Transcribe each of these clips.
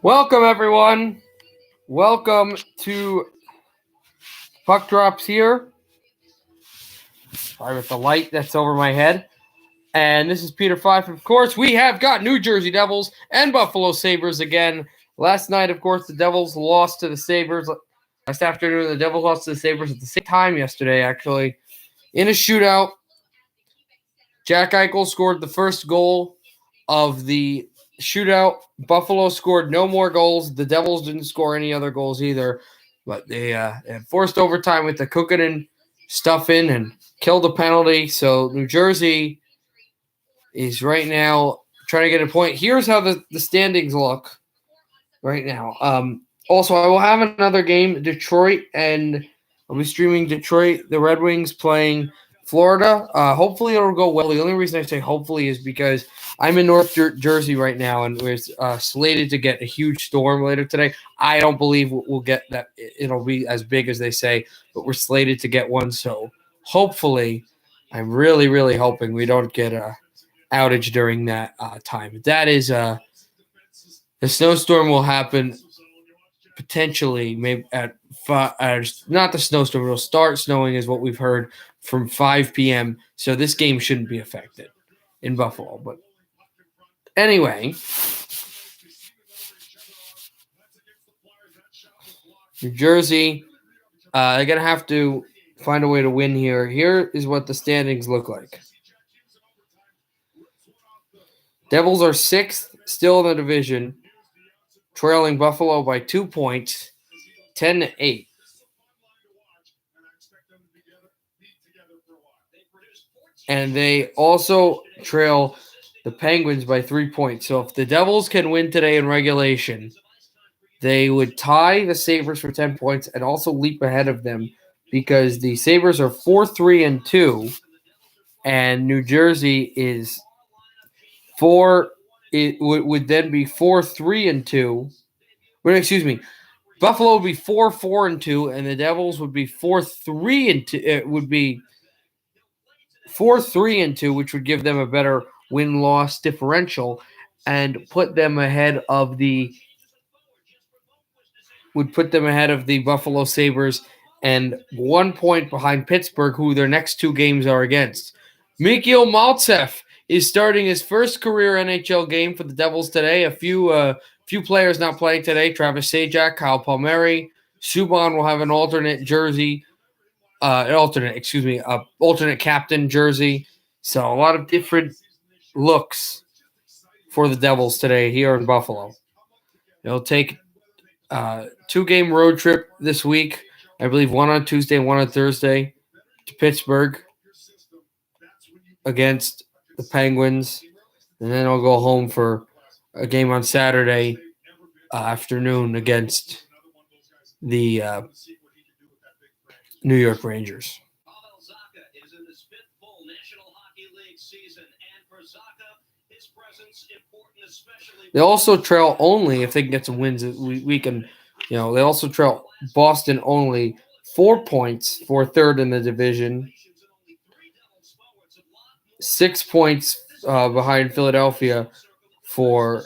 Welcome, everyone. Welcome to Puck Drops here. Sorry with the light that's over my head. And this is Peter Fife. Of course, we have got New Jersey Devils and Buffalo Sabres again. Last night, of course, the Devils lost to the Sabres. Last afternoon, the Devils lost to the Sabres at the same time yesterday, actually, in a shootout. Jack Eichel scored the first goal of the shootout. Buffalo scored no more goals. The Devils didn't score any other goals either, but they had forced overtime with the cooking and stuffing and killed a penalty. So New Jersey is right now trying to get a point. Here's how the standings look right now. Also, I will have another game, Detroit, and I'll be streaming Detroit, the Red Wings playing Florida. Hopefully it'll go well. The only reason I say hopefully is because I'm in North Jersey right now, and we're slated to get a huge storm later today. I don't believe we'll get that. It'll be as big as they say, but we're slated to get one. So hopefully, I'm really, really hoping we don't get a outage during that time. That is the snowstorm will happen potentially maybe at not the snowstorm. It'll start snowing is what we've heard from 5 p.m. So this game shouldn't be affected in Buffalo. But anyway, New Jersey, they're going to have to find a way to win here. Here is what the standings look like. Devils are 6th, still in the division, trailing Buffalo by 2 points, 10-8. And they also trail the Penguins by 3 points. So if the Devils can win today in regulation, they would tie the Sabres for 10 points and also leap ahead of them because the Sabres are 4-3-2, and New Jersey is would then be 4-3-2. Well, excuse me. Buffalo would be 4-4-2, and the Devils would be 4-3-2. It would be 4-3-2, which would give them a better win-loss differential and put them ahead of the Buffalo Sabres and 1 point behind Pittsburgh, who their next 2 games are against. Mikhail Maltsev is starting his first career NHL game for the Devils today. A few players not playing today. Travis Zajac, Kyle Palmieri, Subban will have an alternate jersey. Alternate captain jersey. So a lot of different looks for the Devils today here in Buffalo. They'll take 2-game road trip this week. I believe one on Tuesday and one on Thursday to Pittsburgh against the Penguins. And then I'll go home for a game on Saturday afternoon against the New York Rangers. They also trail only if they can get some wins. We can, they also trail Boston only 4 points for 3rd in the division, 6 points behind Philadelphia for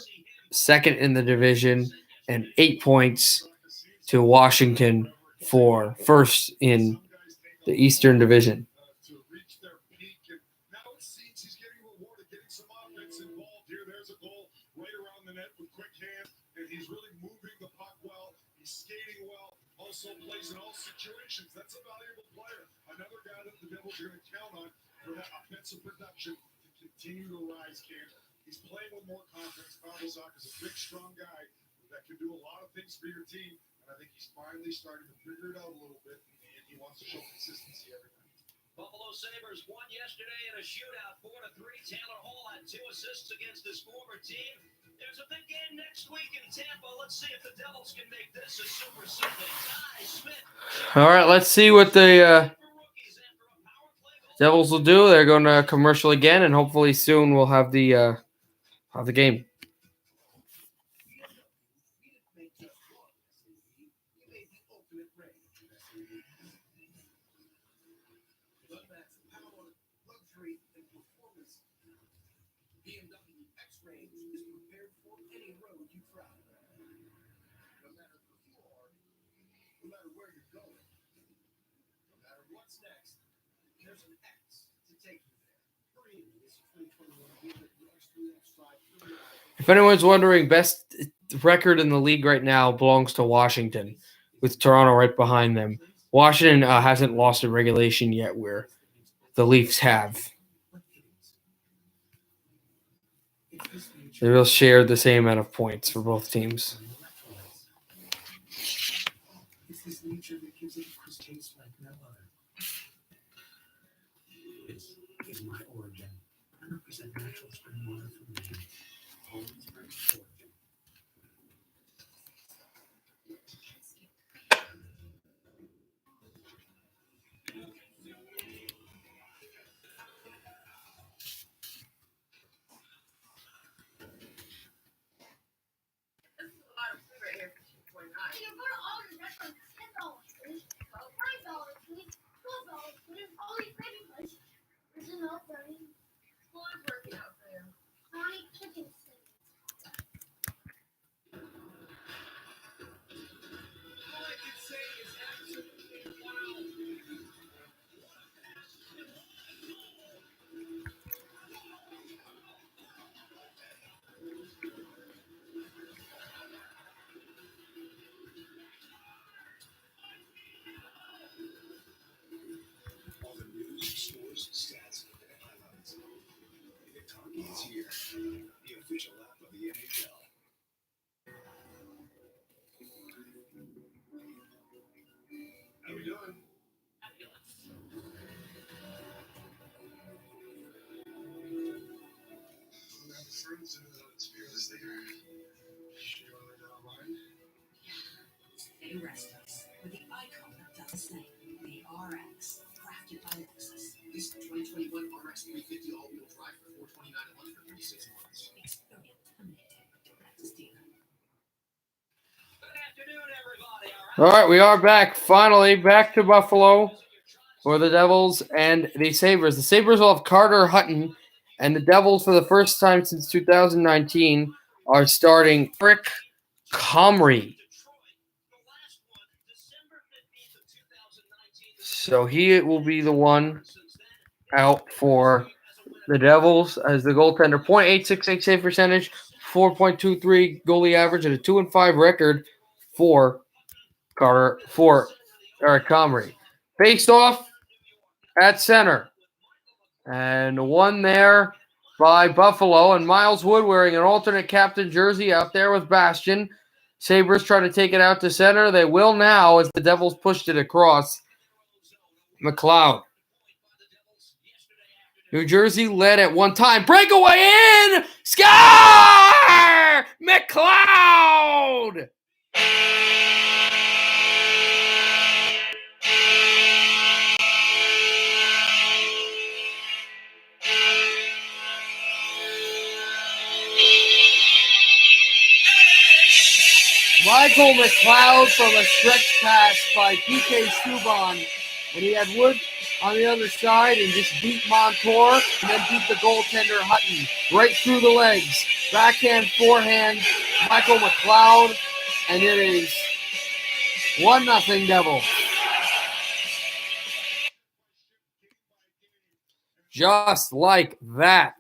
2nd in the division, and 8 points to Washington for 1st in the Eastern Division. Also plays in all situations. That's a valuable player. Another guy that the Devils are going to count on for that offensive production to continue to rise, Cam. He's playing with more confidence. Pavelzak is a big, strong guy that can do a lot of things for your team. And I think he's finally starting to figure it out a little bit, and he wants to show consistency every night. Buffalo Sabres won yesterday in a shootout, 4-3. Taylor Hall had 2 assists against his former team. There's a big game next week in Tampa. Let's see if the Devils can make this a Super Sunday. Ty Smith. All right, let's see what the Devils will do. They're going to commercial again, and hopefully soon we'll have the game. No matter where you're going, no matter what's next, there's an X to take you there. Hurry into this 2021 year, the X3X 5 If anyone's wondering, best record in the league right now belongs to Washington, with Toronto right behind them. Washington hasn't lost in regulation yet, where the Leafs have. They will share the same amount of points for both teams. It's this nature that gives it a crisp taste like no other. This is my origin. 100% natural spring water from Maine. Home spring origin. All the news, scores, stats, and highlights. The Talkie is here, the official app of the NHL. How we doing? We have friends in the spirits there. She already got online. Stay restless with the icon that does the same. The RX, crafted by Lexus. This 2021 RX 350 all-wheel drive for $429 a month for 36 months. Experience unlimited. Lexus dealer. Good afternoon, everybody. All right, we are back. Finally, back to Buffalo for the Devils and the Sabres. The Sabres will have Carter Hutton, and the Devils, for the first time since 2019, are starting Eric Comrie. So he will be the one out for the Devils as the goaltender. .868 save percentage, 4.23 goalie average, and a 2-5 record for Eric Comrie. Faced off at center. And one there by Buffalo. And Miles Wood wearing an alternate captain jersey out there with Bastian. Sabres try to take it out to center. They will now as the Devils pushed it across. McLeod. New Jersey led at one time. Breakaway in! Score! McLeod! Michael McLeod from a stretch pass by PK Subban. And he had Wood on the other side and just beat Montour and then beat the goaltender Hutton right through the legs. Backhand, forehand, Michael McLeod, and it is 1-0 Devils. Just like that,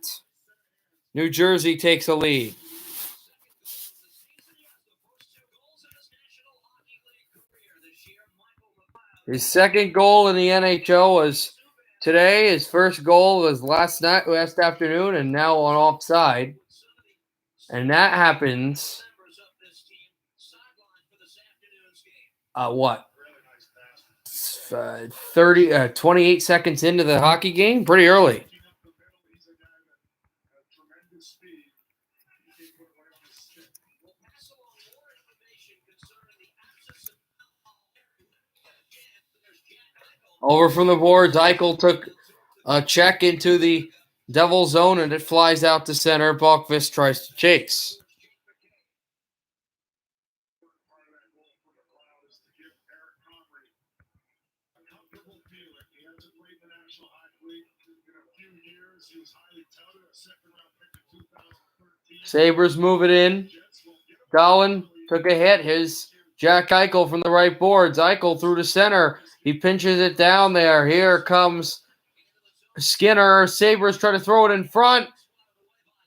New Jersey takes a lead. His second goal in the NHL was today. His first goal was last afternoon, and now on offside. And that happens. 28 seconds into the hockey game? Pretty early. Over from the boards, Eichel took a check into the Devil zone, and it flies out to center. Balkvist tries to chase. Sabres move it in. Gowan took a hit. His Jack Eichel from the right boards. Eichel through to center. He pinches it down there. Here comes Skinner. Sabres try to throw it in front.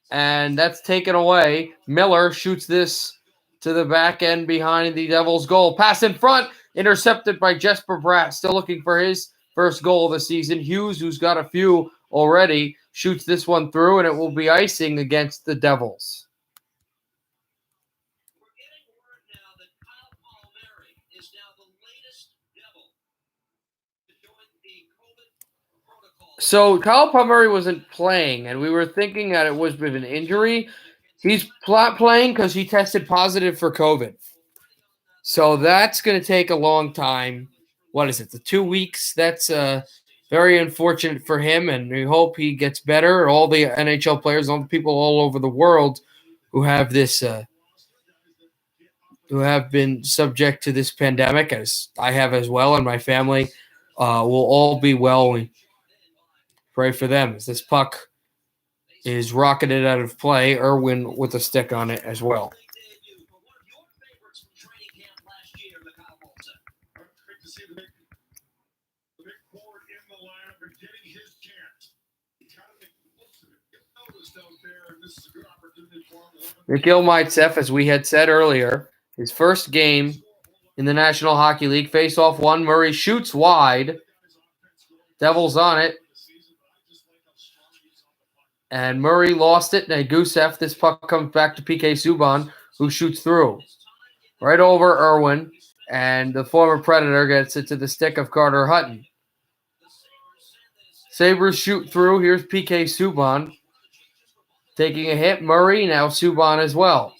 And that's taken away. Miller shoots this to the back end behind the Devils' goal. Pass in front. Intercepted by Jesper Bratt. Still looking for his first goal of the season. Hughes, who's got a few already, shoots this one through, and it will be icing against the Devils. We're getting word now that Kyle Palmieri is now the latest Devil to join the COVID protocol. So Kyle Palmieri wasn't playing, and we were thinking that it was with an injury. He's playing because he tested positive for COVID. So that's going to take a long time. What is it, the 2 weeks? That's very unfortunate for him, and we hope he gets better. All the NHL players, all the people all over the world who have this, who have been subject to this pandemic, as I have as well, and my family, will all be well. We pray for them as this puck is rocketed out of play. Irwin with a stick on it as well. Debut for one of your favorites from training camp last year, Mikhail Bolsa. Great to see the big forward in the lineup and getting his chance. He kind of makes most of it. Get noticed out there, and this is a good opportunity for him. Mikhail Maitsev, as we had said earlier, his first game in the National Hockey League, face-off one. Murray shoots wide. Devils on it. And Murray lost it. And Gusev, this puck comes back to PK Subban, who shoots through. Right over Irwin. And the former Predator gets it to the stick of Carter Hutton. Sabres shoot through. Here's PK Subban. Taking a hit. Murray, now Subban as well.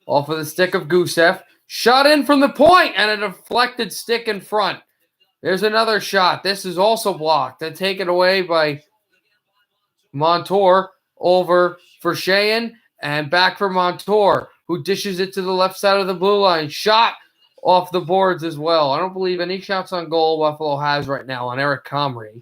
Off of the stick of Gusev. Shot in from the point, and a deflected stick in front. There's another shot. This is also blocked and taken away by Montour. Over for Sheahan, and back for Montour, who dishes it to the left side of the blue line. Shot off the boards as well. I don't believe any shots on goal Buffalo has right now on Eric Comrie.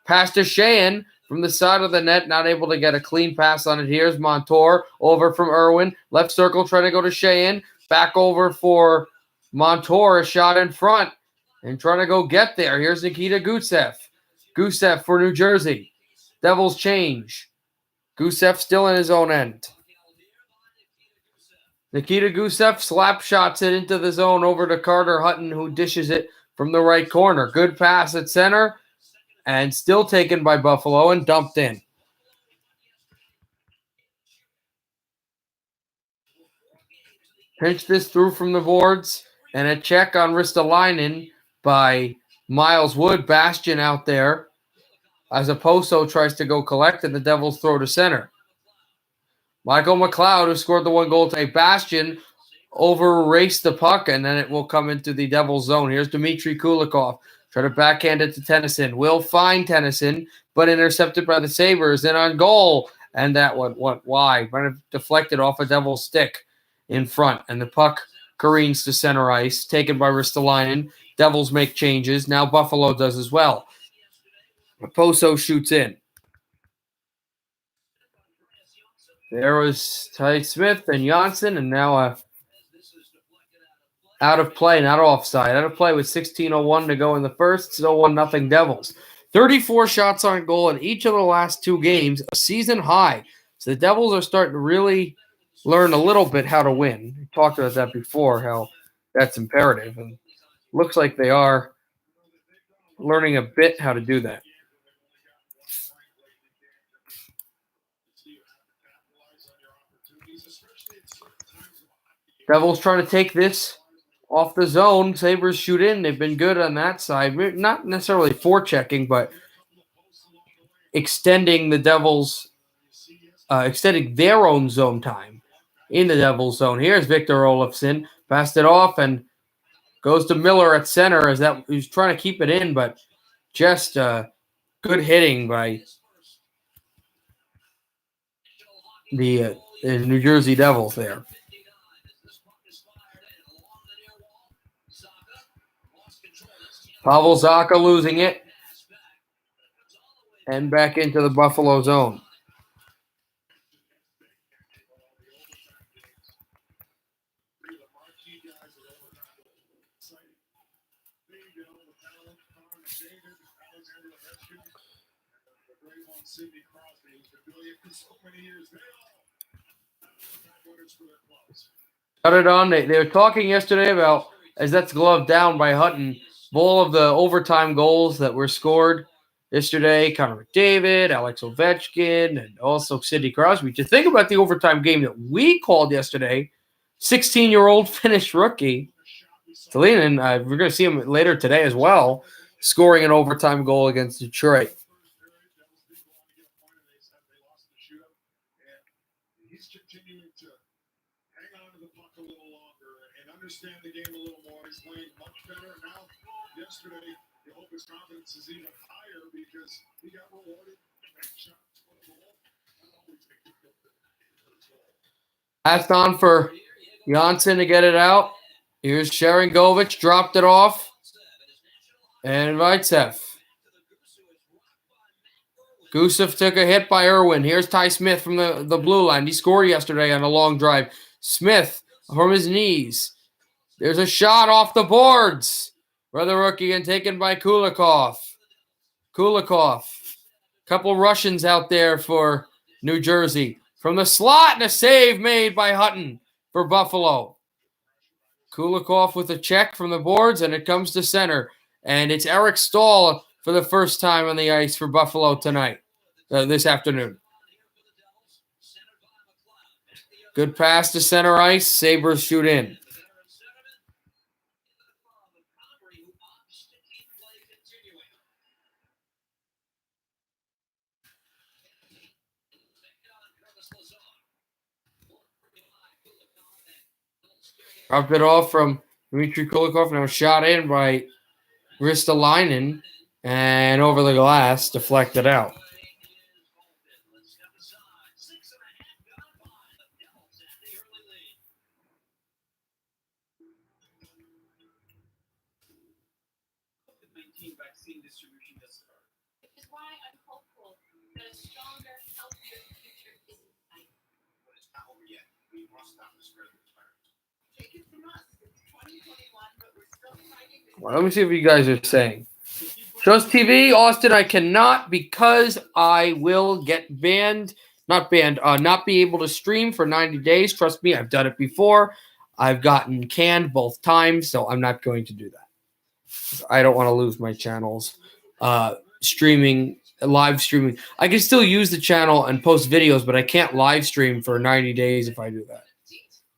Pass to Sheahan from the side of the net, not able to get a clean pass on it. Here's Montour over from Irwin. Left circle trying to go to Sheahan. Back over for Montour, a shot in front and trying to go get there. Here's Nikita Gusev. Gusev for New Jersey. Devils change. Gusev still in his own end. Nikita Gusev slap shots it into the zone over to Carter Hutton, who dishes it from the right corner. Good pass at center and still taken by Buffalo and dumped in. Pinch this through from the boards and a check on Ristolainen by Miles Wood. Bastion out there as Oposo tries to go collect, and the Devils throw to center. Michael McLeod, who scored the one goal today. Bastion over-raced the puck, and then it will come into the Devils zone. Here's Dmitry Kulikov. Try to backhand it to Tennyson. Will find Tennyson, but intercepted by the Sabres. And on goal, and that one went wide. Kind of deflected off a Devil's stick in front. And the puck careens to center ice, taken by Ristolainen. Devils make changes. Now Buffalo does as well. Oposo shoots in. There was Ty Smith and Johnson, and now out of play, not offside. Out of play with 16:01 to go in the first. Still 1-0 Devils. 34 shots on goal in each of the last two games, a season high. So the Devils are starting to really learn a little bit how to win. We talked about that before, how that's imperative. And looks like they are learning a bit how to do that. Devils trying to take this off the zone. Sabres shoot in. They've been good on that side. Not necessarily forechecking, but extending the Devils, extending their own zone time in the Devils zone. Here's Victor Olofsson. Passed it off and goes to Miller at center as that he's trying to keep it in, but just good hitting by the New Jersey Devils there. Pavel Zacha losing it. And back into the Buffalo zone. guys with overtime goals. Exciting. There you go. The talent, Connor McDavid, Alexander Ovechkin, the great one, Sidney Crosby, who's been doing it for so many years. They all winners for their clubs. Cut it on. They were talking yesterday about, as that's gloved down by Hutton, of all of the overtime goals that were scored yesterday. Connor McDavid, Alex Ovechkin, and also Sidney Crosby. To think about the overtime game that we called yesterday, 16-year-old Finnish rookie, Thelinen, we're going to see him later today as well, scoring an overtime goal against Detroit. He's continuing to hang on to the puck a little longer and understand the game a little more. He's playing much better now. Yesterday, you hope his confidence is even higher because he got rewarded. Passed on for Janssen to get it out. Here's Sharangovich, dropped it off. And Vaitsev. Gusev took a hit by Irwin. Here's Ty Smith from the blue line. He scored yesterday on a long drive. Smith from his knees. There's a shot off the boards for the rookie and taken by Kulikov. Couple Russians out there for New Jersey. From the slot, and a save made by Hutton for Buffalo. Kulikov with a check from the boards, and it comes to center. And it's Eric Stahl for the first time on the ice for Buffalo tonight, this afternoon. Good pass to center ice. Sabres shoot in. Dropped it off from Dmitry Kulikov. Now shot in by Ristolainen and over the glass, deflected out. Vaccine distribution has started. Which is why I'm hopeful that a stronger, healthier future isn't sight. But it's not over yet. We must stop the spread of this virus. Take it from us. It's 2021, but we're still fighting. Well, let me see what you guys are saying. Trust TV, Austin, I cannot because I will get banned. Not be able to stream for 90 days. Trust me, I've done it before. I've gotten canned both times, so I'm not going to do that. I don't want to lose my channels. Live streaming. I can still use the channel and post videos, but I can't live stream for 90 days if I do that.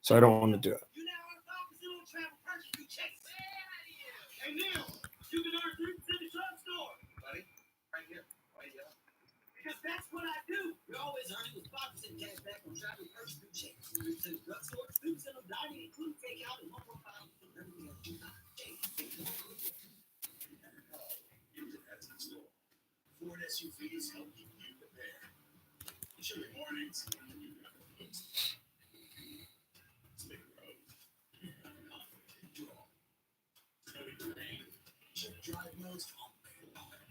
So I don't want to do it. That's what I do. You're always earning with 5% cash back on travel purchase through checks. Food to drugstore, food center, dining, including takeout, and 1.5 for everything else you buy. Ford SUVs help keep you prepared. Chilly mornings. Slick road. Confident draw. Snowy terrain. Chip drive modes on the fly.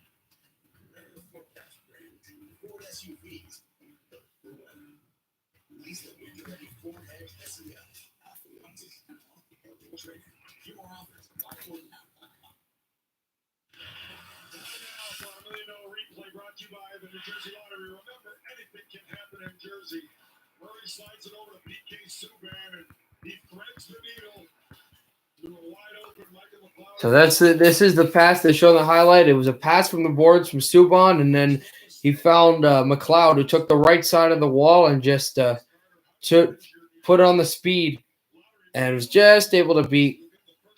The forecast brand. Ford SUVs. The weather. Lease the winter-ready Ford Edge SEL. Trade. Few more offers. Apply for now. $1 million replay brought to you by the New Jersey Lottery. Remember, anything can happen in Jersey. Murray slides it over to PK Subban, and he threads the needle to a wide open Michael McLeod. So this is the pass they show in the highlight. It was a pass from the boards from Subban, and then he found McLeod, who took the right side of the wall and just put on the speed and was just able to beat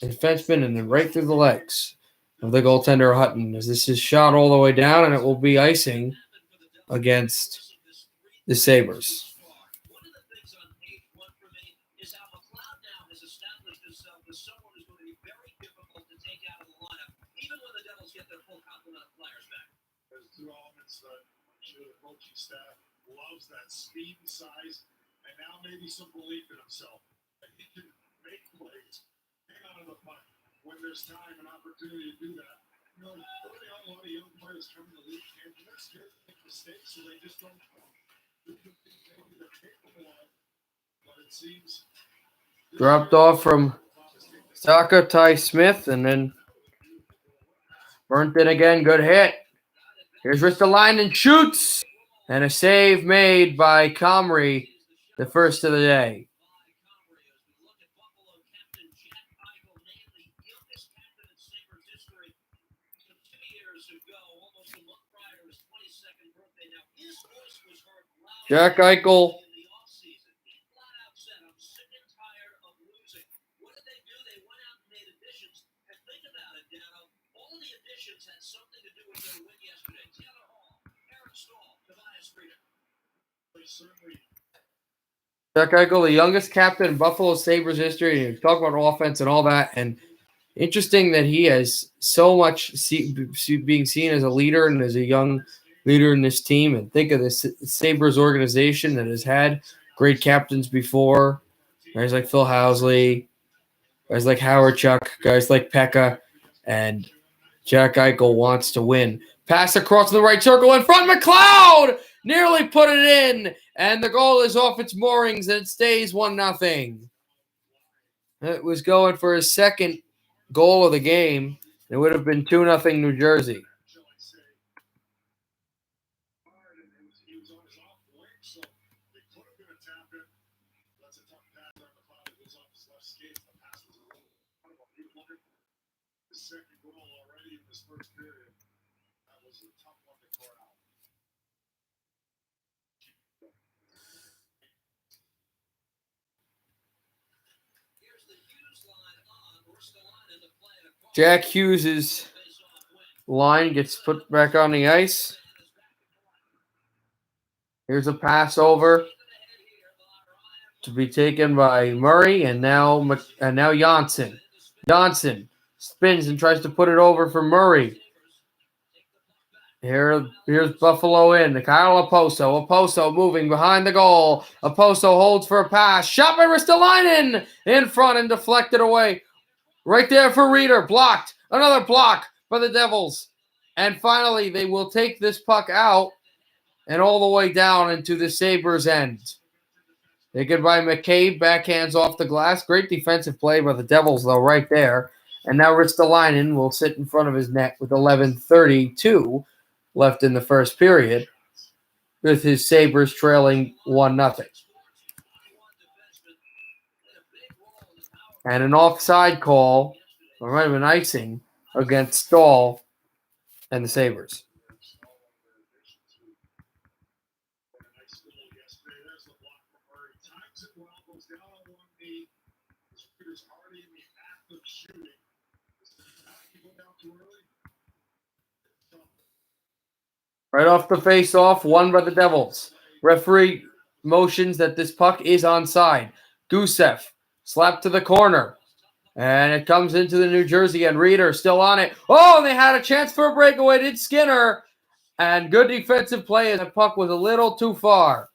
the defenseman and then right through the legs of the goaltender Hutton, as this is shot all the way down, and it will be icing against the Sabres. One of the things on page one for me is how McLeod now has established himself as someone who's going to be very difficult to take out of the lineup, even when the Devils get their full complement of players back. There's two elements that I'm sure the coaching staff loves: that speed and size, and now maybe some belief in himself. That he can make plays, hang on to the puck when there's time and opportunity to do that. You know, early on, a lot of young players come in the league and they're scared to make mistakes, so they just don't do the things they're capable of. But it seems Dropped off from Saka, Ty Smith, and then burnt in again. Good hit. Here's Ristolainen shoots. And a save made by Comrie, the first of the day. Jack Eichel Jack Eichel, the youngest captain in Buffalo Sabres history. You talk about offense and all that. And interesting that he has so much being seen as a leader and as a young leader in this team. And think of this Sabres organization that has had great captains before. Guys like Phil Housley, guys like Howard Chuck, guys like Pekka, and Jack Eichel wants to win. Pass across the right circle in front. McLeod nearly put it in, and the goal is off its moorings, and it stays 1-0. It was going for his second goal of the game. It would have been 2-0 New Jersey. Second goal already in this first period. That was a tough one to call out. Jack Hughes' line gets put back on the ice. Here's a pass over to be taken by Murray, and now Janssen. Janssen spins and tries to put it over for Murray. Here's Buffalo in. The Kyle Oposo. Oposo moving behind the goal. Oposo holds for a pass. Shot by Ristolainen in front and deflected away. Right there for Reeder. Blocked. Another block by the Devils. And finally, they will take this puck out and all the way down into the Sabres' end. Taken by McCabe. Backhands off the glass. Great defensive play by the Devils, though, right there. And now Ristolainen will sit in front of his net with 11:32 left in the first period, with his Sabres trailing 1-0. And an offside call, or might have been icing, against Stahl and the Sabres. Right off the face-off, won by the Devils. Referee motions that this puck is onside. Gusev slapped to the corner. And it comes into the New Jersey end. Reeder still on it. Oh, they had a chance for a breakaway. Did Skinner. And good defensive play as the puck was a little too far.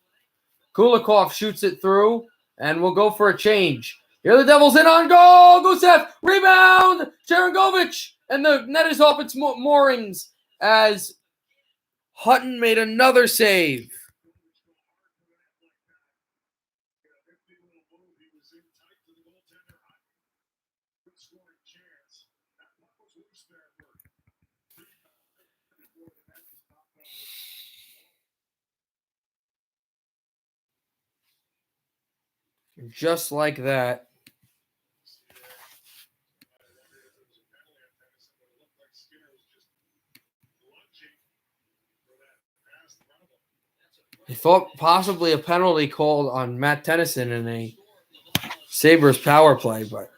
Kulikov shoots it through, and we'll go for a change. Here the Devils in on goal. Gusev, rebound. Cherangovich. And the net is off its moorings as Hutton made another save. Just like that. I thought possibly a penalty called on Matt Tennyson in a Sabres power play, but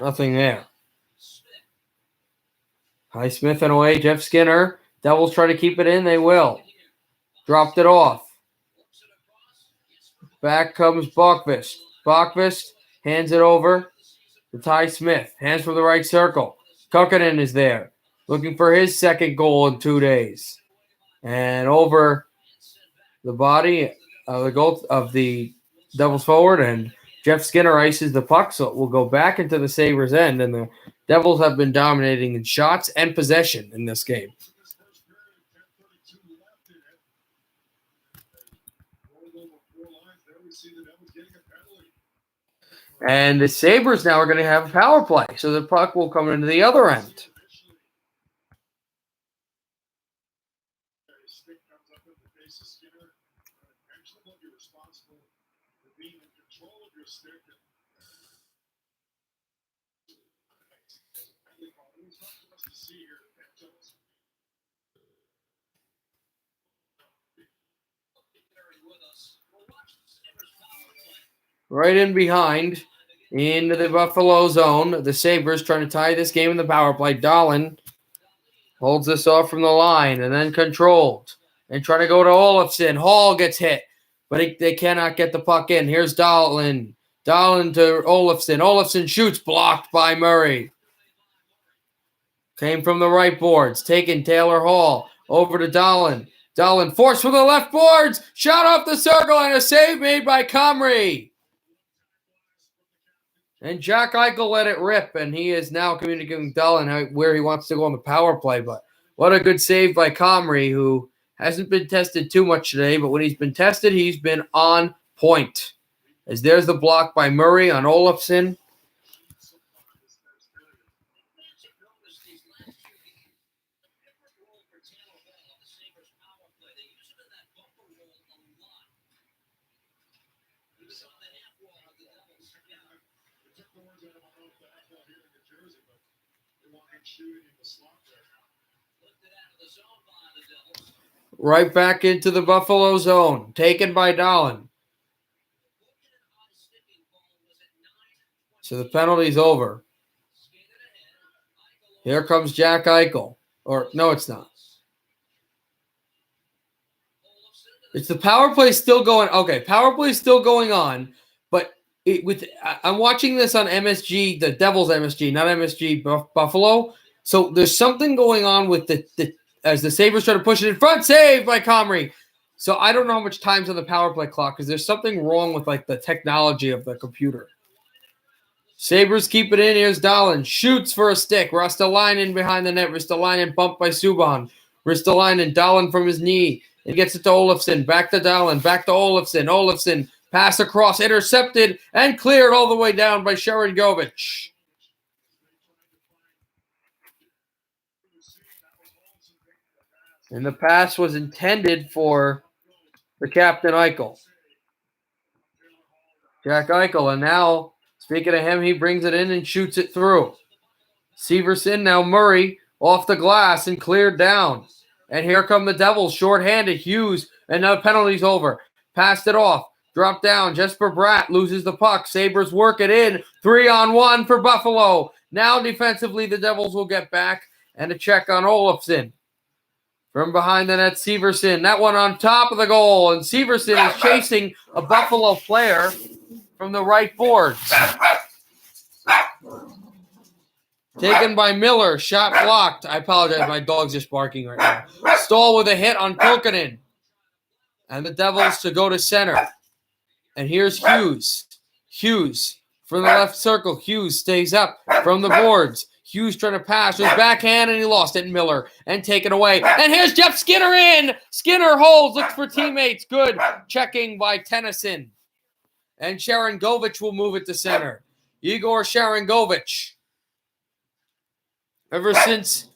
nothing there. High Smith and away, Jeff Skinner. Devils try to keep it in. They will. Dropped it off. Back comes Bachvist. Bachvist hands it over to Ty Smith. Hands for the right circle. Kukkinen is there, looking for his second goal in 2 days. And over the body of the goal of the Devils forward, and Jeff Skinner ices the puck, so it will go back into the Sabres' end, and the Devils have been dominating in shots and possession in this game. And the Sabres now are going to have a power play, so the puck will come into the other end. Stick comes up at the face of Skinner. Eventually, you're responsible for being in control of your stick. It's not for us to see here. Right in behind, into the Buffalo zone. The Sabres trying to tie this game in the power play. Dahlin holds this off from the line and then controlled. And trying to go to Olofsson. Hall gets hit, but they cannot get the puck in. Here's Dahlin. Dahlin to Olofsson. Olofsson shoots, blocked by Murray. Came from the right boards. Taken Taylor Hall. Over to Dahlin. Dahlin forced from the left boards. Shot off the circle and a save made by Comrie. And Jack Eichel let it rip, and he is now communicating with Dahlin where he wants to go on the power play. But what a good save by Comrie, who hasn't been tested too much today, but when he's been tested, he's been on point. As there's the block by Murray on Olofsson. Right back into the Buffalo zone. Taken by Dahlin. So the penalty's over. Here comes Jack Eichel. Or, no, it's not. It's the power play still going. Okay, power play still going on. But I'm watching this on MSG, the Devils MSG, not MSG Buffalo. So there's something going on with the as the Sabres try to push it in front. Save by Comrie. So I don't know how much time's on the power play clock because there's something wrong with like the technology of the computer. Sabres keep it in. Here's Dahlin. Shoots for a stick. Ristolainen behind the net. Ristolainen bumped by Subban. Ristolainen, Dahlin from his knee. It gets it to Olofsson. Back to Dahlin. Back to Olofsson. Olofsson. Pass across. Intercepted and cleared all the way down by Sharon Govich. And the pass was intended for the captain Eichel. Jack Eichel. And now, speaking of him, he brings it in and shoots it through. Severson, now Murray, off the glass and cleared down. And here come the Devils, shorthanded. Hughes, and now penalty's over. Passed it off. Dropped down. Jesper Bratt loses the puck. Sabres work it in. 3-on-1 for Buffalo. Now defensively, the Devils will get back. And a check on Olofsson. From behind the net, Severson. That one on top of the goal. And Severson is chasing a Buffalo player from the right boards. Taken by Miller. Shot blocked. I apologize. My dog's just barking right now. Stahl with a hit on Kokkonen. And the Devils to go to center. And here's Hughes. Hughes from the left circle. Hughes stays up from the boards. Hughes trying to pass with backhand, and he lost it. Miller and taken away. And here's Jeff Skinner in. Skinner holds, looks for teammates. Good checking by Tennyson. And Sharon Govich will move it to center. Igor Sharangovich. Ever since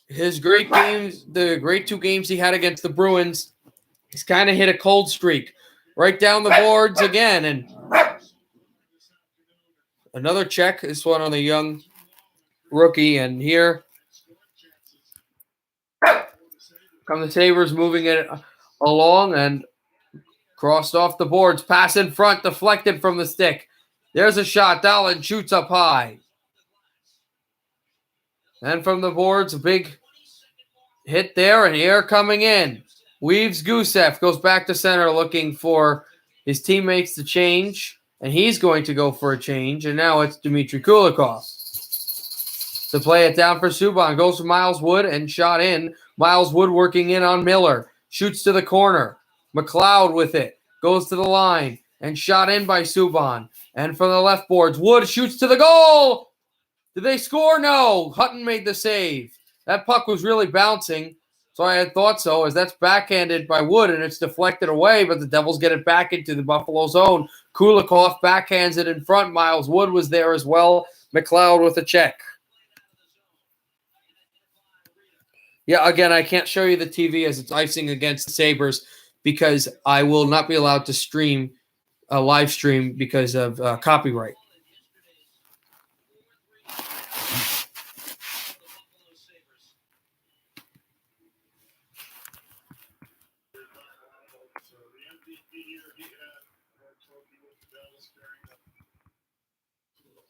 his great games, the great 2 games he had against the Bruins, he's kind of hit a cold streak. Right down the boards again. And another check. This one on the young rookie. And here come the Sabres moving it along and crossed off the boards. Pass in front, deflected from the stick. There's a shot. Dahlin shoots up high. And from the boards, a big hit there, and here coming in. Weaves Gusev, goes back to center looking for his teammates to change, and he's going to go for a change, and now it's Dmitry Kulikov. To play it down for Subban, goes to Miles Wood and shot in. Miles Wood working in on Miller. Shoots to the corner. McLeod with it. Goes to the line and shot in by Subban. And from the left boards, Wood shoots to the goal. Did they score? No. Hutton made the save. That puck was really bouncing, so I had thought so, as that's backhanded by Wood, and it's deflected away, but the Devils get it back into the Buffalo zone. Kulikov backhands it in front. Miles Wood was there as well. McLeod with a check. Yeah, again, I can't show you the TV as it's icing against the Sabres because I will not be allowed to stream a live stream because of copyright. So the MVP here, he had a trophy with the Devils during the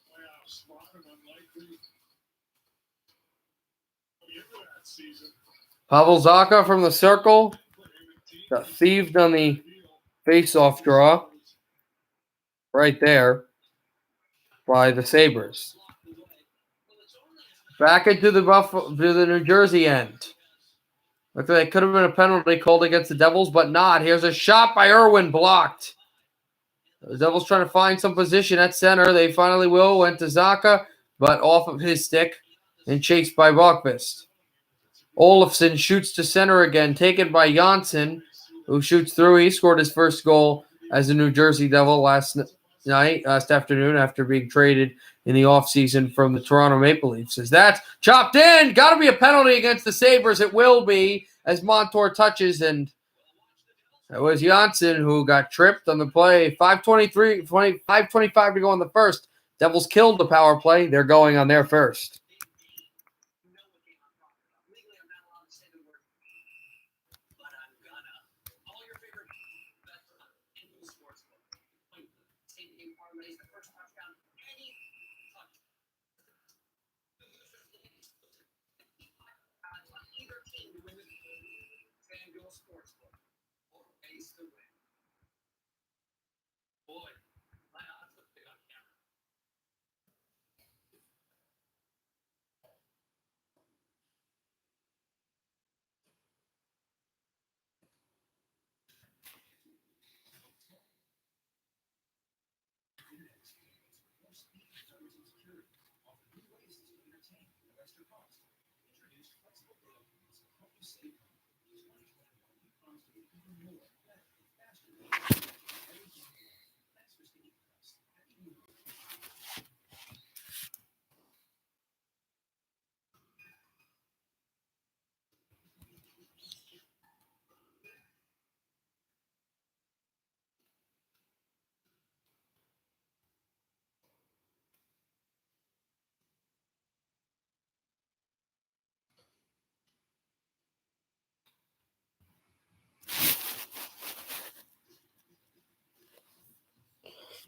playoff spot, and unlikely into that season. Pavel Zacha from the circle got thieved on the face-off draw right there by the Sabres. Back into the to the New Jersey end. Looks like it could have been a penalty called against the Devils, but not. Here's a shot by Irwin, blocked. The Devils trying to find some position at center. They finally will. Went to Zacha, but off of his stick and chased by Bachvist. Olofsson shoots to center again, taken by Janssen, who shoots through. He scored his first goal as a New Jersey Devil last afternoon after being traded in the offseason from the Toronto Maple Leafs. As that's chopped in. Got to be a penalty against the Sabres. It will be as Montour touches, and that was Janssen who got tripped on the play. 5:25 to go in the first. Devils killed the power play. They're going on their first.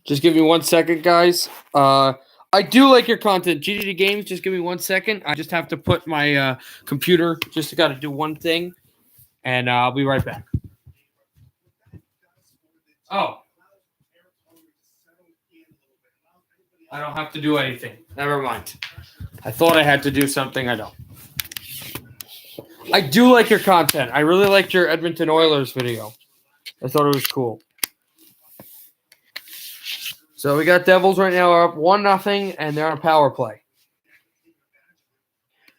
Just give me 1 second, guys. I do like your content. GDD Games, just give me 1 second. I just have to put my computer, just got to do one thing, and I'll be right back. Oh. I don't have to do anything. Never mind. I thought I had to do something. I don't. I do like your content. I really liked your Edmonton Oilers video. I thought it was cool. So we got Devils right now are up 1-0, and they're on a power play.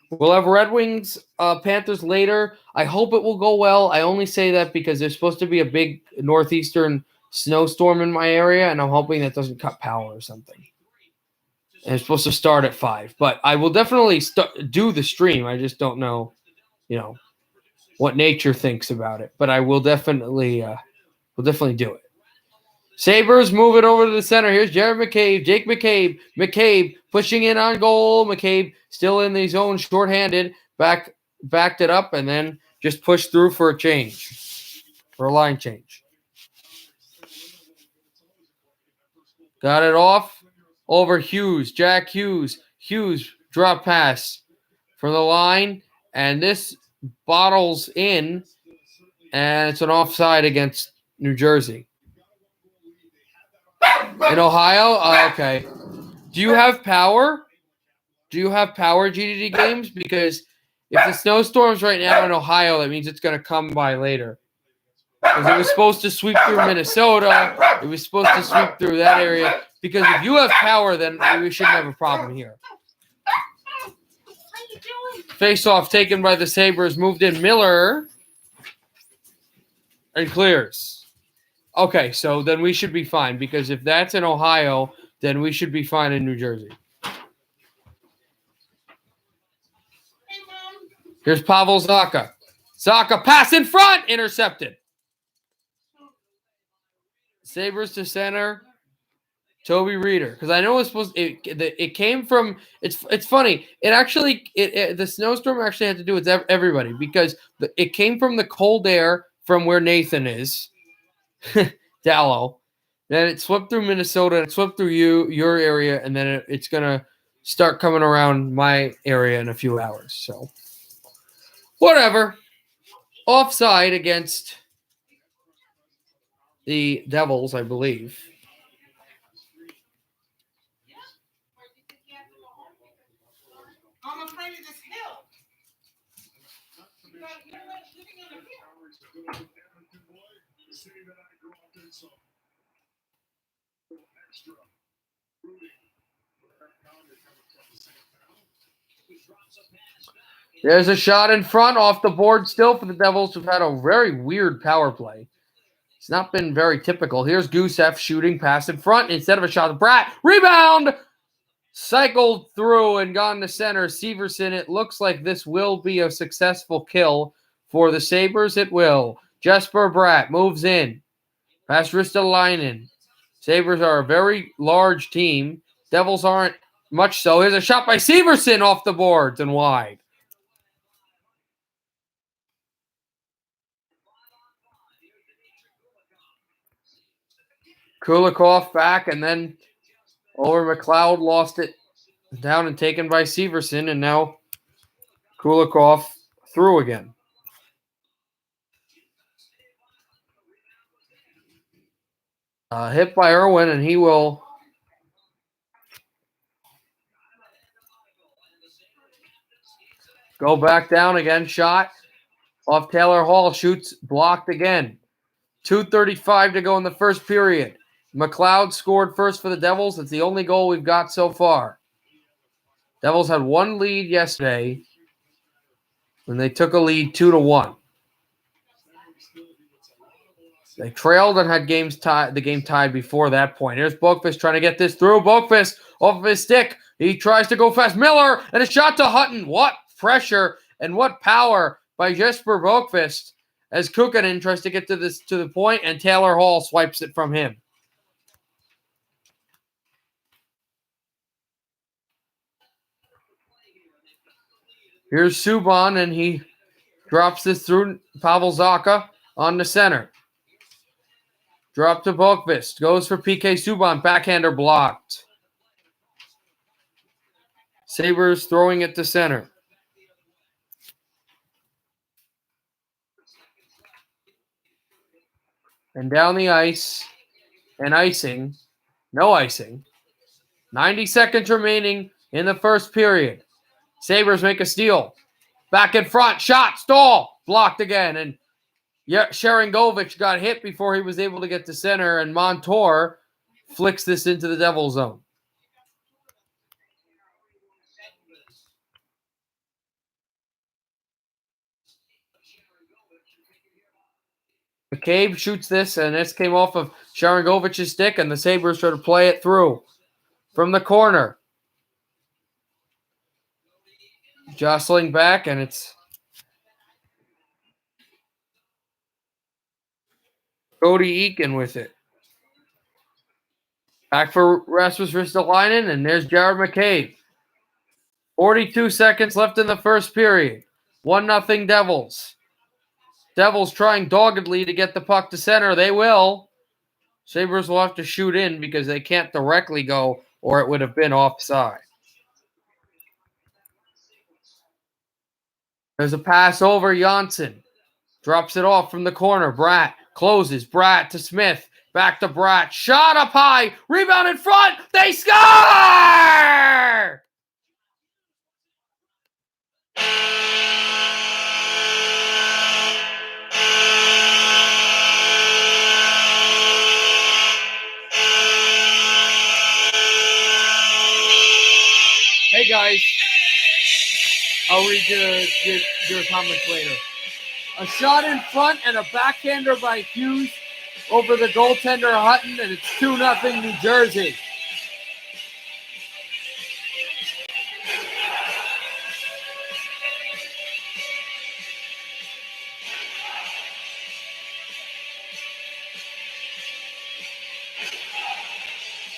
We'll have Red Wings, Panthers later. I hope it will go well. I only say that because there's supposed to be a big northeastern snowstorm in my area, and I'm hoping that doesn't cut power or something. And it's supposed to start at 5. But I will definitely do the stream. I just don't know, what nature thinks about it. But I will definitely do it. Sabres move it over to the center. Here's Jared McCabe, Jake McCabe. McCabe pushing in on goal. McCabe still in the zone, shorthanded. Backed it up and then just pushed through for a change, for a line change. Got it off over Hughes, Jack Hughes. Hughes drop pass for the line, and this bottles in, and it's an offside against New Jersey. In Ohio? Oh, okay. Do you have power? GDD Games? Because if the snowstorm's right now in Ohio, that means it's going to come by later. Because it was supposed to sweep through Minnesota. It was supposed to sweep through that area. Because if you have power, then we shouldn't have a problem here. Face-off taken by the Sabres. Moved in Miller. And clears. Okay, so then we should be fine because if that's in Ohio, then we should be fine in New Jersey. Here's Pavel Zacha. Zacha pass in front, intercepted. Sabres to center. Toby Reeder, because I know it's supposed. It came from. It's funny. The snowstorm actually had to do with everybody because it came from the cold air from where Nathan is, Dallow. Then it swept through Minnesota. It swept through your area, and then it's gonna start coming around my area in a few hours. So, whatever. Offside against the Devils, I believe. I'm afraid of this hill. The city that I grew up in, so a little extra rooting for Eric Conley coming from the same town. There's a shot in front off the board still for the Devils, who've had a very weird power play. It's not been very typical. Here's Gusev shooting pass in front instead of a shot. Bratt, rebound! Cycled through and gone to center. Severson, it looks like this will be a successful kill for the Sabres. It will. Jesper Bratt moves in. Past Ristolainen. Sabres are a very large team. Devils aren't much so. Here's a shot by Severson off the boards and wide. Kulikov back, and then over McLeod lost it down and taken by Severson, and now Kulikov through again. Hit by Irwin, and he will go back down again. Shot off Taylor Hall, shoots blocked again. 2:35 to go in the first period. McLeod scored first for the Devils. It's the only goal we've got so far. Devils had one lead yesterday when they took a lead 2-1. They trailed and had the game tied before that point. Here's Boqvist trying to get this through. Boqvist off of his stick. He tries to go fast. Miller and a shot to Hutton. What pressure and what power by Jesper Boqvist as Kukkonen tries to get to the point, and Taylor Hall swipes it from him. Here's Subban, and he drops this through Pavel Zacha on the center. Drop to Boqvist. Goes for PK Subban. Backhander blocked. Sabres throwing it to center. And down the ice. And icing. No icing. 90 seconds remaining in the first period. Sabres make a steal. Back in front. Shot. Stall. Blocked again. And Sharangovich got hit before he was able to get to center. And Montour flicks this into the Devil zone. McCabe shoots this, and this came off of Sharangovich's stick, and the Sabres try to play it through from the corner. Jostling back, and it's Cody Eakin with it. Back for Rasmus Ristolainen, and there's Jared McCabe. 42 seconds left in the first period. 1-0 Devils. Devils trying doggedly to get the puck to center. They will. Sabres will have to shoot in because they can't directly go, or it would have been offside. There's a pass over. Janssen drops it off from the corner. Bratt closes. Bratt to Smith. Back to Bratt. Shot up high. Rebound in front. They score! Hey guys, I'll read your comments later. A shot in front and a backhander by Hughes over the goaltender Hutton, and it's 2-0 New Jersey.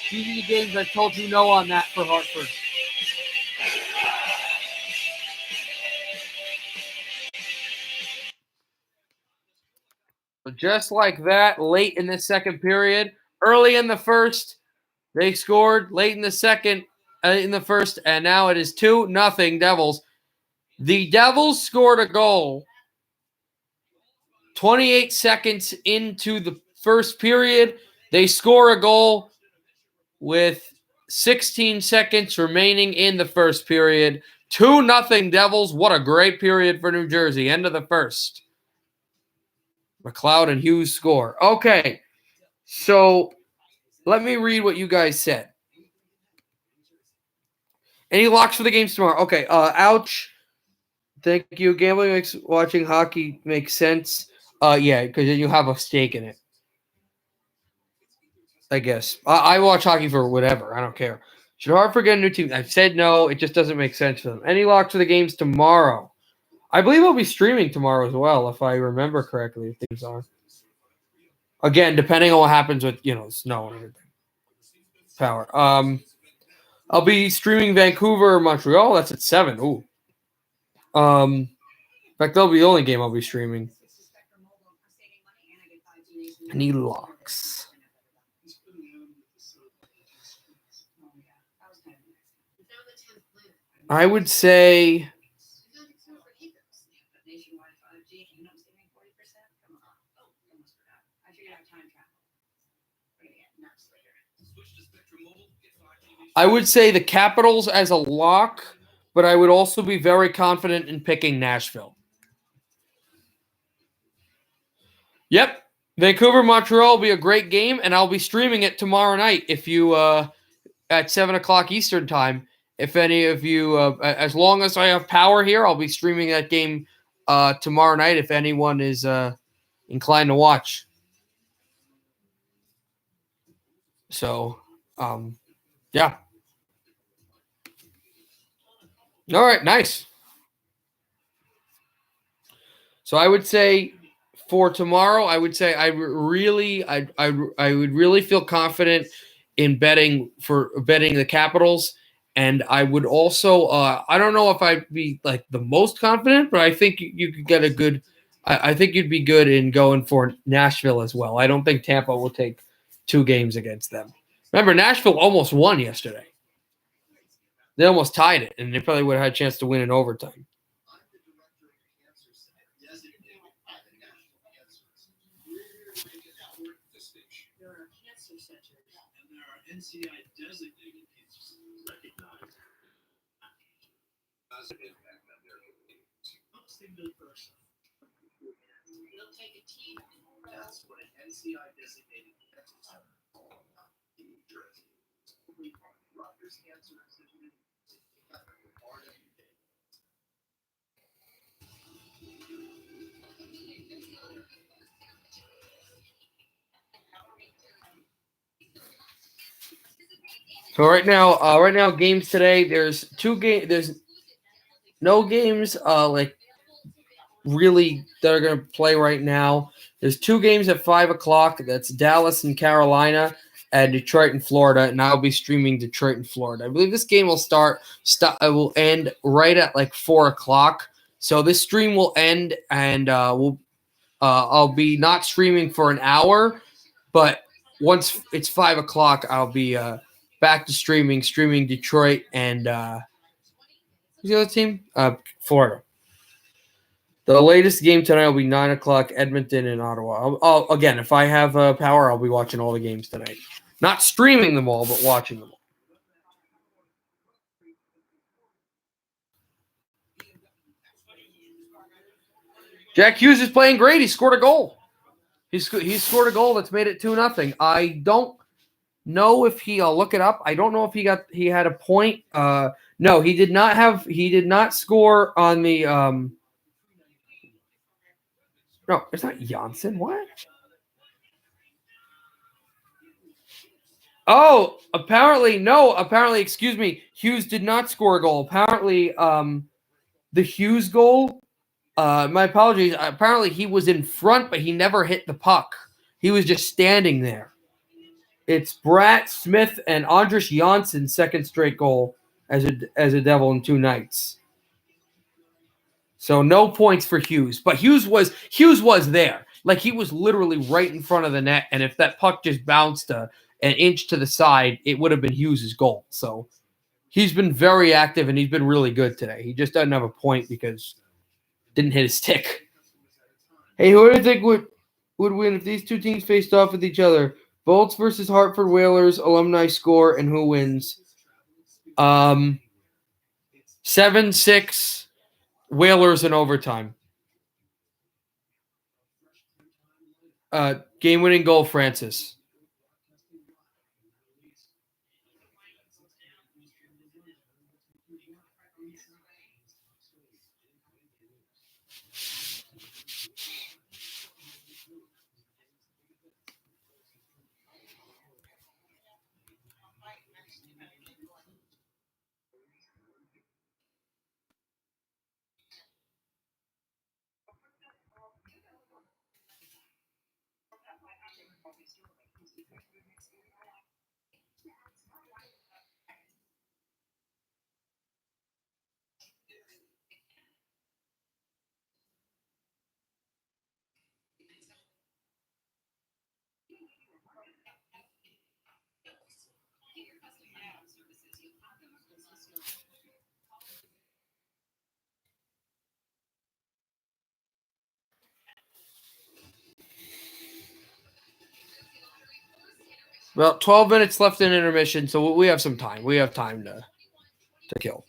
These are the games I told you no on that for Hartford. But just like that, late in the second period, early in the first, they scored. Late in the second, in the first, and now it is 2-0 Devils. The Devils scored a goal 28 seconds into the first period. They score a goal with 16 seconds remaining in the first period. 2-0 Devils. What a great period for New Jersey. End of the first. McLeod and Hughes score. Okay, so let me read what you guys said. Any locks for the games tomorrow? Okay, ouch. Thank you. Gambling makes watching hockey make sense. Yeah, because you have a stake in it. I guess. I watch hockey for whatever. I don't care. Should Hartford get a new team? I've said no. It just doesn't make sense for them. Any locks for the games tomorrow? I believe I'll be streaming tomorrow as well, if I remember correctly. If things are. Again, depending on what happens with snow and everything. Power. I'll be streaming Vancouver, Montreal. That's at 7. Ooh. In fact, that'll be the only game I'll be streaming. Any locks? I would say the Capitals as a lock, but I would also be very confident in picking Nashville. Yep. Vancouver, Montreal will be a great game, and I'll be streaming it tomorrow night if you at 7 o'clock Eastern time. If any of you, as long as I have power here, I'll be streaming that game tomorrow night if anyone is inclined to watch. So, yeah. All right, nice. So I would say for tomorrow, I would say I would really feel confident in betting the Capitals. And I would also, I don't know if I'd be like the most confident, but I think you could get a good, I think you'd be good in going for Nashville as well. I don't think Tampa will take 2 games against them. Remember, Nashville almost won yesterday. They almost tied it, and they probably would have had a chance to win in overtime. NCI designated cases recognized positive impact on their communities. Let's think of the person. It'll take a team. That's what an NCI designated cancer center in New Jersey. Rutgers Cancer Institute together with RWD. So right now, games today. There's 2 games. There's no games like really that are gonna play right now. There's 2 games at 5 o'clock. That's Dallas and Carolina, and Detroit and Florida. And I'll be streaming Detroit and Florida. I believe this game will will end right at like 4 o'clock. So this stream will end, and I'll be not streaming for an hour, but once it's 5 o'clock, I'll be back to streaming Detroit and who's the other team? Florida. The latest game tonight will be 9 o'clock, Edmonton and Ottawa. Again, if I have power, I'll be watching all the games tonight. Not streaming them all, but watching them all. Jack Hughes is playing great. He scored a goal. He scored a goal that's made it 2-0. I don't know if I'll look it up. I don't know if he had a point. No, he did not score on the no, it's not Janssen. What? Oh, apparently no. Apparently, excuse me. Hughes did not score a goal. Apparently, the Hughes goal. My apologies. Apparently, he was in front, but he never hit the puck. He was just standing there. It's Brat Smith and Andres Jansson's second straight goal as a Devil in 2 nights. So no points for Hughes, but Hughes was there. Like he was literally right in front of the net, and if that puck just bounced an inch to the side, it would have been Hughes' goal. So he's been very active and he's been really good today. He just doesn't have a point because didn't hit his stick. Hey, who do you think would win if these two teams faced off with each other? Bolts versus Hartford Whalers, alumni score, and who wins? 7-6 Whalers in overtime. Game-winning goal, Francis. Well, 12 minutes left in intermission, so we have some time. We have time to kill.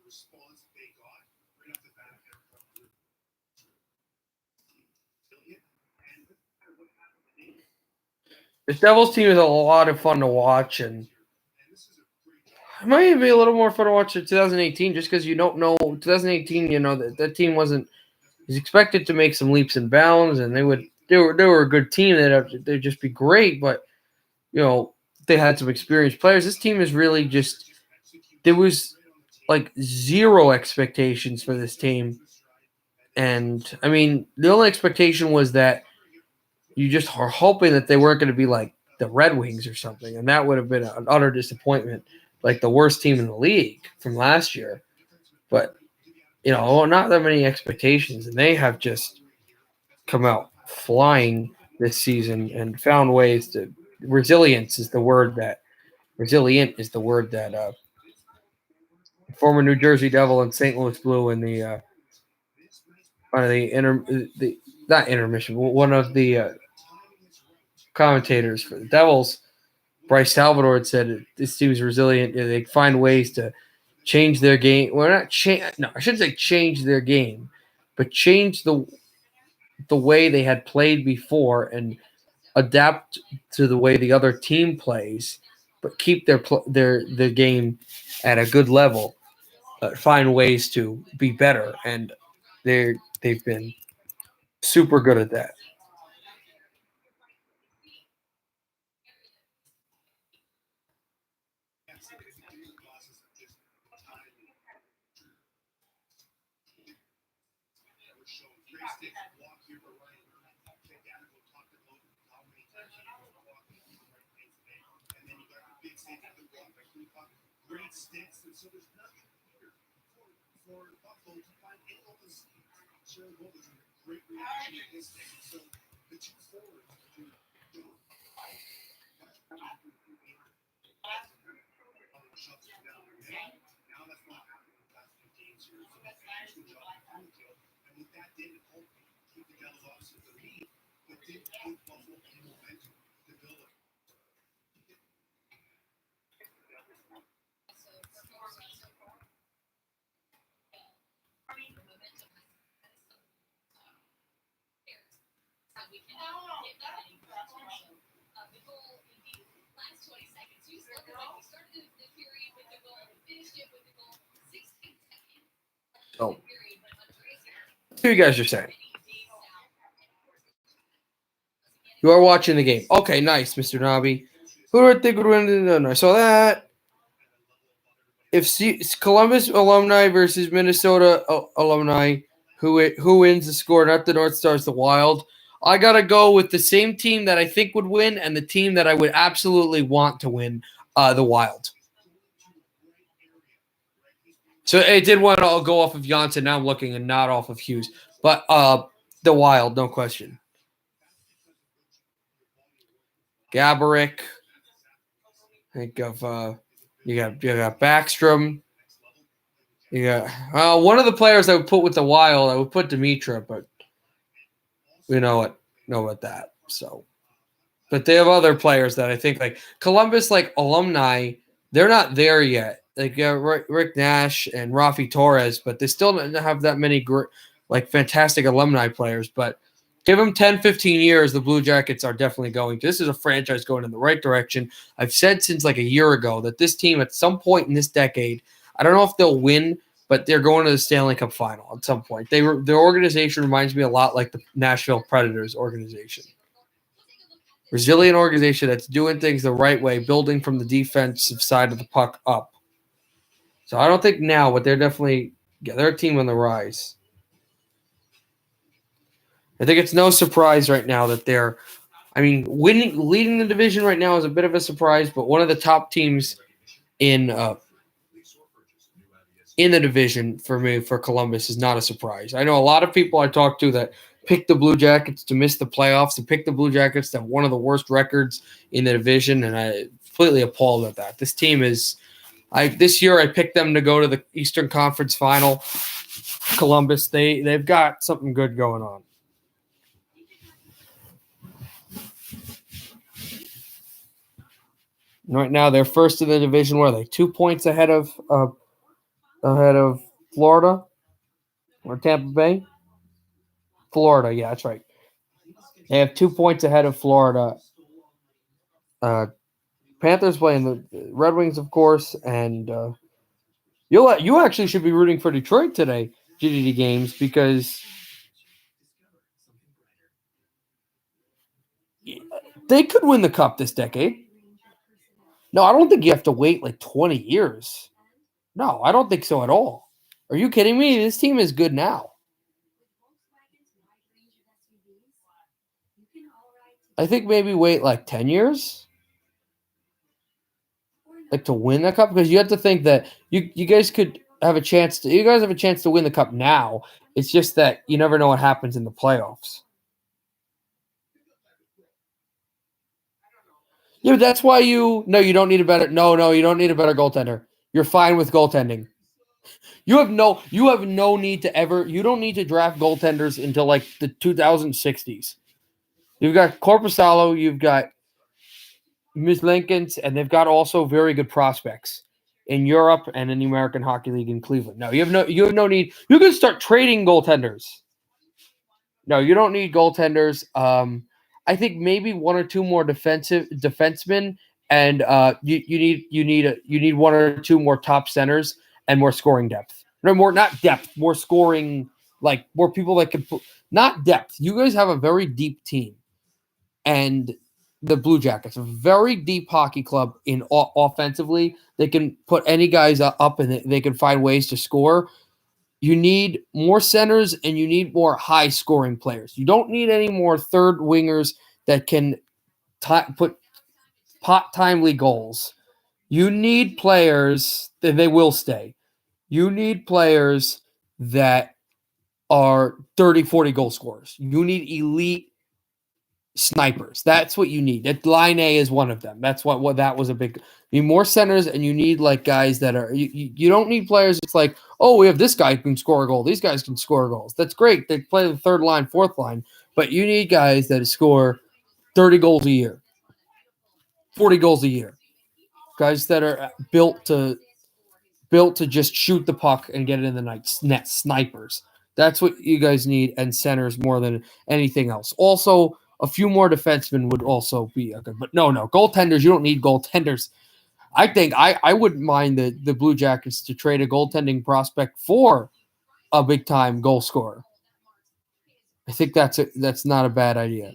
Response that they got right off the bat there from This Devils team is a lot of fun to watch, and it might even be a little more fun to watch in 2018 just because you don't know 2018. You know that team was expected to make some leaps and bounds, and they were a good team. They'd just be great, but you know they had some experienced players. This team is really just there was like zero expectations for this team, and I mean the only expectation was that you just are hoping that they weren't going to be like the Red Wings or something, and that would have been an utter disappointment, like the worst team in the league from last year. But you know, not that many expectations, and they have just come out flying this season and found ways to. Resilient is the word that former New Jersey Devil and St. Louis Blue in the one of the not intermission, one of the commentators for the Devils, Bryce Salvador, had said this team's resilient. They find ways to change their game. Well, not change. No, I shouldn't say change their game, but change the way they had played before and adapt to the way the other team plays, but keep their game at a good level. Find ways to be better, and they've been super good at that. great sticks, and so there's nothing here for Buffalo to find any open seats. Sure, Gold is a great reaction to this thing. So the two forwards do shuts them down. Now that's not happening in the last 15 years. So that's good job on the field. And what that did, it helped keep the Devils obviously the lead, but did give Buffalo any momentum to build it. We can get that any the goal in the last 20 seconds. You just look like we started the period with the goal, we finished it with the goal. 16 seconds. Oh. Period, but Andre's What you guys are saying? You are watching the game. Okay, nice, Mr. Nobby. Who do I think would win? I saw that. If Columbus alumni versus Minnesota alumni, who wins the score? Not the North Stars, the Wild. I gotta go with the same team that I think would win and the team that I would absolutely want to win, the Wild. So it did want to go off of Janssen. Now I'm looking and not off of Hughes, but the Wild, no question. Gaborik. Think of you got Backstrom. You got one of the players I would put with the Wild. I would put Dimitra, but we know about that. So, but they have other players that I think like Columbus, like alumni. They're not there yet. Like Rick Nash and Rafi Torres, but they still don't have that many fantastic alumni players. But give them 10, 15 years, the Blue Jackets are definitely going. This is a franchise going in the right direction. I've said since like a year ago that this team at some point in this decade, I don't know if they'll win, but they're going to the Stanley Cup final at some point. Their organization reminds me a lot like the Nashville Predators organization. Resilient organization that's doing things the right way, building from the defensive side of the puck up. So I don't think now, but they're a team on the rise. I think it's no surprise right now that leading the division right now is a bit of a surprise, but one of the top teams in the division for Columbus is not a surprise. I know a lot of people I talk to that pick the Blue Jackets to miss the playoffs, and pick the Blue Jackets to have one of the worst records in the division, and I'm completely appalled at that. This team is this year I picked them to go to the Eastern Conference Final. Columbus, they've got something good going on. Right now, they're first in the division. Where are they? 2 points ahead of Florida or Tampa Bay. Florida, yeah, that's right. They have 2 points ahead of Florida. Panthers playing the Red Wings, of course, and you actually should be rooting for Detroit today, GDD Games, because they could win the Cup this decade. No, I don't think you have to wait like 20 years. No, I don't think so at all. Are you kidding me? This team is good now. I think maybe wait like 10 years. Like to win the Cup, because you have to think that you guys could have a chance to. You guys have a chance to win the Cup now. It's just that you never know what happens in the playoffs. Yeah, that's why you don't need a better. No, you don't need a better goaltender. You're fine with goaltending. You have no need to ever. You don't need to draft goaltenders until like the 2060s. You've got Korpisalo, you've got Ms. Lincolns, and they've got also very good prospects in Europe and in the American Hockey League in Cleveland. No, you have no need. You can start trading goaltenders. No, you don't need goaltenders. I think maybe one or two more defensemen, and you need one or two more top centers and more scoring depth. No, not depth, more scoring, like more people that can not depth. You guys have a very deep team, and the Blue Jackets, a very deep hockey club in offensively. They can put any guys up and they can find ways to score. You need more centers and you need more high-scoring players. You don't need any more third wingers that can put timely goals. You need players that they will stay. You need players that are 30, 40 goal scorers. You need elite snipers. That's what you need. That line A is one of them. That's what that was a big. You need more centers, and you need like guys that are. You don't need players. It's like, oh, we have this guy who can score a goal. These guys can score goals. That's great. They play the third line, fourth line, but you need guys that score 30 goals a year, 40 goals a year. Guys that are built to just shoot the puck and get it in the net. Snipers. That's what you guys need, and centers more than anything else. Also, a few more defensemen would also be good. But no, goaltenders, you don't need goaltenders. I think I wouldn't mind the Blue Jackets to trade a goaltending prospect for a big-time goal scorer. I think that's not a bad idea.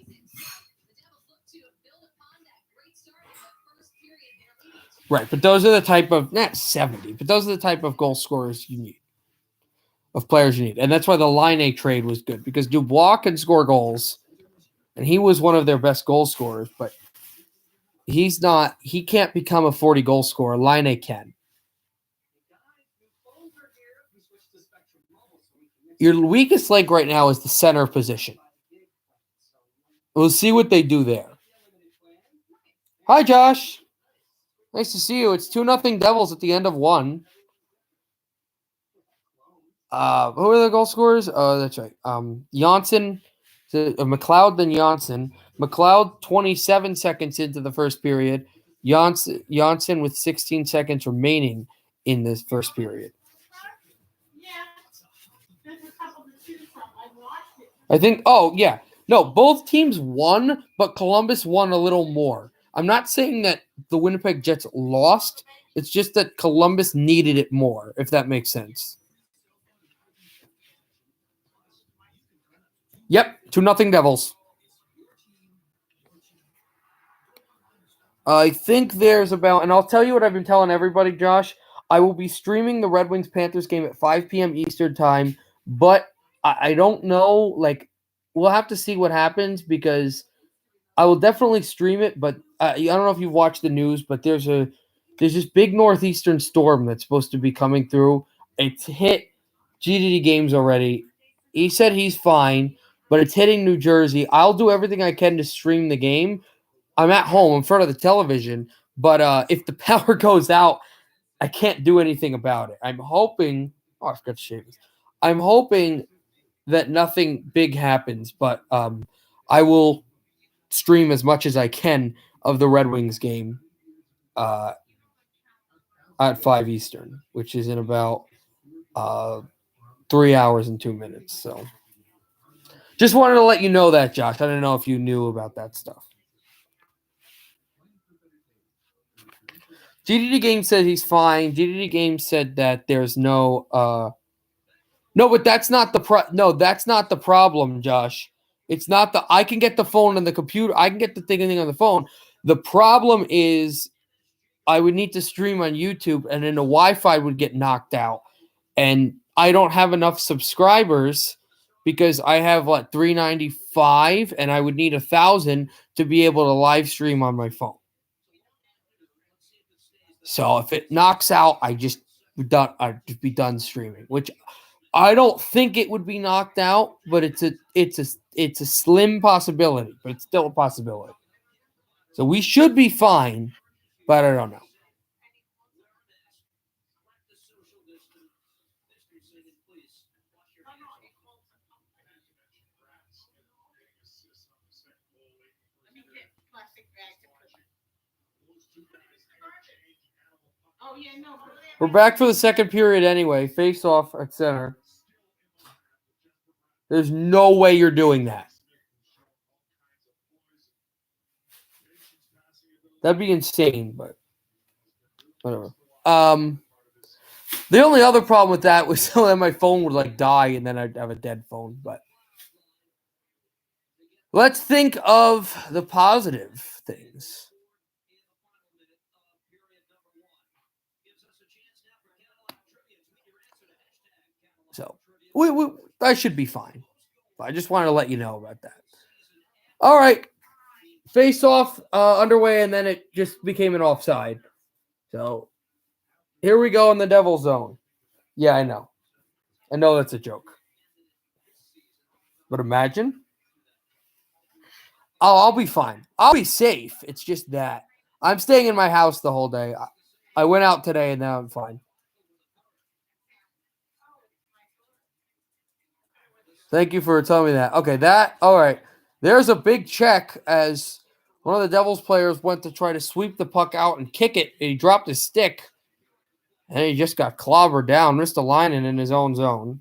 Right, but those are the type of, not 70, but those are the type of goal scorers you need, of players you need. And that's why the Line A trade was good, because Dubois can score goals, and he was one of their best goal scorers, but he can't become a 40 goal scorer. Line A can. Your weakest link right now is the center position. We'll see what they do there. Hi, Josh. Nice to see you. It's 2-0 Devils at the end of one. Who are the goal scorers? Oh, that's right. Janssen, McLeod, then Janssen. McLeod, 27 seconds into the first period. Janssen with 16 seconds remaining in this first period. I think, no, both teams won, but Columbus won a little more. I'm not saying that the Winnipeg Jets lost. It's just that Columbus needed it more, if that makes sense. Yep, 2-0 Devils. I think there's about, and I'll tell you what I've been telling everybody, Josh. I will be streaming the Red Wings-Panthers game at 5 p.m. Eastern time, but I don't know, we'll have to see what happens, because I will definitely stream it, but I don't know if you've watched the news, but there's this big northeastern storm that's supposed to be coming through. It's hit GDD Games already. He said he's fine, but it's hitting New Jersey. I'll do everything I can to stream the game. I'm at home in front of the television, but if the power goes out, I can't do anything about it. I'm hoping – I forgot to shave this. I'm hoping that nothing big happens, but I will stream as much as I can of the Red Wings game at 5 Eastern, which is in about 3 hours and 2 minutes. So just wanted to let you know that, Josh. I don't know if you knew about that stuff. GDD Game said he's fine. GDD Game said that there's no no, but that's not the that's not the problem, Josh. It's not I can get the phone and the computer. I can get the thing on the phone. The problem is I would need to stream on YouTube, and then the Wi-Fi would get knocked out. And I don't have enough subscribers because I have 395, and I would need 1,000 to be able to live stream on my phone. So if it knocks out, I'd just be done streaming, which I don't think it would be knocked out, but it's a slim possibility, but it's still a possibility. So we should be fine, but I don't know. We're back for the second period anyway. Face off at center. There's no way you're doing that. That'd be insane, but whatever. The only other problem with that was that my phone would die and then I'd have a dead phone. But let's think of the positive things. So I should be fine. But I just wanted to let you know about that. All right. Face off underway, and then it just became an offside. So here we go in the Devil zone. Yeah, I know. I know that's a joke. But imagine. Oh, I'll be fine. I'll be safe. It's just that I'm staying in my house the whole day. I went out today and now I'm fine. Thank you for telling me that. Okay, all right. There's a big check as one of the Devils players went to try to sweep the puck out and kick it. And he dropped his stick. And he just got clobbered down. Missed a line in his own zone.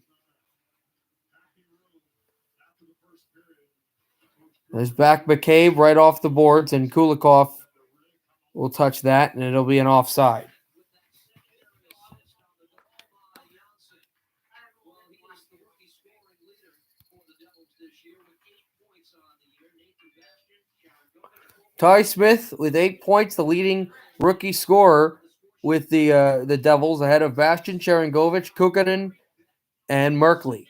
There's back McCabe right off the boards, and Kulikov will touch that, and it'll be an offside. Ty Smith with 8 points, the leading rookie scorer with the Devils, ahead of Bastian Sharangovich, Kukanen, and Merkley.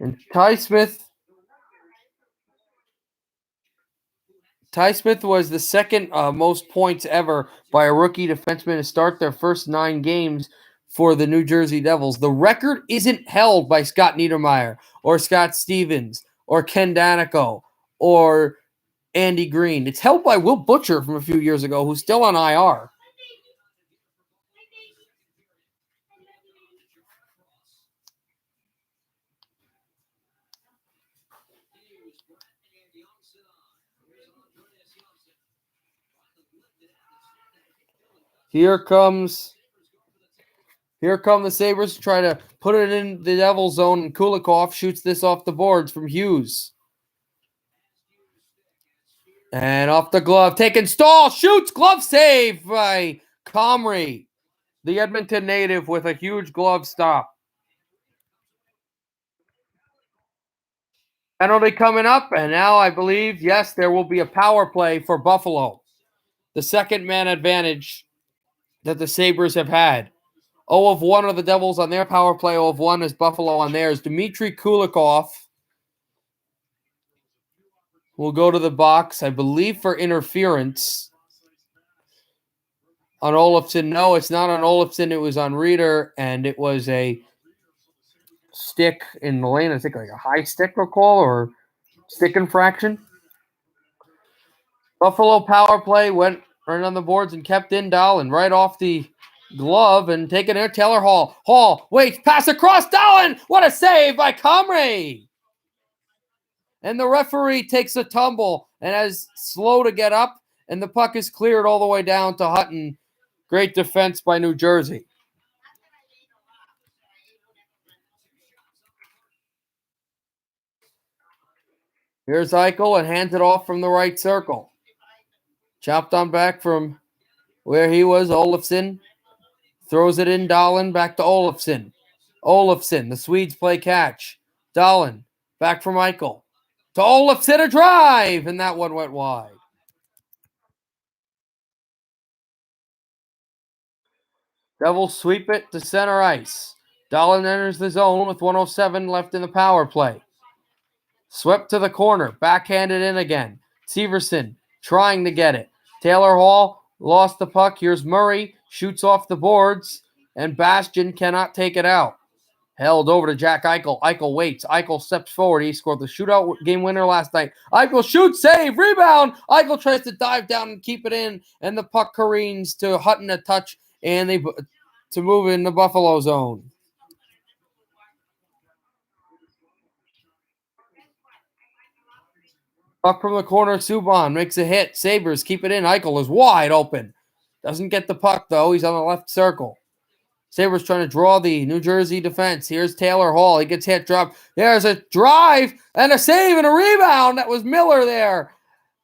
And Ty Smith was the second most points ever by a rookie defenseman to start their first 9 games for the New Jersey Devils. The record isn't held by Scott Niedermayer or Scott Stevens or Ken Danico or Andy Green. It's held by Will Butcher from a few years ago, who's still on IR. Here come the Sabres to try to put it in the Devil zone, and Kulikov shoots this off the boards from Hughes. And off the glove, taking Stahl, shoots, glove save by Comrie, the Edmonton native, with a huge glove stop. Penalty coming up, and now I believe, yes, there will be a power play for Buffalo. The second man advantage that the Sabres have had. 0 of 1 are the Devils on their power play. 0 of 1 is Buffalo on theirs. Dmitry Kulikov will go to the box, I believe, for interference on Olofsson. No, it's not on Olofsson. It was on Reeder, and it was a stick in the lane. I think like a high stick call or stick infraction. Buffalo power play went right on the boards and kept in Dahlen right off the glove and taking it. Taylor Hall. Hall waits, pass across Dahlen. What a save by Comrie. And the referee takes a tumble and is slow to get up, and the puck is cleared all the way down to Hutton. Great defense by New Jersey. Here's Eichel and hands it off from the right circle. Chopped on back from where he was, Olofsson. Throws it in Dahlen, back to Olofsson. Olofsson, the Swedes play catch. Dahlen, back from Eichel. To Olofsson, a drive, and that one went wide. Devils sweep it to center ice. Dahlen enters the zone with 1:07 left in the power play. Swept to the corner, backhanded in again. Severson trying to get it. Taylor Hall lost the puck. Here's Murray, shoots off the boards, and Bastian cannot take it out. Held over to Jack Eichel. Eichel waits. Eichel steps forward. He scored the shootout game winner last night. Eichel shoots, save, rebound. Eichel tries to dive down and keep it in, and the puck careens to Hutton a touch, and they to move in the Buffalo zone. Puck from the corner, Subban makes a hit. Sabres keep it in. Eichel is wide open. Doesn't get the puck, though. He's on the left circle. Sabres trying to draw the New Jersey defense. Here's Taylor Hall. He gets hit, drop. There's a drive and a save and a rebound. That was Miller there.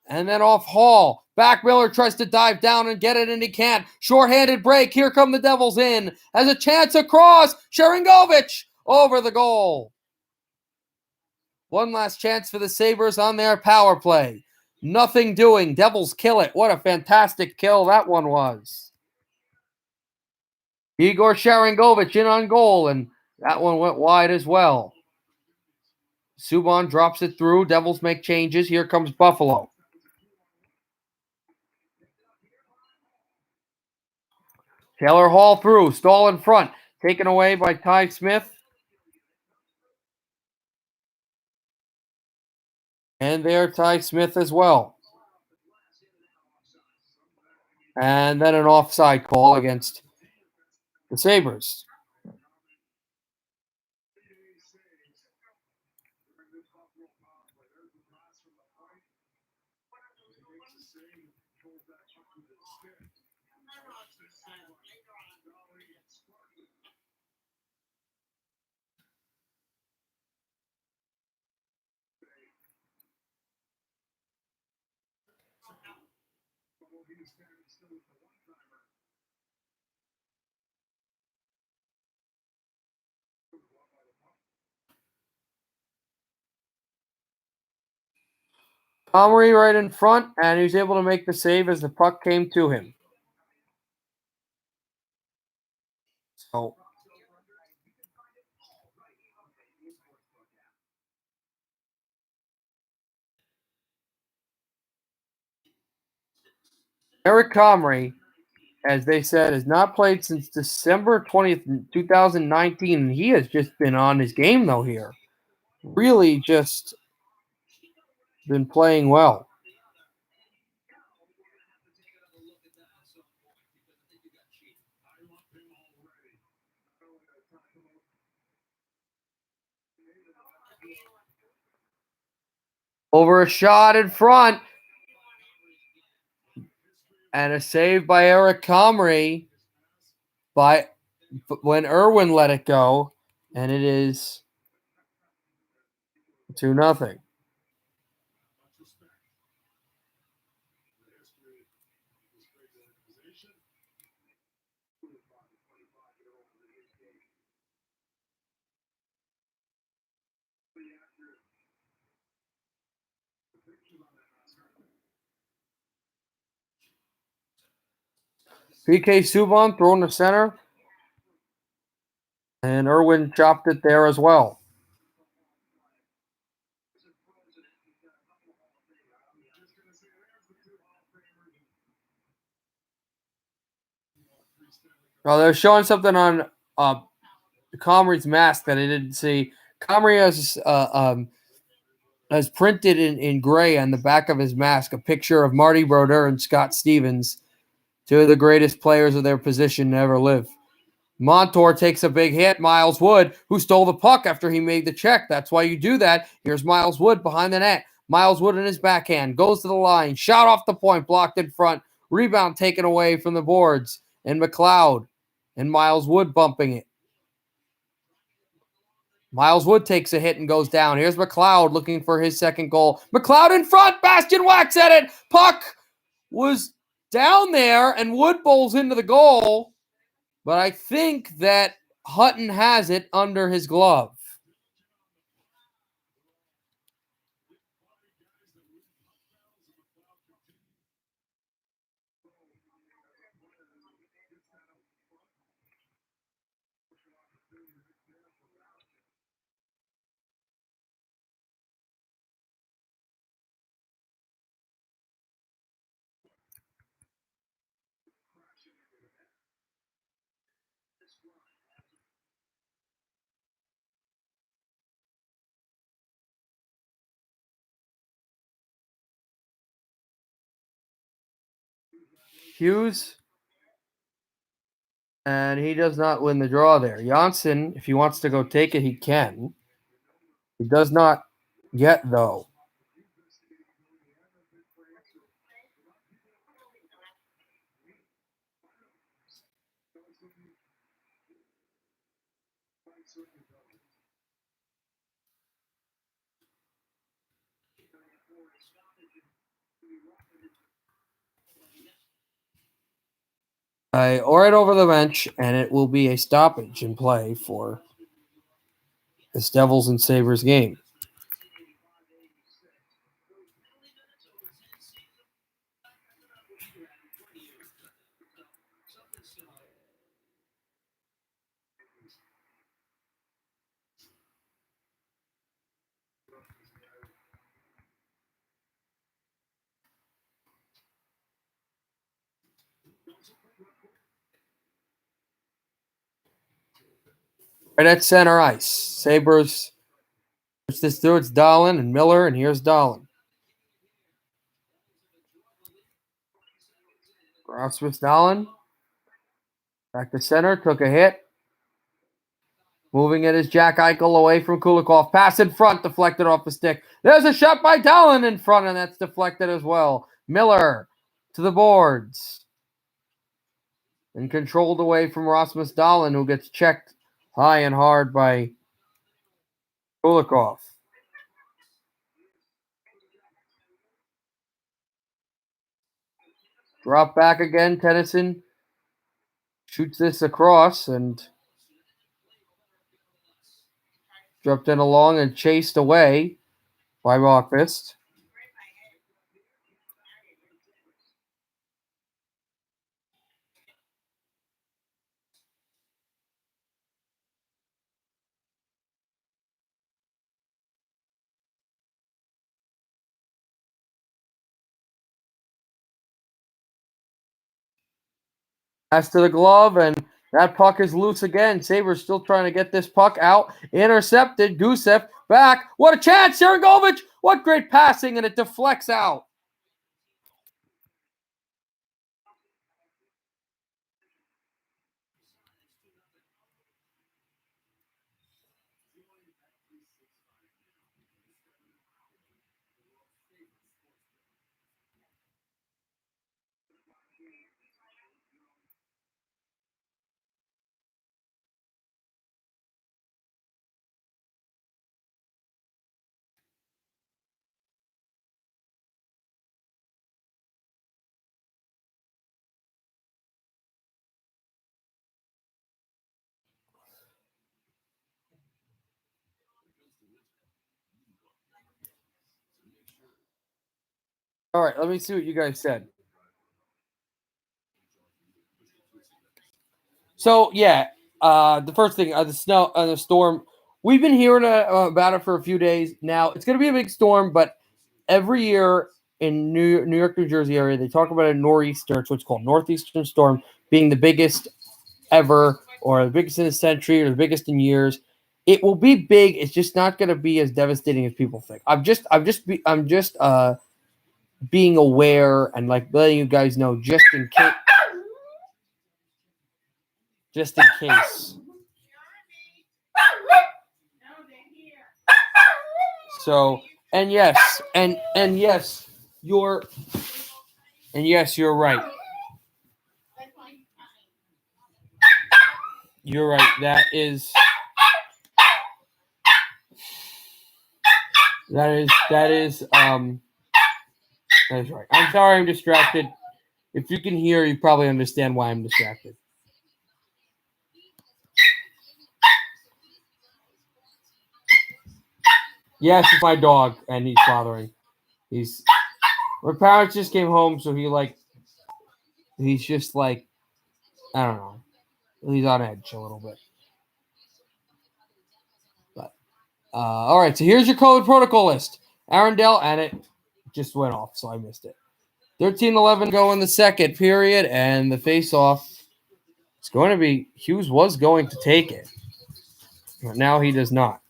And then off Hall. Back Miller tries to dive down and get it, and he can't. Short-handed break. Here come the Devils in. Has a chance across. Sharangovich over the goal. One last chance for the Sabres on their power play. Nothing doing. Devils kill it. What a fantastic kill that one was. Igor Sharangovich in on goal, and that one went wide as well. Subban drops it through. Devils make changes. Here comes Buffalo. Taylor Hall through. Stahl in front. Taken away by Ty Smith. And there, Ty Smith as well. And then an offside call against the Sabres. Comrie right in front, and he was able to make the save as the puck came to him. So Eric Comrie, as they said, has not played since December 20th, 2019. And he has just been on his game, though, here. Really just been playing well. Over a shot in front. And a save by Eric Comrie when Irwin let it go. And it is 2-0. PK Subban thrown to center. And Irwin chopped it there as well. Well, they're showing something on Comrie's mask that I didn't see. Comrie has printed in gray on the back of his mask a picture of Marty Brodeur and Scott Stevens, two of the greatest players of their position to ever live. Montour takes a big hit. Miles Wood, who stole the puck after he made the check. That's why you do that. Here's Miles Wood behind the net. Miles Wood in his backhand. Goes to the line. Shot off the point. Blocked in front. Rebound taken away from the boards. And McLeod and Miles Wood bumping it. Miles Wood takes a hit and goes down. Here's McLeod looking for his second goal. McLeod in front. Bastian whacks at it. Puck was down there and Wood bowls into the goal. But I think that Hutton has it under his glove. Hughes, and he does not win the draw there. Janssen, if he wants to go take it, he can. He does not yet, though. Right over the bench, and it will be a stoppage in play for this Devils and Sabres game. Right at center ice. Sabres push this through. It's Dahlin and Miller, and here's Dahlin. Rasmus Dahlin. Back to center. Took a hit. Moving it is Jack Eichel away from Kulikov. Pass in front. Deflected off the stick. There's a shot by Dahlin in front, and that's deflected as well. Miller to the boards. And controlled away from Rasmus Dahlin, who gets checked high and hard by Kulikov. Drop back again. Tennyson shoots this across and dropped in along and chased away by Rockfist. Pass to the glove, and that puck is loose again. Sabres still trying to get this puck out. Intercepted. Gusev back. What a chance. Serengovich. What great passing, and it deflects out. All right, let me see what you guys said. So, yeah, the first thing, the snow, the storm, we've been hearing about it for a few days now. It's going to be a big storm, but every year in New York, New Jersey area, they talk about a nor'easter, it's what's called northeastern storm, being the biggest ever, or the biggest in a century, or the biggest in years. It will be big. It's just not going to be as devastating as people think. I'm just being aware and like letting you guys know just in case. Just in case. So, and yes, and yes, you're right. You're right. That is right. I'm sorry I'm distracted. If you can hear, you probably understand why I'm distracted. Yes, it's my dog, and he's bothering. My parents just came home, so he's just like, I don't know. He's on edge a little bit. But all right, so here's your COVID protocol list. Arundel, and it just went off, so I missed it. 13-11 go in the second period, and the face-off is going to be Hughes was going to take it, but now he does not.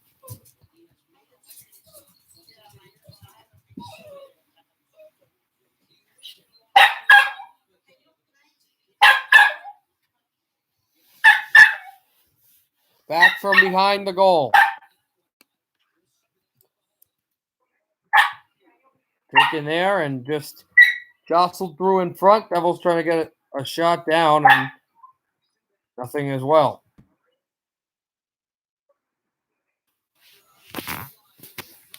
Back from behind the goal. Taken there and just jostled through in front. Devils trying to get a shot down, and nothing as well.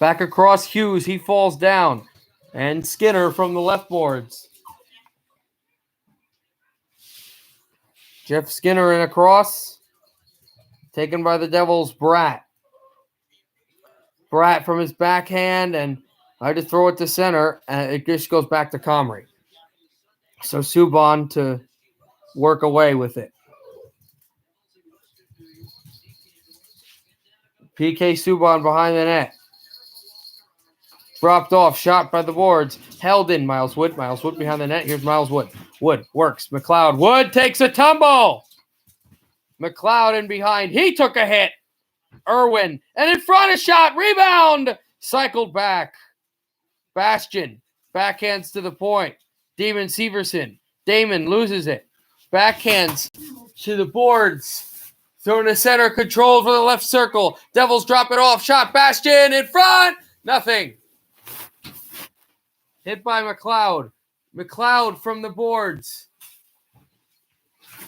Back across Hughes. He falls down. And Skinner from the left boards. Jeff Skinner in across. Taken by the Devils, Bratt. Bratt from his backhand, and I just throw it to center, and it just goes back to Comrie. So Subban to work away with it. PK Subban behind the net. Dropped off, shot by the boards. Held in, Miles Wood. Miles Wood behind the net. Here's Miles Wood. Wood works. McLeod. Wood takes a tumble. McLeod in behind. He took a hit. Irwin. And in front, a shot. Rebound. Cycled back. Bastian. Backhands to the point. Demon Severson. Damon loses it. Backhands to the boards. Throwing to center. Controlled for the left circle. Devils drop it off. Shot. Bastion in front. Nothing. Hit by McLeod. McLeod from the boards.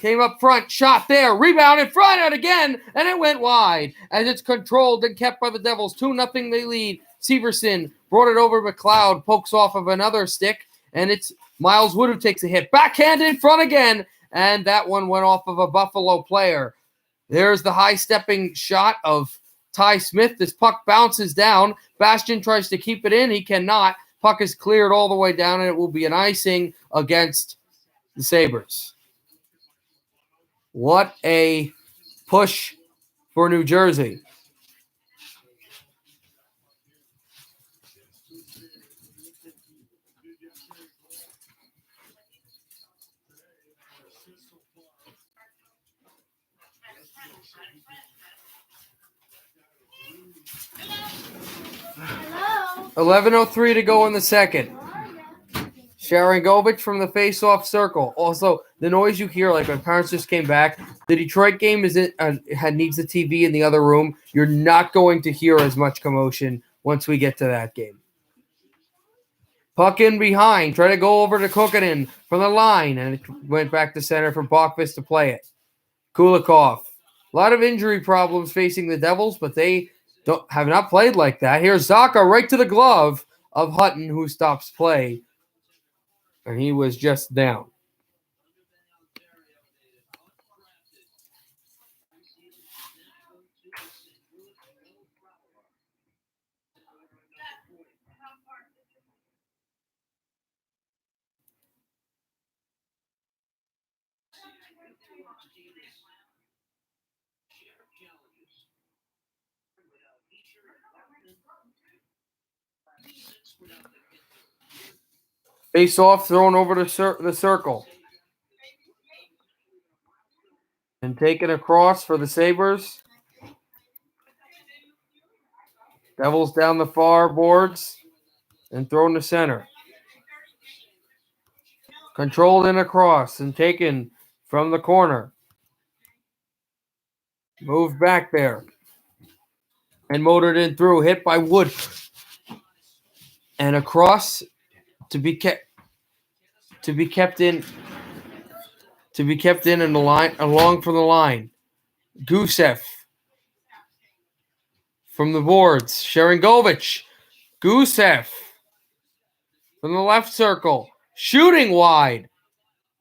Came up front. Shot there. Rebound in front and again. And it went wide. As it's controlled and kept by the Devils. 2-0 they lead. Severson brought it over. McLeod pokes off of another stick. And it's Miles Wood who takes a hit. Backhand in front again. And that one went off of a Buffalo player. There's the high-stepping shot of Ty Smith. This puck bounces down. Bastion tries to keep it in. He cannot. Puck is cleared all the way down, and it will be an icing against the Sabres. What a push for New Jersey. Hello. 11:03 to go in the second. Sharangovich from the face-off circle. Also, the noise you hear, like when parents just came back, the Detroit game needs the TV in the other room. You're not going to hear as much commotion once we get to that game. Puck in behind. Try to go over to Kukanen from the line, and it went back to center for Bachvis to play it. Kulikov. A lot of injury problems facing the Devils, but they have not played like that. Here's Zaka right to the glove of Hutton, who stops play. And he was just down. Face off, thrown over to the circle. And taken across for the Sabres. Devils down the far boards and thrown to center. Controlled in across and taken from the corner. Moved back there. And motored in through. Hit by Wood. And across to be kept in in the line, along from the line. Gusev from the boards. Sharangovich. Gusev from the left circle. Shooting wide.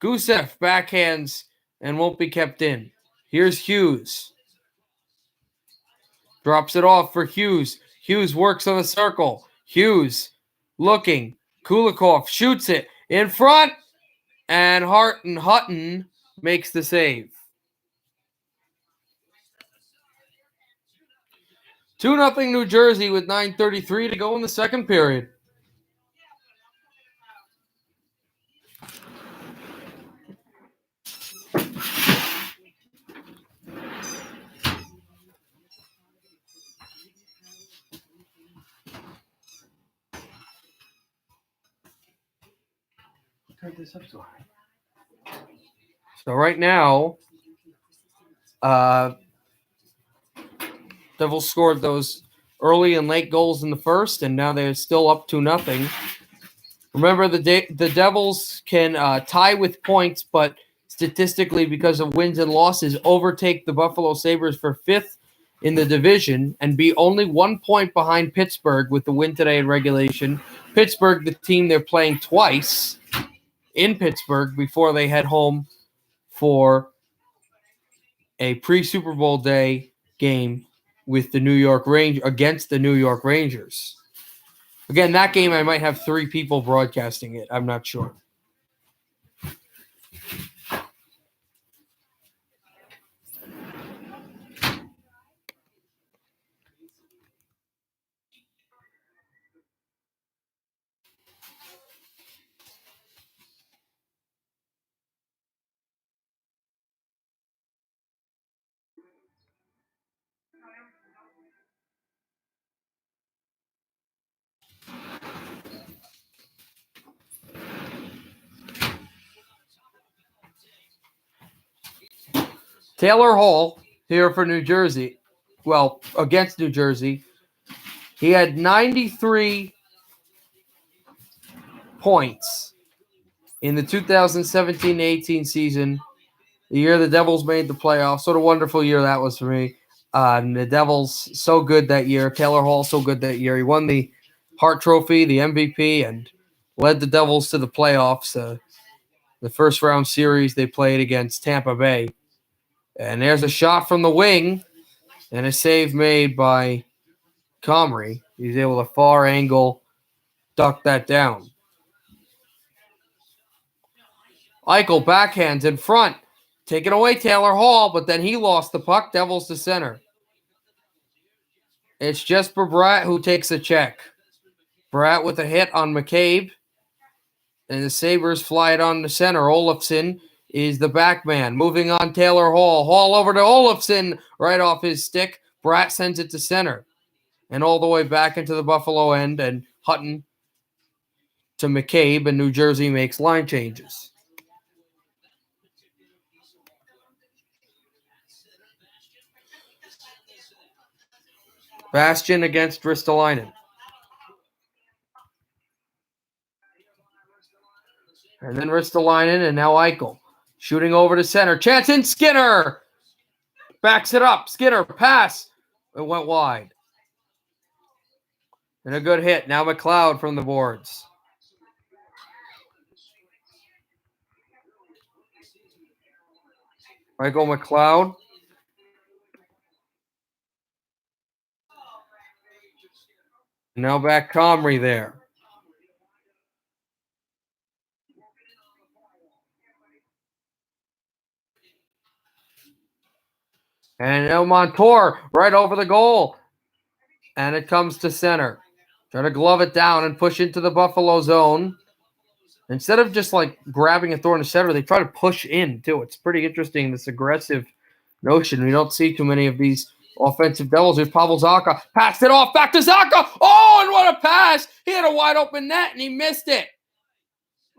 Gusev backhands and won't be kept in. Here's Hughes. Drops it off for Hughes. Hughes works on the circle. Hughes looking. Kulikov shoots it in front. And Hutton makes the save. 2-0 New Jersey with 9:33 to go in the second period. So right now, Devils scored those early and late goals in the first, and now they're still up 2-0. Remember, the Devils can tie with points, but statistically, because of wins and losses, overtake the Buffalo Sabres for fifth in the division and be only 1 point behind Pittsburgh with the win today in regulation. Pittsburgh, the team they're playing twice in Pittsburgh before they head home for a pre-Super Bowl day game with the against the New York Rangers. Again, that game I might have 3 people broadcasting it. I'm not sure. Taylor Hall here for New Jersey. Well, against New Jersey. He had 93 points in the 2017-18 season, the year the Devils made the playoffs. What a wonderful year that was for me. The Devils, so good that year. Taylor Hall, so good that year. He won the Hart Trophy, the MVP, and led the Devils to the playoffs. The first round series they played against Tampa Bay. And there's a shot from the wing and a save made by Comrie. He's able to far angle duck that down. Eichel backhands in front. Taking away Taylor Hall, but then he lost the puck. Devils to center. It's Jesper Bratt who takes a check. Bratt with a hit on McCabe. And the Sabres fly it on the center. Olofsson is the back man. Moving on Taylor Hall. Hall over to Olofsson right off his stick. Bratt sends it to center. And all the way back into the Buffalo end. And Hutton to McCabe. And New Jersey makes line changes. Bastian against Ristolainen. And then Ristolainen and now Eichel. Shooting over to center. Chance in Skinner. Backs it up. Skinner pass. It went wide. And a good hit. Now McLeod from the boards. Michael McLeod. Now back Comrie there. And now Montour right over the goal. And it comes to center. Try to glove it down and push into the Buffalo zone. Instead of just like grabbing a throw in the center, they try to push in too. It's pretty interesting, this aggressive notion. We don't see too many of these offensive Devils. Here's Pavel Zacha. Passed it off. Back to Zacha. Oh, and what a pass. He had a wide open net and he missed it.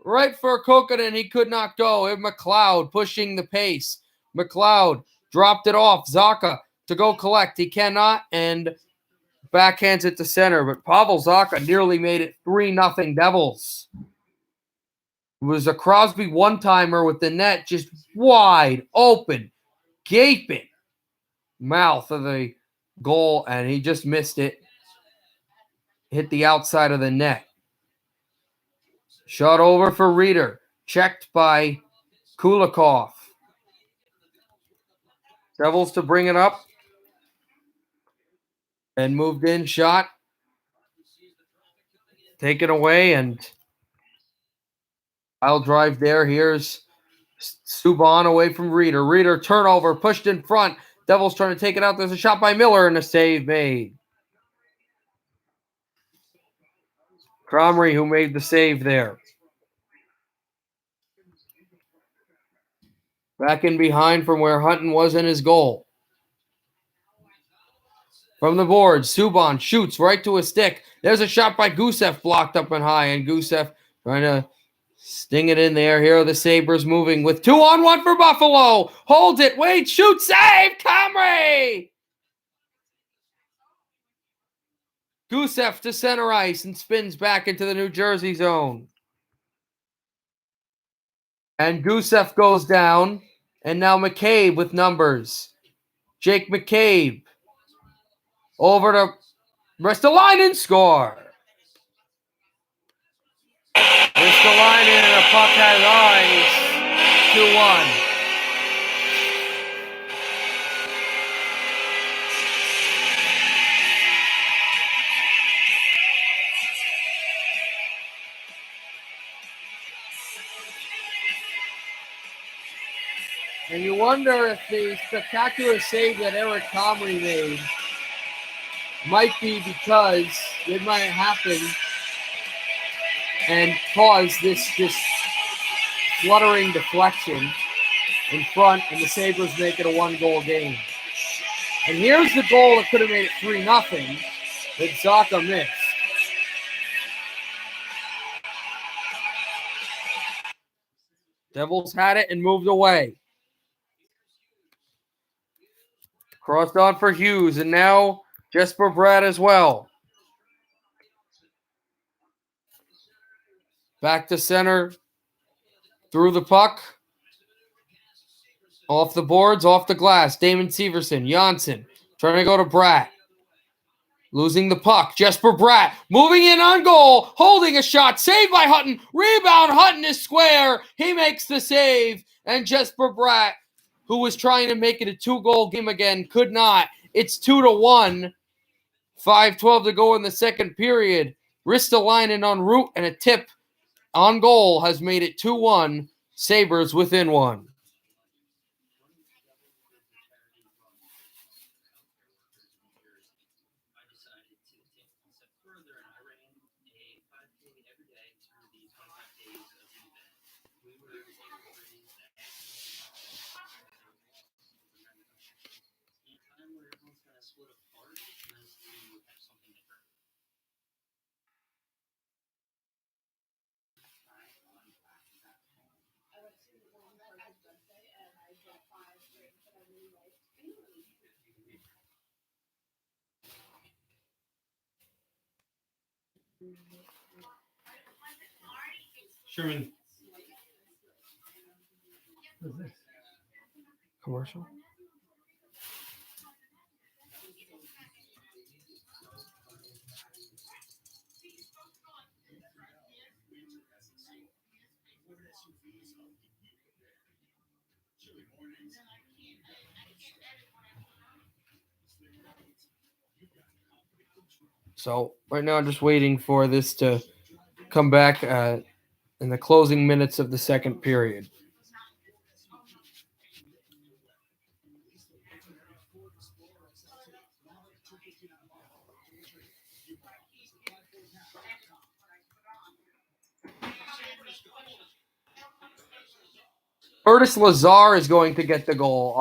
Right for Kokkonen, he could not go. And McLeod pushing the pace. McLeod dropped it off. Zacha to go collect. He cannot, and backhands it to center. But Pavel Zacha nearly made it 3-0 Devils. It was a Crosby one-timer with the net just wide open, gaping mouth of the goal, and he just missed it. Hit the outside of the net. Shot over for Reeder. Checked by Kulikov. Devils to bring it up. And moved in shot. Taken away, and I'll drive there. Here's Subban away from Reeder. Reeder turnover, pushed in front. Devils trying to take it out. There's a shot by Miller and a save made. Comrie who made the save there. Back in behind from where Hutton was in his goal. From the board, Subban shoots right to a stick. There's a shot by Gusev blocked up and high, and Gusev trying to sting it in there. Here are the Sabres moving with 2-on-1 for Buffalo. Holds it. Wait, shoot, save. Comrie. Gusev to center ice and spins back into the New Jersey zone. And Gusev goes down. And now McCabe with numbers. Jake McCabe. Over to Ristolainen, score. Ristolainen and a puck has eyes. 2-1. And you wonder if the spectacular save that Eric Comrie made might be because it might happen and cause this fluttering deflection in front, and the Sabres make it a 1-goal game. And here's the goal that could have made it 3-0 that Zacha missed. Devils had it and moved away. Crossed on for Hughes, and now Jesper Bratt as well. Back to center. Through the puck. Off the boards, off the glass. Damon Severson, Janssen, trying to go to Bratt. Losing the puck. Jesper Bratt moving in on goal. Holding a shot. Saved by Hutton. Rebound. Hutton is square. He makes the save. And Jesper Bratt, who was trying to make it a 2-goal game again, could not. It's 2-1. 5:12 to go in the second period. Ristolainen en route and a tip on goal has made it 2-1. Sabres within one. I decided to take it one step further, and I ran a 5K every day through the 25 days of the event. We were able to raise that. In a time where everyone's kind of split apart, it's nice to have something different. I went to one for his birthday and I bought 5 drinks that I really liked. Sherman. Commercial? So right now I'm just waiting for this to come back in the closing minutes of the second period. Curtis Lazar is going to get the goal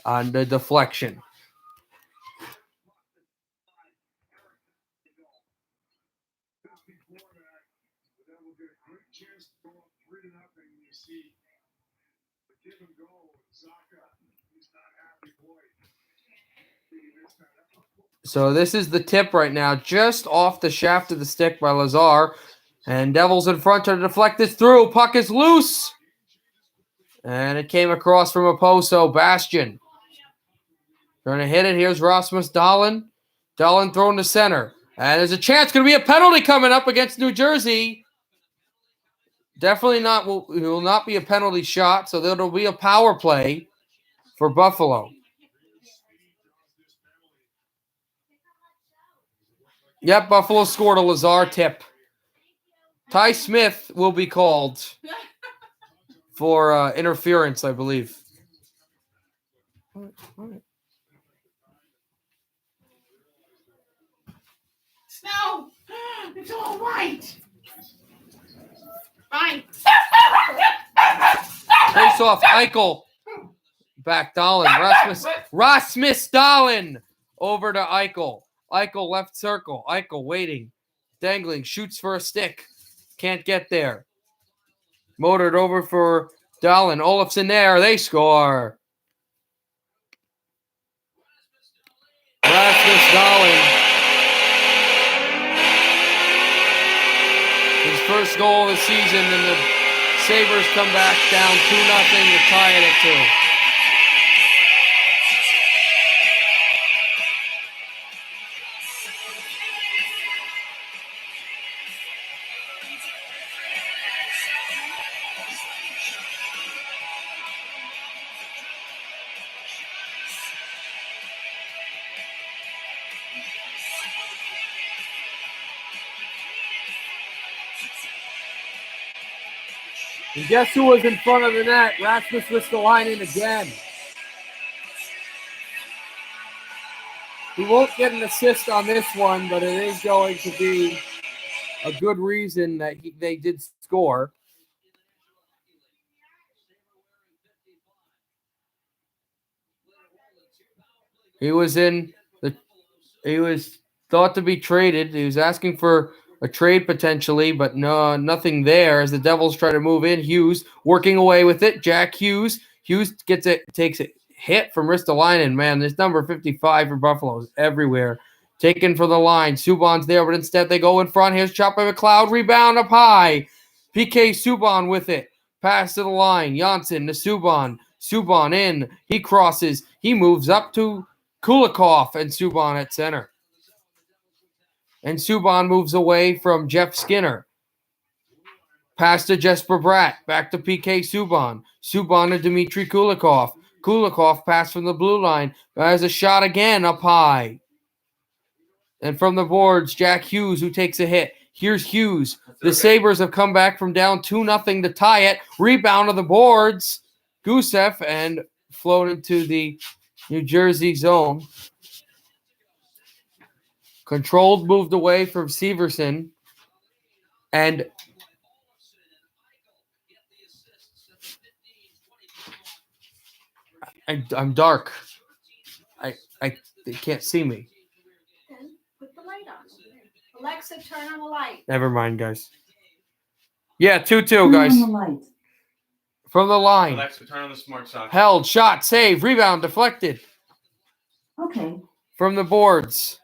on the deflection. Before that, the Devils get a great chance to go up 3-0. You see the give and go. Zaka, he's not happy, boy. He missed that. So this is the tip right now, just off the shaft of the stick by Lazar. And Devils in front to deflect this through. Puck is loose. And it came across from Oposo. Bastian trying to hit it. Here's Rasmus Dahlin. Dahlin thrown to center. And there's a chance. Going to be a penalty coming up against New Jersey. Definitely not. It will not be a penalty shot. So there will be a power play for Buffalo. Yep, Buffalo scored a Lazar tip. Ty Smith will be called for interference, I believe. Snow! It's all white! Fine. Face off, Eichel. Back Dahlin. Rasmus Dahlin over to Eichel. Eichel left circle. Eichel waiting. Dangling. Shoots for a stick. Can't get there. Motored over for Dahlin. Olofsson there. They score. Rasmus Dahlin. His first goal of the season, and the Sabres come back down 2-0 to tie it at 2. And guess who was in front of the net? Rasmus Ristolainen again. He won't get an assist on this one, but it is going to be a good reason that they did score. He was thought to be traded. He was asking for a trade potentially, but no, nothing there as the Devils try to move in. Hughes working away with it. Jack Hughes. Hughes gets it, takes it, hit from Ristolainen. Man, this number 55 for Buffalo is everywhere. Taken for the line. Subban's there, but instead they go in front. Here's shot by McLeod. Rebound up high. PK Subban with it. Pass to the line. Janssen to Subban. Subban in. He crosses. He moves up to Kulikov and Subban at center. And Subban moves away from Jeff Skinner. Pass to Jesper Bratt. Back to PK Subban. Subban to Dmitry Kulikov. Kulikov pass from the blue line. Has a shot again up high. And from the boards, Jack Hughes, who takes a hit. Here's Hughes. The Sabres have come back from down 2-0 to tie it. Rebound to the boards. Gusev and floated to the New Jersey zone. Controlled, moved away from Severson. And I'm dark. They can't see me. Then put the light on. Alexa, turn on the light. Never mind, guys. Yeah, 2-2, guys. From the line. Alexa, turn on the smart socket. Held, shot, save, rebound, deflected. Okay. From the boards.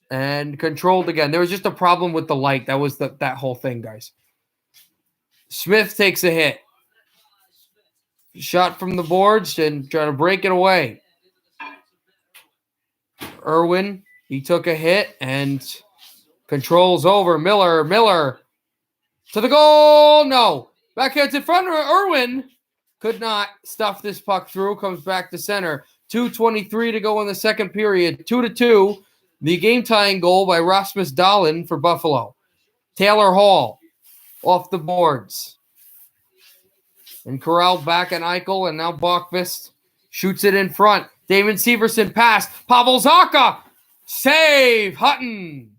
And controlled again. There was just a problem with the light. That was that whole thing, guys. Smith takes a hit. Shot from the boards and try to break it away. Irwin, he took a hit and controls over. Miller to the goal. No. Backhands in front of Irwin. Could not stuff this puck through. Comes back to center. 2:23 to go in the second period. 2-2. The game-tying goal by Rasmus Dahlin for Buffalo. Taylor Hall off the boards. And corralled back at Eichel, and now Bachvist shoots it in front. Damon Severson pass. Pavel Zacha. Save. Hutton.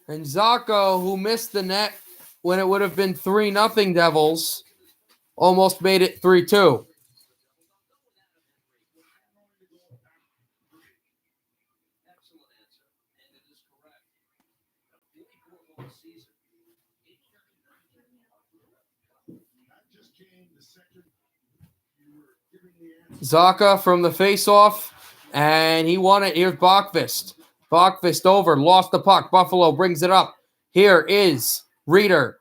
And Zacha, who missed the net when it would have been 3-0 Devils, almost made it 3-2. Zacha from the faceoff, and he won it. Here's Bachvist. Bachvist over, lost the puck. Buffalo brings it up. Here is Reeder.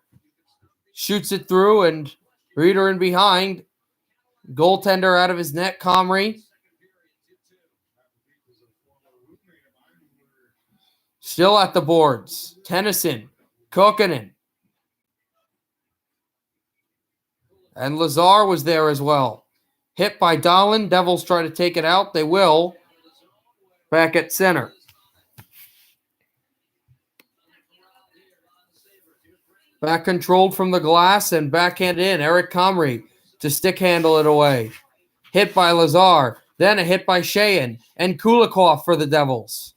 Shoots it through, and Reeder in behind. Goaltender out of his net, Comrie. Still at the boards. Tennyson, Kokkonen. And Lazar was there as well. Hit by Dahlin. Devils try to take it out. They will. Back at center. Back controlled from the glass and backhand in. Eric Comrie to stick handle it away. Hit by Lazar. Then a hit by Sheahan. And Kulikov for the Devils.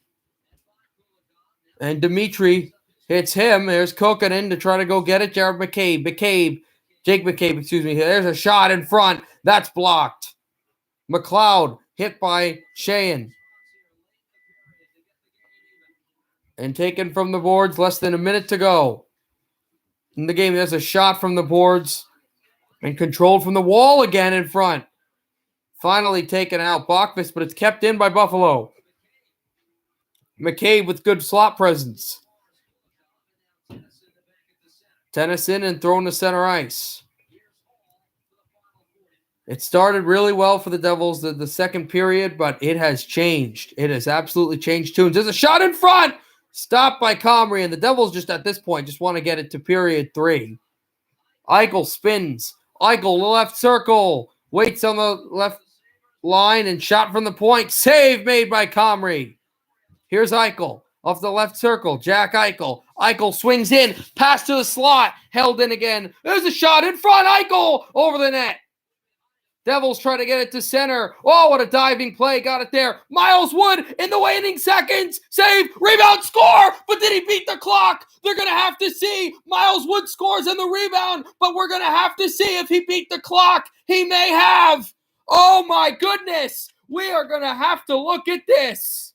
And Dmitry hits him. There's Kokkonen to try to go get it. Jared McCabe. Jake McCabe, excuse me. There's a shot in front. That's blocked. McLeod hit by Sheahan. And taken from the boards. Less than a minute to go. In the game, there's a shot from the boards. And controlled from the wall again in front. Finally taken out. Bachvist, but it's kept in by Buffalo. McCabe with good slot presence. Tennyson and thrown to center ice. It started really well for the Devils the second period, but it has changed. It has absolutely changed tunes. There's a shot in front. Stopped by Comrie, and the Devils just at this point just want to get it to period 3. Eichel spins. Eichel, the left circle. Waits on the left line and shot from the point. Save made by Comrie. Here's Eichel off the left circle. Jack Eichel. Eichel swings in. Pass to the slot. Held in again. There's a shot in front. Eichel over the net. Devils try to get it to center. Oh, what a diving play. Got it there. Miles Wood in the waning seconds. Save. Rebound. Score. But did he beat the clock? They're going to have to see. Miles Wood scores in the rebound. But we're going to have to see if he beat the clock. He may have. Oh, my goodness. We are going to have to look at this.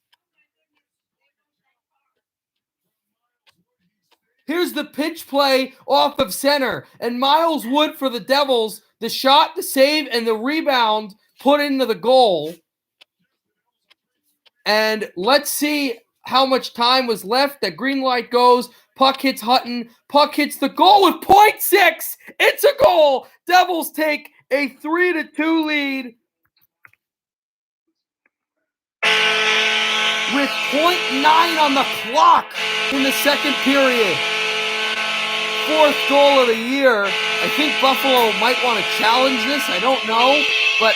Here's the pitch play off of center. And Miles Wood for the Devils. The shot, the save, and the rebound put into the goal. And let's see how much time was left. That green light goes. Puck hits Hutton. Puck hits the goal with 0.6. It's a goal. Devils take a 3-2 lead with 0.9 on the clock in the second period. Fourth goal of the year. I think Buffalo might want to challenge this. I don't know, but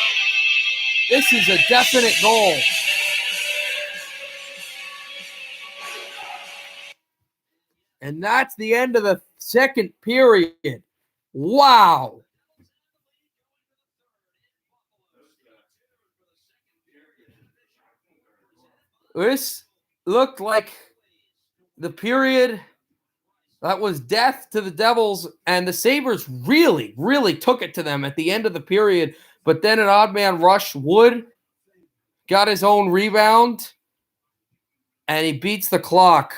this is a definite goal. And that's the end of the second period. Wow. This looked like the period that was death to the Devils, and the Sabres really, really took it to them at the end of the period. But then an odd man rush, Wood got his own rebound, and he beats the clock.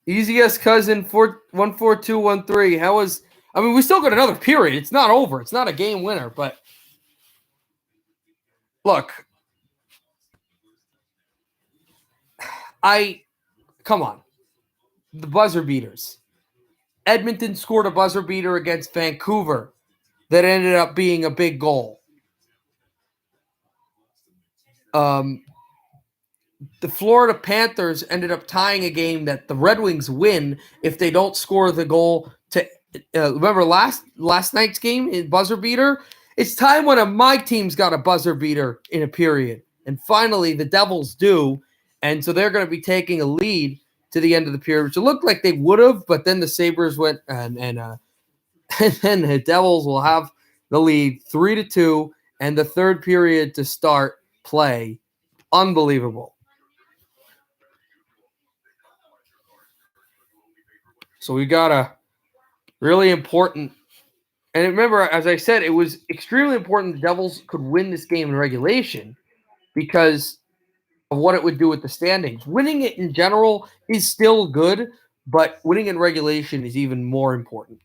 Easiest cousin 14213. How was? I mean, we still got another period. It's not over. It's not a game winner, but look, come on. The buzzer beaters. Edmonton scored a buzzer beater against Vancouver that ended up being a big goal. The Florida Panthers ended up tying a game that the Red Wings win if they don't score the goal to remember last night's game in buzzer beater. It's time when my team's got a buzzer beater in a period, and finally the Devils do, and so they're going to be taking a lead to the end of the period, which it looked like they would have, but then the Sabres went and then the Devils will have the lead 3-2, and the third period to start play. Unbelievable. So we got a really important, and remember, as I said, it was extremely important the Devils could win this game in regulation because of what it would do with the standings. Winning it in general is still good, but winning in regulation is even more important.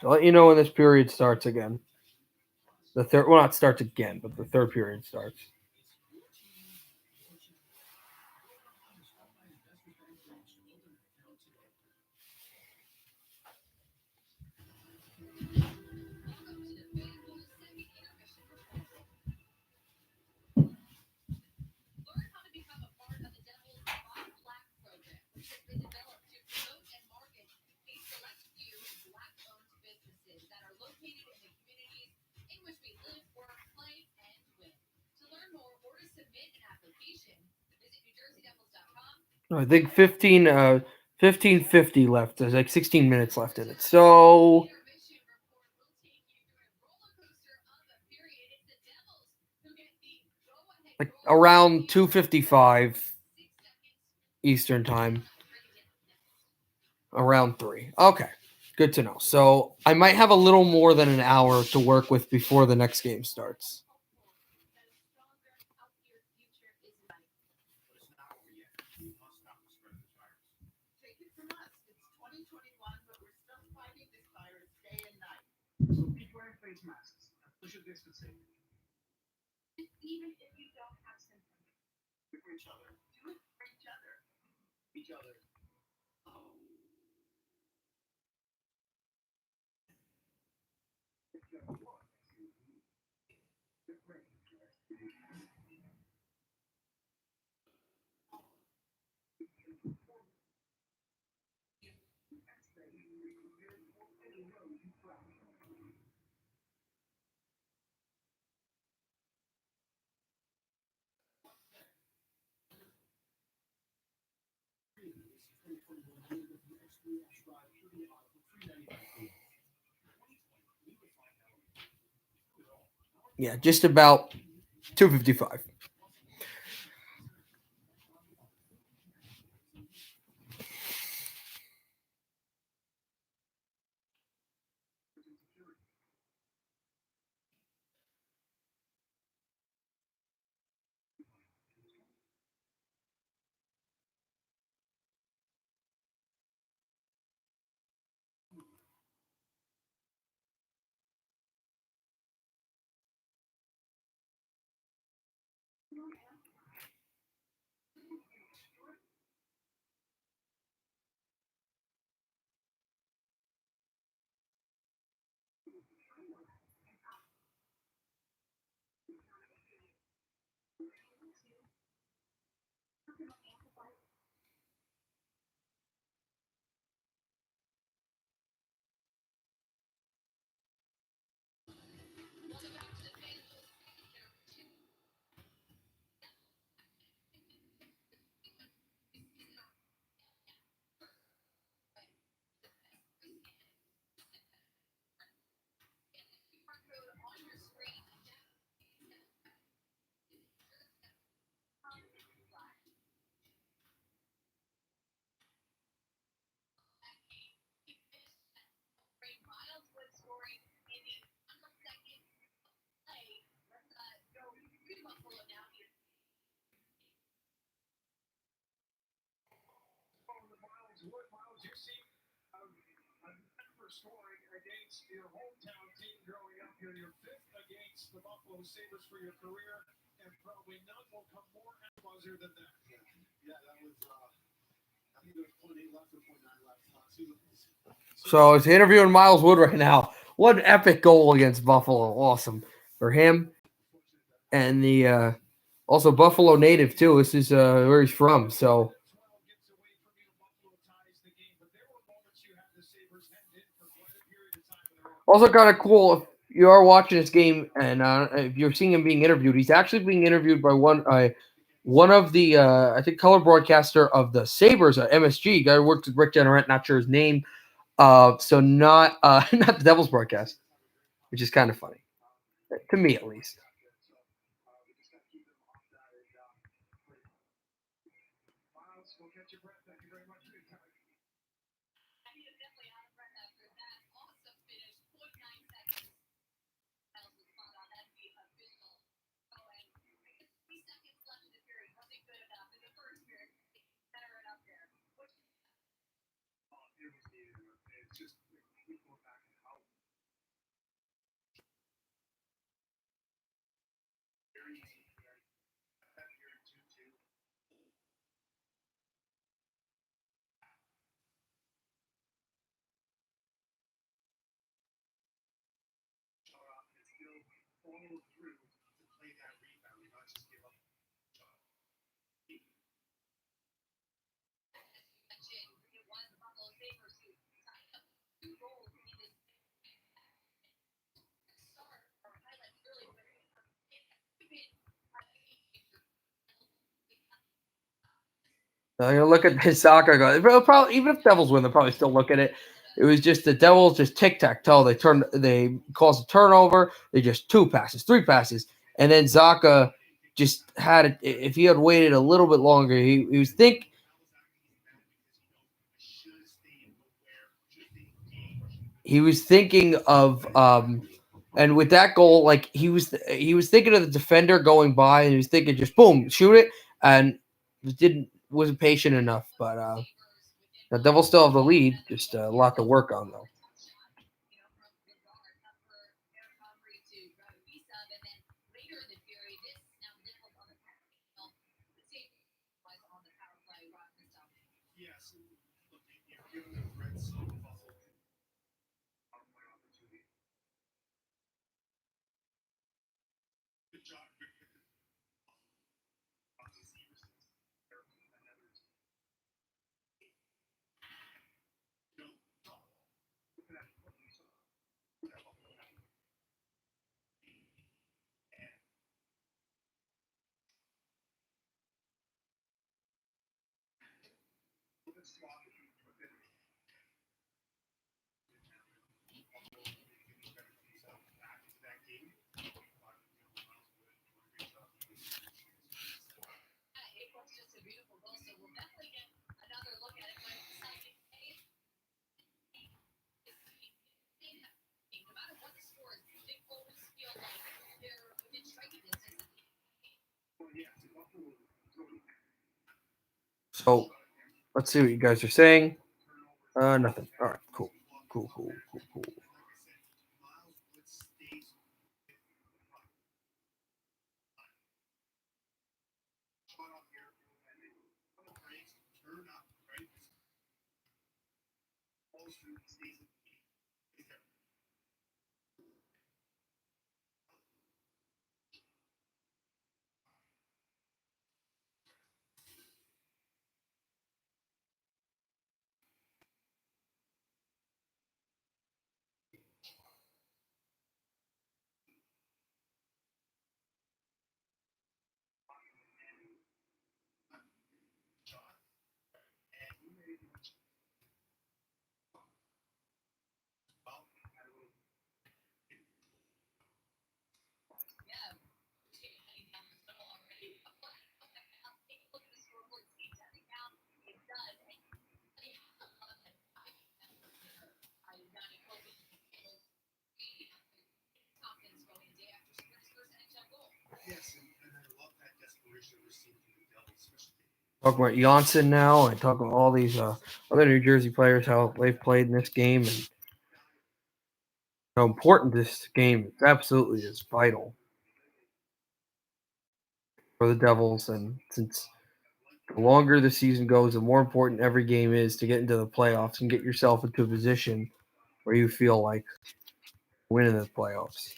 So I'll let you know when this period starts again. The third, well, not starts again, but the third period starts. I think 15:50 left. There's like 16 minutes left in it. So like around 2:55 Eastern time. Around 3. Okay. Good to know. So I might have a little more than an hour to work with before the next game starts. Take it from us. It's 2021, but we're still fighting this virus day and night. So keep wearing face masks. Social distancing. Even if you don't have symptoms. Do it for each other. Do it for each other. Each other. Yeah, just about 255. Miles, you see a number scoring against your hometown team growing up here. Your fifth against the Buffalo Sabres for your career, and probably none will come more at a buzzer than that. Yeah, that was, I think there was 0.8 left or 0.9 left. So it's interviewing Miles Wood right now. What an epic goal against Buffalo. Awesome for him. And the also Buffalo native too. This is where he's from. So Gets away from you. Buffalo ties the game, but there were moments you had the Sabres hemmed in for quite a period of time in their own. also kind of cool if you are watching this game and if you're seeing him being interviewed, he's actually being interviewed by one of the I think color broadcaster of the Sabres, MSG guy who works with Rick Generant, not sure his name. So not not the Devils broadcast, which is kind of funny to me at least. Miles, we'll catch your breath. Thank you very much for your time. It's just we go back and how very easy. That here in 2-2. Shut off and still follow through to play that rebound, not just give up. You look at his soccer go. Probably even if Devils win, they'll probably still look at it. It was just the Devils just tic tac toe. They caused a turnover. They just 2 passes, 3 passes, and then Zaka just had it. If he had waited a little bit longer, he was thinking of and with that goal, like he was thinking of the defender going by, and he was thinking just boom, shoot it, and wasn't patient enough. But the Devils still have the lead, just a lot to work on though. Yes, look, you've given the Reds Buffalo opportunity. Good job. So let's see what you guys are saying. Nothing. All right, cool. Cool. Talk about Janssen now, and talk about all these other New Jersey players, how they've played in this game, and how important this game is. Absolutely is vital for the Devils, and since the longer the season goes, the more important every game is to get into the playoffs and get yourself into a position where you feel like winning the playoffs.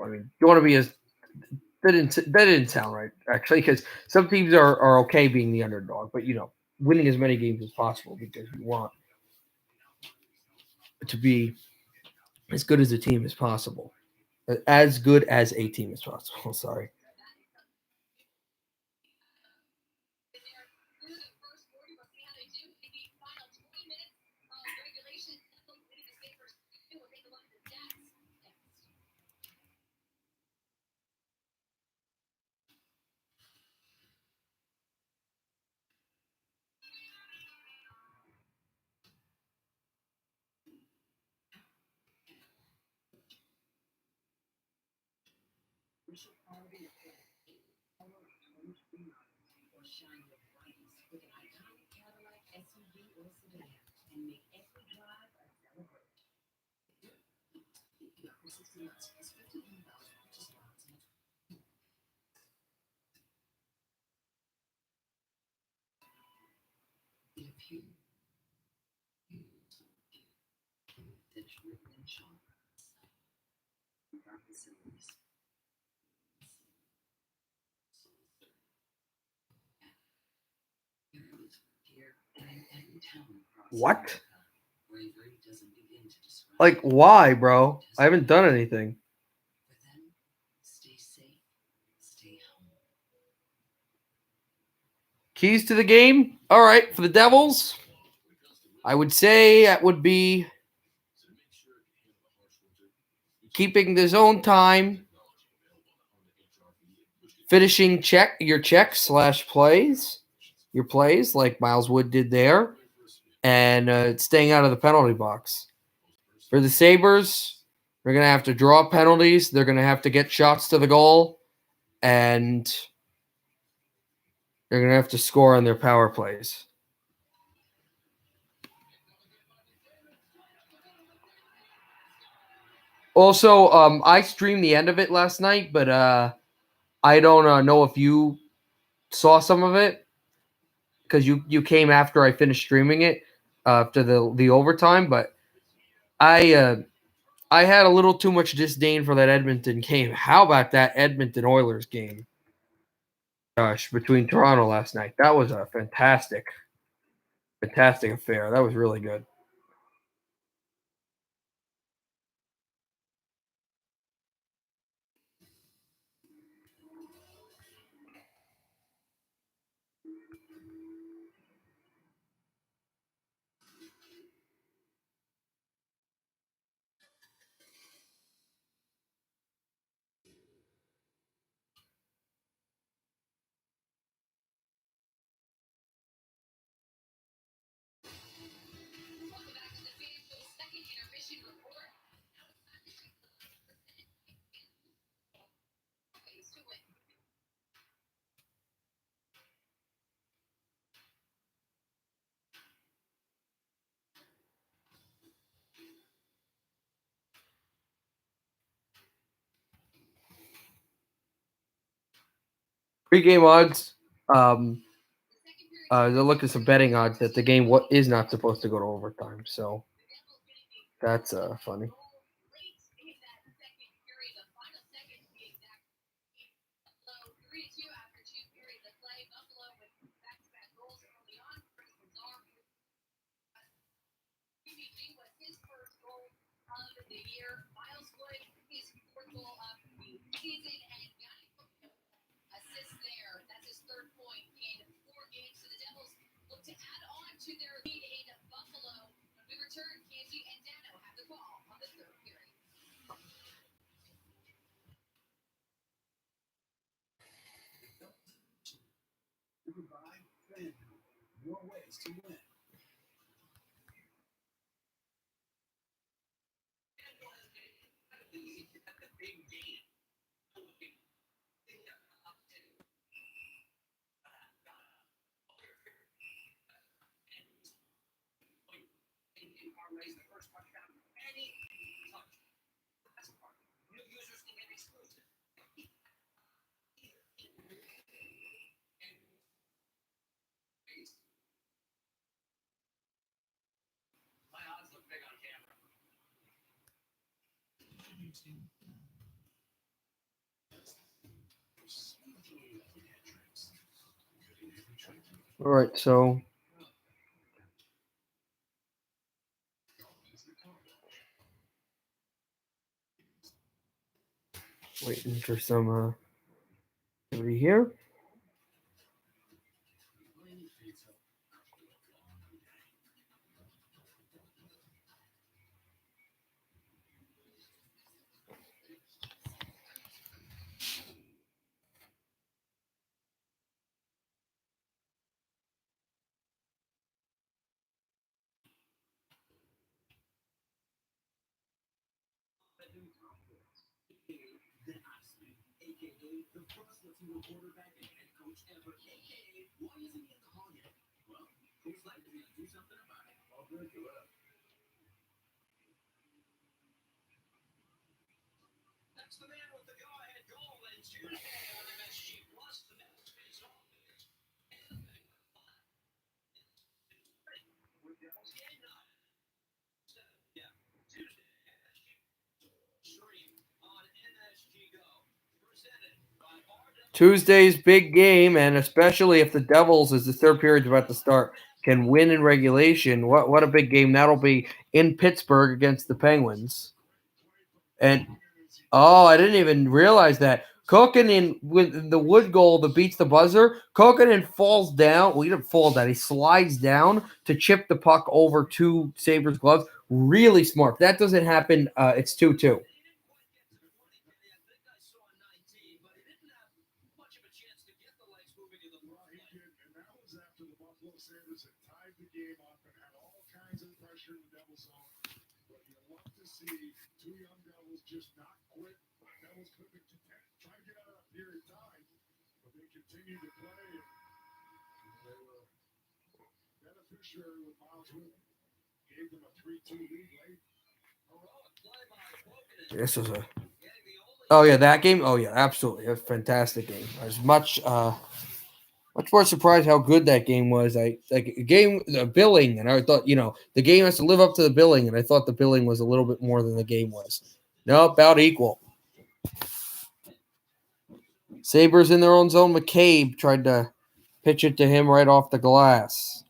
I mean, you want to be as that didn't sound right actually, because some teams are okay being the underdog, but winning as many games as possible because you want to be as good as a team as possible, as good as a team as possible. Sorry. Or shine your brightest with an iconic Cadillac SUV or sedan and make every drive a celebration. For 60 months, plus $50 purchase bonus and it appeared that it's written in chalk about facilities. Here and in every town across What? America, bravery doesn't begin to describe. Like, why, bro? I haven't done anything. For them, stay safe, stay home. Keys to the game. All right, for the Devils, I would say that would be keeping the zone time, finishing your checks / plays, your plays like Miles Wood did there, and staying out of the penalty box. For the Sabres, they're going to have to draw penalties. They're going to have to get shots to the goal, and they're going to have to score on their power plays. Also, I streamed the end of it last night, but I don't know if you saw some of it because you came after I finished streaming it after the overtime. But I had a little too much disdain for that Edmonton game. How about that Edmonton Oilers game? Gosh, between Toronto last night, that was a fantastic affair. That was really good. Pre-game odds. They're looking at some betting odds that the game is not supposed to go to overtime. So that's funny. More ways to win. All right, so waiting for some activity here. That's the man with the go-ahead goal and Tuesday on MSG Plus. The next face off. Yeah, Tuesday. Stream on MSG Go. Presented by RW. Tuesday's big game, and especially if the Devils, as the third period is about to start, can win in regulation. What a big game that'll be in Pittsburgh against the Penguins. And I didn't even realize that. Kokanen with the wood goal that beats the buzzer, Kokanen falls down. Well, he didn't fall down. He slides down to chip the puck over to Sabres' gloves. Really smart. If that doesn't happen, it's 2-2. Sabres had tied the game up and had all kinds of pressure in the Devils zone. But you love to see two young Devils just not quit. Devils could be try to get out of that period of time, but they continued to play. And they were beneficiary with Miles Wood. Gave them a 3-2 lead late. This was a. Oh yeah, that game. Oh yeah, absolutely, a fantastic game. I was much more surprised how good that game was. The billing, and I thought the game has to live up to the billing, and I thought the billing was a little bit more than the game was. No, about equal. Sabres in their own zone. McCabe tried to pitch it to him right off the glass.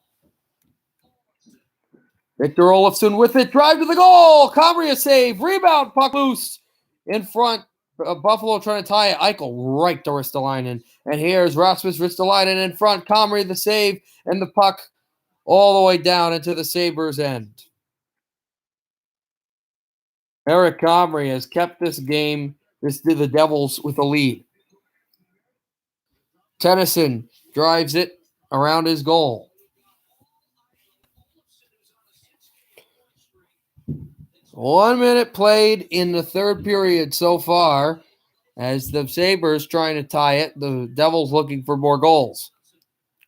Victor Olofsson with it. Drive to the goal. Comrie save. Rebound. Puck loose. In front. Buffalo trying to tie it. Eichel right to Ristolainen. And here's Rasmus Ristolainen in front. Comrie the save. And the puck all the way down into the Sabres' end. Eric Comrie has kept this game, the Devils, with a lead. Tennyson drives it around his goal. 1 minute played in the third period so far as the Sabres trying to tie it. The Devils looking for more goals.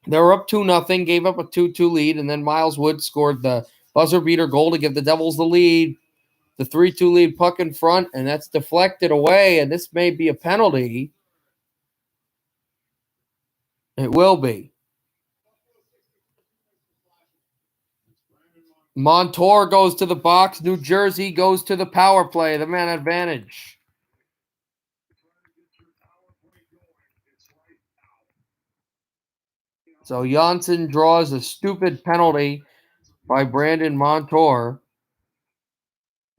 They were up 2-0, gave up a 2-2 lead, and then Miles Wood scored the buzzer beater goal to give the Devils the lead. The 3-2 lead, puck in front, and that's deflected away, and this may be a penalty. It will be. Montour goes to the box. New Jersey goes to the power play, the man advantage. So Janssen draws a stupid penalty by Brandon Montour.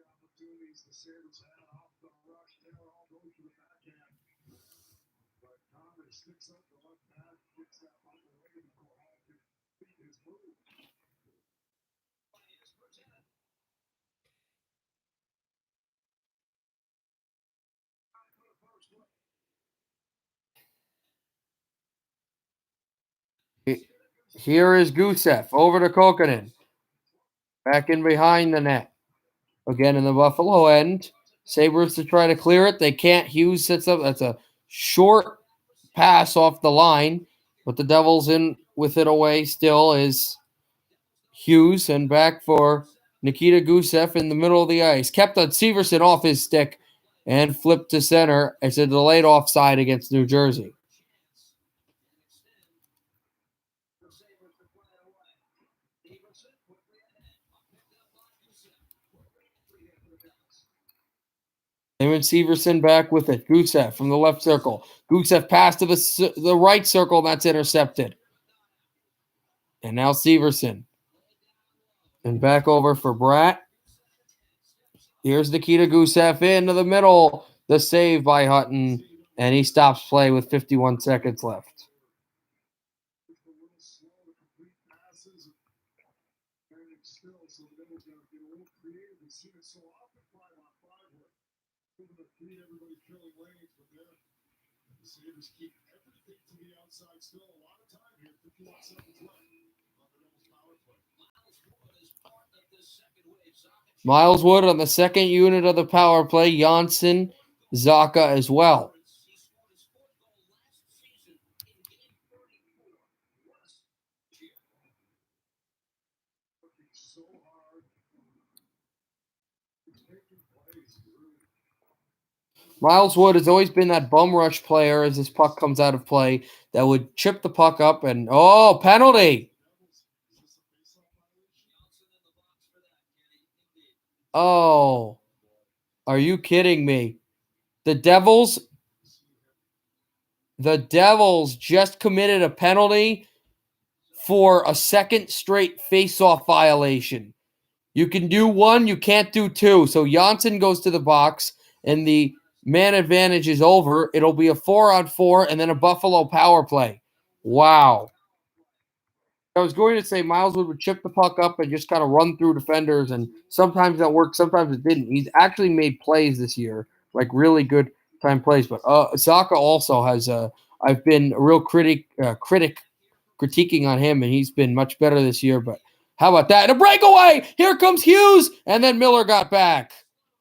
Opportunities the Sabres had off the rush. Taylor all goes to the backhand. But Conley sticks up the left pad, gets that puck away before Hall can complete his move. Here is Gusev over to Kokkonen. Back in behind the net. Again in the Buffalo end. Sabres to try to clear it. They can't. Hughes sits up. That's a short pass off the line. But the Devils in with it away still is Hughes. And back for Nikita Gusev in the middle of the ice. Kept on Severson off his stick and flipped to center. It's a delayed offside against New Jersey. Damon Severson back with it. Gusev from the left circle. Gusev pass to the right circle. And that's intercepted. And now Severson. And back over for Bratt. Here's Nikita Gusev into the middle. The save by Hutton. And he stops play with 51 seconds left. Just a little slow to complete passes. And it's still, so the Devils got to get a little creative. We've seen it so often 5-on-5 where moving the feet, everybody filling lanes, but there the Sabres keep everything to the outside. Still a lot of time here, 51 seconds left on the Devils power play. Miles Wood on the second unit of the power play. Janssen, Zaka as well. Working so hard. He's making plays, really. Miles Wood has always been that bum rush player as this puck comes out of play that would chip the puck up and, oh, penalty. Oh, are you kidding me? The Devils just committed a penalty for a second straight face-off violation. You can do one, you can't do two. So Janssen goes to the box, and the man advantage is over. It'll be a 4-on-4 and then a Buffalo power play. Wow. I was going to say Miles Wood would chip the puck up and just kind of run through defenders, and sometimes that worked, sometimes it didn't. He's actually made plays this year, like really good time plays. But Zaka also has I've been a real critic critiquing on him, and he's been much better this year. But how about that? And a breakaway! Here comes Hughes! And then Miller got back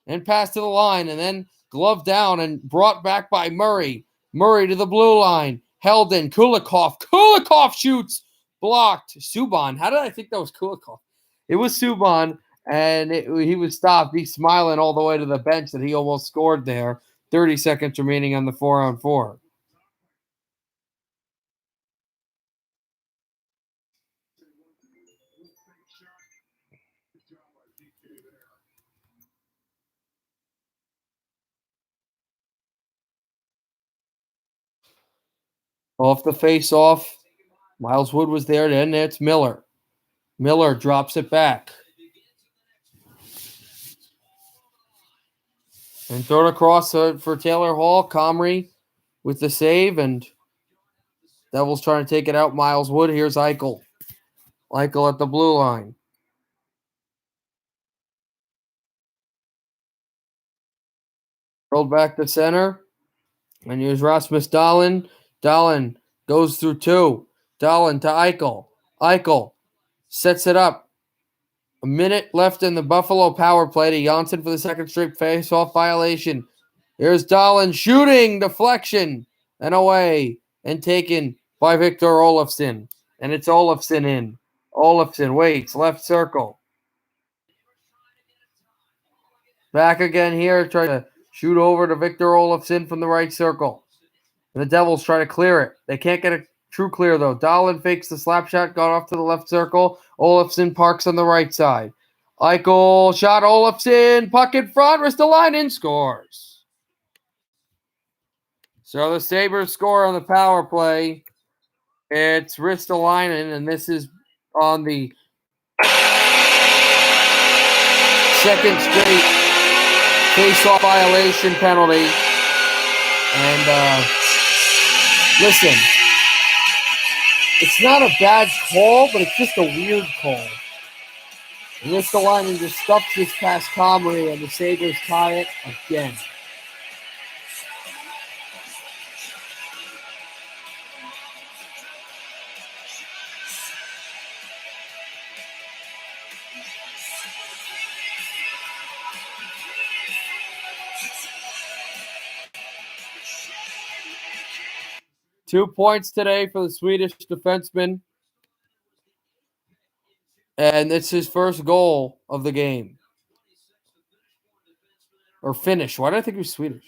and passed to the line, and then gloved down and brought back by Murray. Murray to the blue line. Held in. Kulikov. Kulikov shoots! Blocked. Subban. How did I think that was Kulikov? It was Subban, and he was stopped. He's smiling all the way to the bench that he almost scored there. 30 seconds remaining on the 4-on-4. Off the face-off. Miles Wood was there. Then it's Miller. Miller drops it back. And throw it across for Taylor Hall. Comrie with the save. And Devils trying to take it out. Miles Wood. Here's Eichel. Eichel at the blue line. Rolled back to center. And here's Rasmus Dahlin. Dahlin goes through two. Dahlin to Eichel. Eichel sets it up. A minute left in the Buffalo power play to Janssen for the second straight face-off violation. Here's Dahlin shooting, deflection, and away, and taken by Victor Olofsson. And it's Olofsson in. Olofsson waits, left circle. Back again here, trying to shoot over to Victor Olofsson from the right circle. And the Devils try to clear it. They can't get a True clear, though. Dahlin fakes the slap shot, got off to the left circle. Olofsson parks on the right side. Eichel shot, Olofsson, puck in front, Ristolainen scores. So the Sabres score on the power play. It's Ristolainen, and this is on the second straight face-off violation penalty. And listen, it's not a bad call, but it's just a weird call. Ristolainen just stuffs this past Comrie, and the Sabres tie it again. Two points today for the Swedish defenseman. And it's his first goal of the game. Or finish. Why did I think he was Swedish?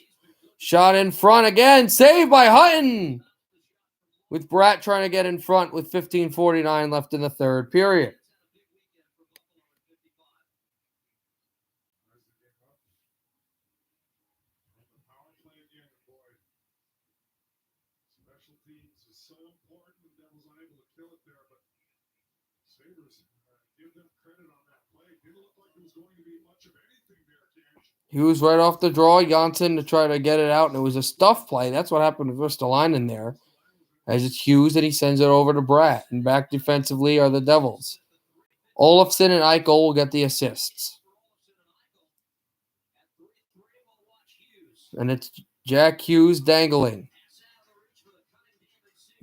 Shot in front again. Saved by Hutton. With Bratt trying to get in front with 15:49 left in the third period. Power play again, boy. Special teams is so important. The Devils unable to kill it there, but Sabres give them credit on that play. Didn't look like it was going to be much of anything there, Cash. Hughes right off the draw. Janssen to try to get it out, and it was a stuff play. That's what happened with Ristolainen there. As it's Hughes, and he sends it over to Bratt. And back defensively are the Devils. Olofsson and Eichel will get the assists. And it's Jack Hughes dangling.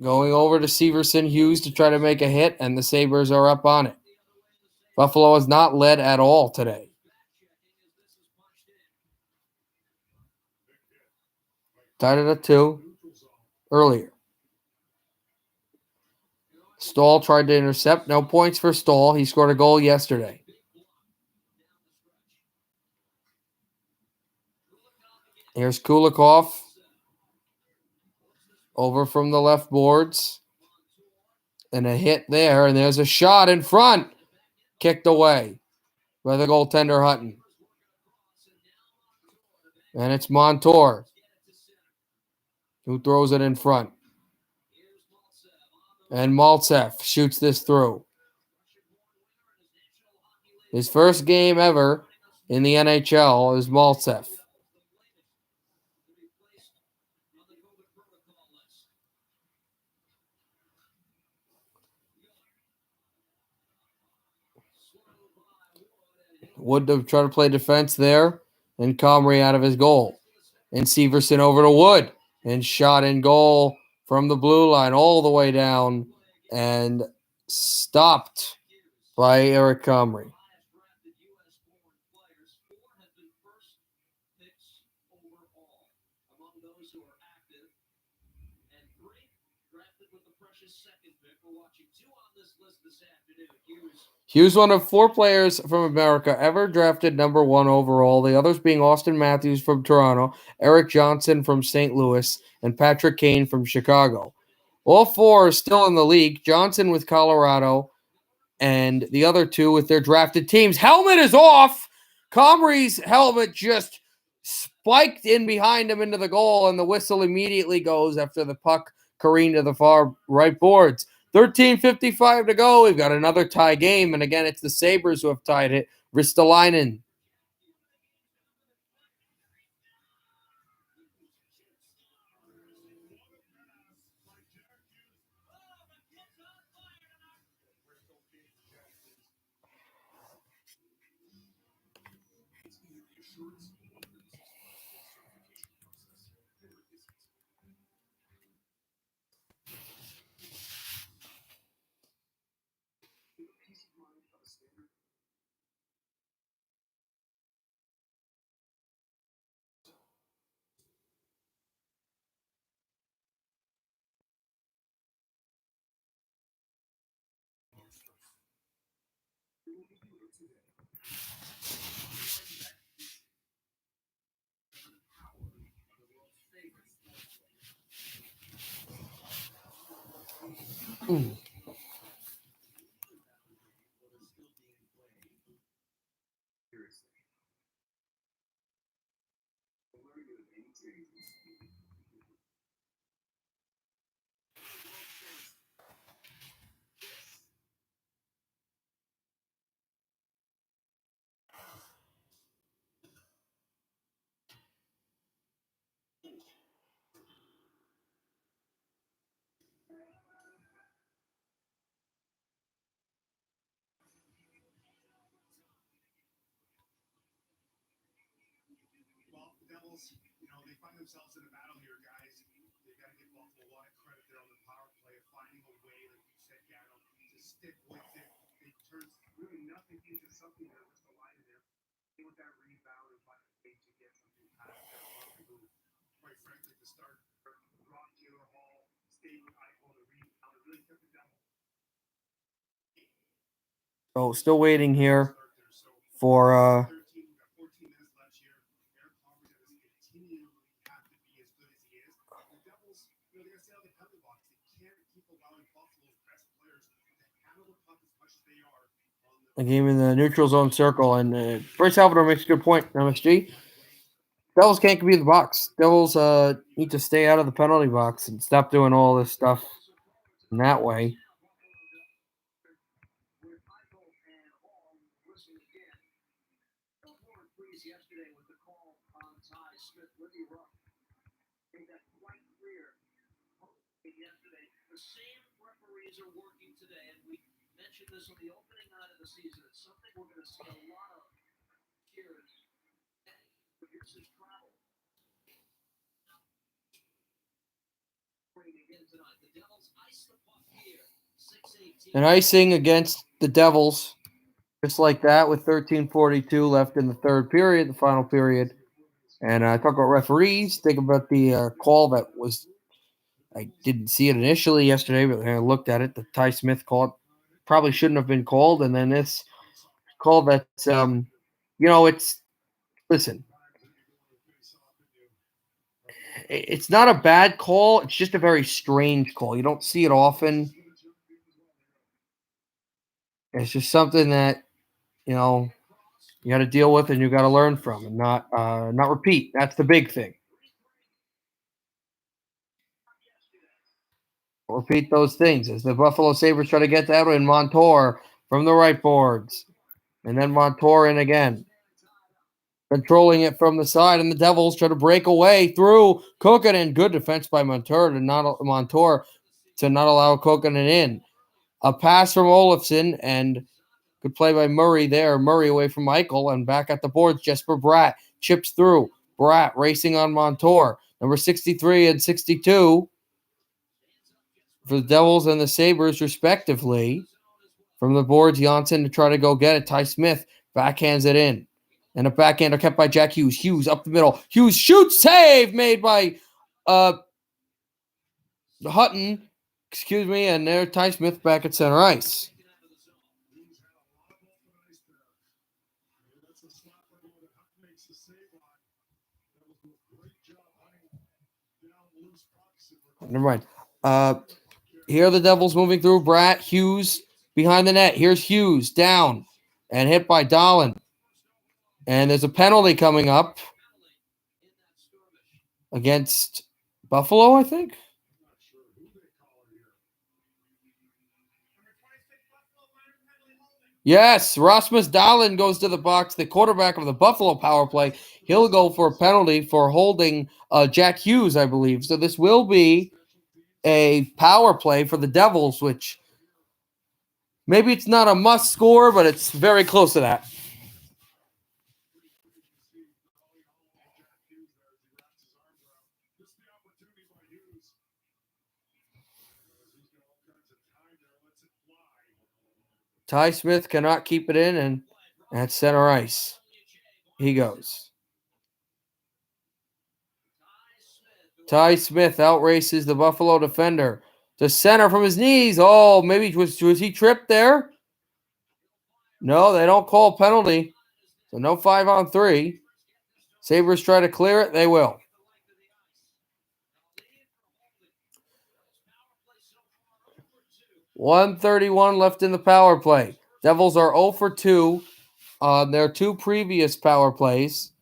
Going over to Severson Hughes to try to make a hit, and the Sabres are up on it. Buffalo has not led at all today. Tied it at 2 earlier. Stahl tried to intercept. No points for Stahl. He scored a goal yesterday. Here's Kulikov. Over from the left boards. And a hit there. And there's a shot in front. Kicked away by the goaltender Hutton. And it's Montour who throws it in front. And Maltsev shoots this through. His first game ever in the NHL is Maltsev. Wood to try to play defense there. And Comrie out of his goal. And Severson over to Wood. And shot in goal from the blue line all the way down. And stopped by Eric Comrie. Hughes, one of 4 players from America ever drafted number 1 overall, the others being Austin Matthews from Toronto, Eric Johnson from St. Louis, and Patrick Kane from Chicago. All 4 are still in the league, Johnson with Colorado, and the other 2 with their drafted teams. Helmet is off! Comrie's helmet just spiked in behind him into the goal, and the whistle immediately goes after the puck careened to the far right boards. 13:55 to go. We've got another tie game, and again, it's the Sabres who have tied it. Ristolainen. Well, the Devils, they find themselves in a battle here, guys. They've got to give Buffalo a lot of credit there on the power play of finding a way, like you said, Gano, to stick with it. It turns really nothing into something that was the line of them. With that rebound and find a way to get something past that Buffalo, who, quite frankly, to start Rock Taylor Hall, stayed with Eichel, the rebound, it really kept the Devils. Oh, still waiting here for 13, we've got 14 minutes left here. Eric Palmer doesn't continue have to be as good as he is. The Devils, they got to stay out of the penalty box. They can't keep allowing Buffalo's best players to handle the puck as much as they are. a game in the neutral zone circle. And Bryce Salvador makes a good point, MSG. Devils can't compete in the box. Devils need to stay out of the penalty box and stop doing all this stuff in that way. Yesterday with the call on Ty Smith, Libby Ruff made that quite clear yesterday. The same referees are working today, and we mentioned this on the opening night of the season. It's something we're going to see a lot of here. Here's his travel. Again tonight, the Devils ice the puck here. 6-18. An icing against the Devils, just like that, with 13:42 left in the third period, the final period. And talk about referees. Think about the call that was. I didn't see it initially yesterday, but I looked at it. The Ty Smith call probably shouldn't have been called, and then this call that's it's listen. It's not a bad call. It's just a very strange call. You don't see it often. It's just something that you got to deal with and you got to learn from, and not repeat. That's the big thing. Repeat those things as the Buffalo Sabres try to get that in. Montour from the right boards, and then Montour in again, controlling it from the side, and the Devils try to break away through Kokkonen. Good defense by Montour to not allow Kokkonen in. A pass from Olofsson, and good play by Murray there. Murray away from Michael, and back at the boards, Jesper Bratt chips through. Bratt racing on Montour. Number 63 and 62 for the Devils and the Sabres, respectively. From the boards, Janssen to try to go get it. Ty Smith backhands it in. And a backhander kept by Jack Hughes. Hughes up the middle. Hughes shoots. Save made by Hutton. Excuse me. And there, Ty Smith back at center ice. Never mind. Here are the Devils moving through. Bratt, Hughes behind the net. Here's Hughes down and hit by Dahlin. And there's a penalty coming up against Buffalo, I think. Yes, Rasmus Dahlin goes to the box, the quarterback of the Buffalo power play. He'll go for a penalty for holding Jack Hughes, I believe. So this will be a power play for the Devils, which maybe it's not a must score, but it's very close to that. Ty Smith cannot keep it in, and at center ice, he goes. Ty Smith outraces the Buffalo defender to center from his knees. Oh, maybe was he tripped there? No, they don't call penalty. So no 5-on-3. Sabres try to clear it. They will. 1:31 left in the power play. Devils are 0 for 2 on their 2 previous power plays.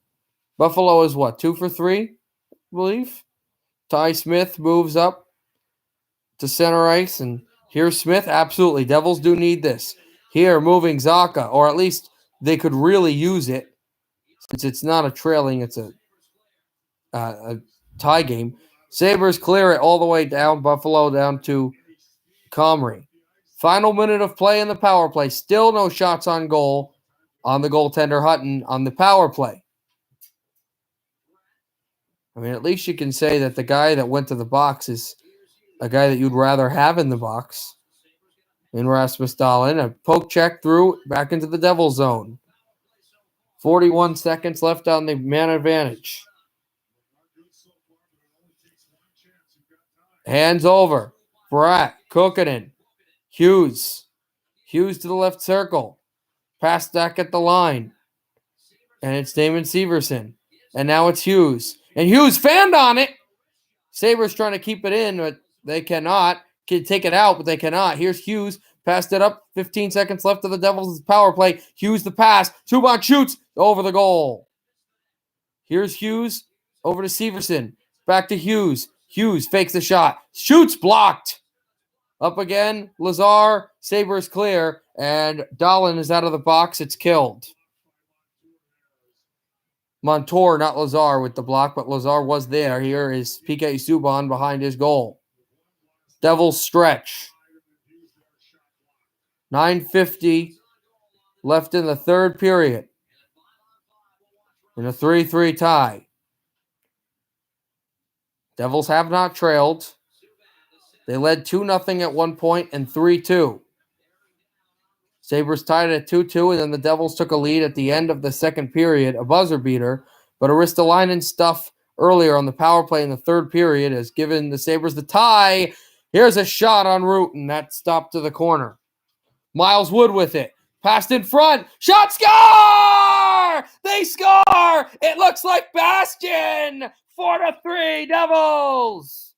Buffalo is what, 2 for 3, I believe? Ty Smith moves up to center ice, and here's Smith. Absolutely, Devils do need this. Here, moving Zacha, or at least they could really use it since it's not a trailing, it's a tie game. Sabres clear it all the way down, Buffalo down to Comrie. Final minute of play in the power play. Still no shots on goal on the goaltender Hutton on the power play. I mean, at least you can say that the guy that went to the box is a guy that you'd rather have in the box. In Rasmus Dahlin, a poke check through back into the Devil zone. 41 seconds left on the man advantage. Hands over. Bratt, Kokkonen, Hughes. Hughes to the left circle. Pass back at the line. And it's Damon Severson. And now it's Hughes. And Hughes fanned on it. Sabres trying to keep it in, but they cannot. Can take it out, but they cannot. Here's Hughes. Passed it up. 15 seconds left of the Devils' power play. Hughes the pass. Subban shoots over the goal. Here's Hughes over to Severson. Back to Hughes. Hughes fakes the shot. Shoots blocked. Up again. Lazar. Sabres clear. And Dahlin is out of the box. It's killed. Montour, not Lazar with the block, but Lazar was there. Here is PK Subban behind his goal. Devils stretch. 9:50 left in the third period. In a 3-3 tie. Devils have not trailed. They led 2-0 at one point and 3-2. Sabres tied at 2-2, and then the Devils took a lead at the end of the second period, a buzzer beater. But Aristolainen stuff earlier on the power play in the third period has given the Sabres the tie. Here's a shot on route, and that stopped to the corner. Miles Wood with it. Passed in front. Shot, score! They score! It looks like Bastion! 4-3 Devils!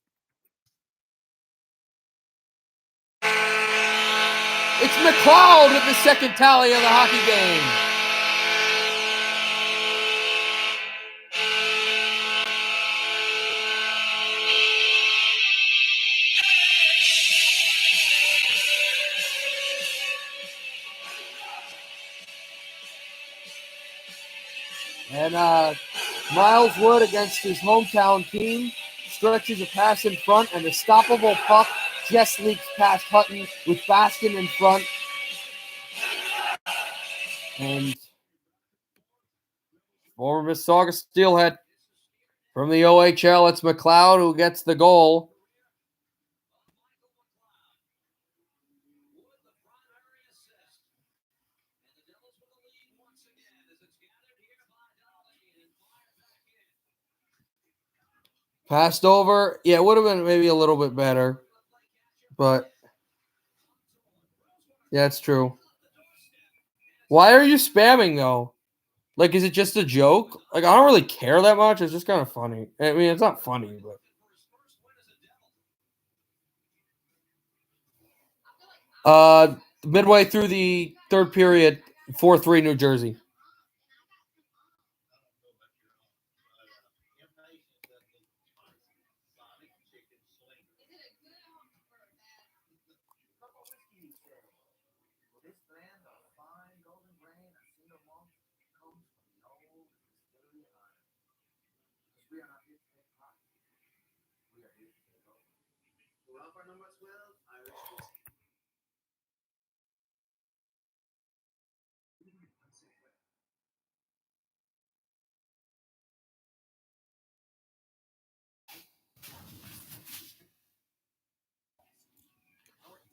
It's McLeod with the second tally of the hockey game. And Miles Wood against his hometown team stretches a pass in front, and the stoppable puck just leaks past Hutton with Baskin in front. And former Mississauga Steelhead from the OHL, it's McLeod who gets the goal. Passed over. Yeah, it would have been maybe a little bit better. But, yeah, it's true. Why are you spamming, though? Like, is it just a joke? Like, I don't really care that much. It's just kind of funny. I mean, it's not funny, but... midway through the third period, 4-3 New Jersey.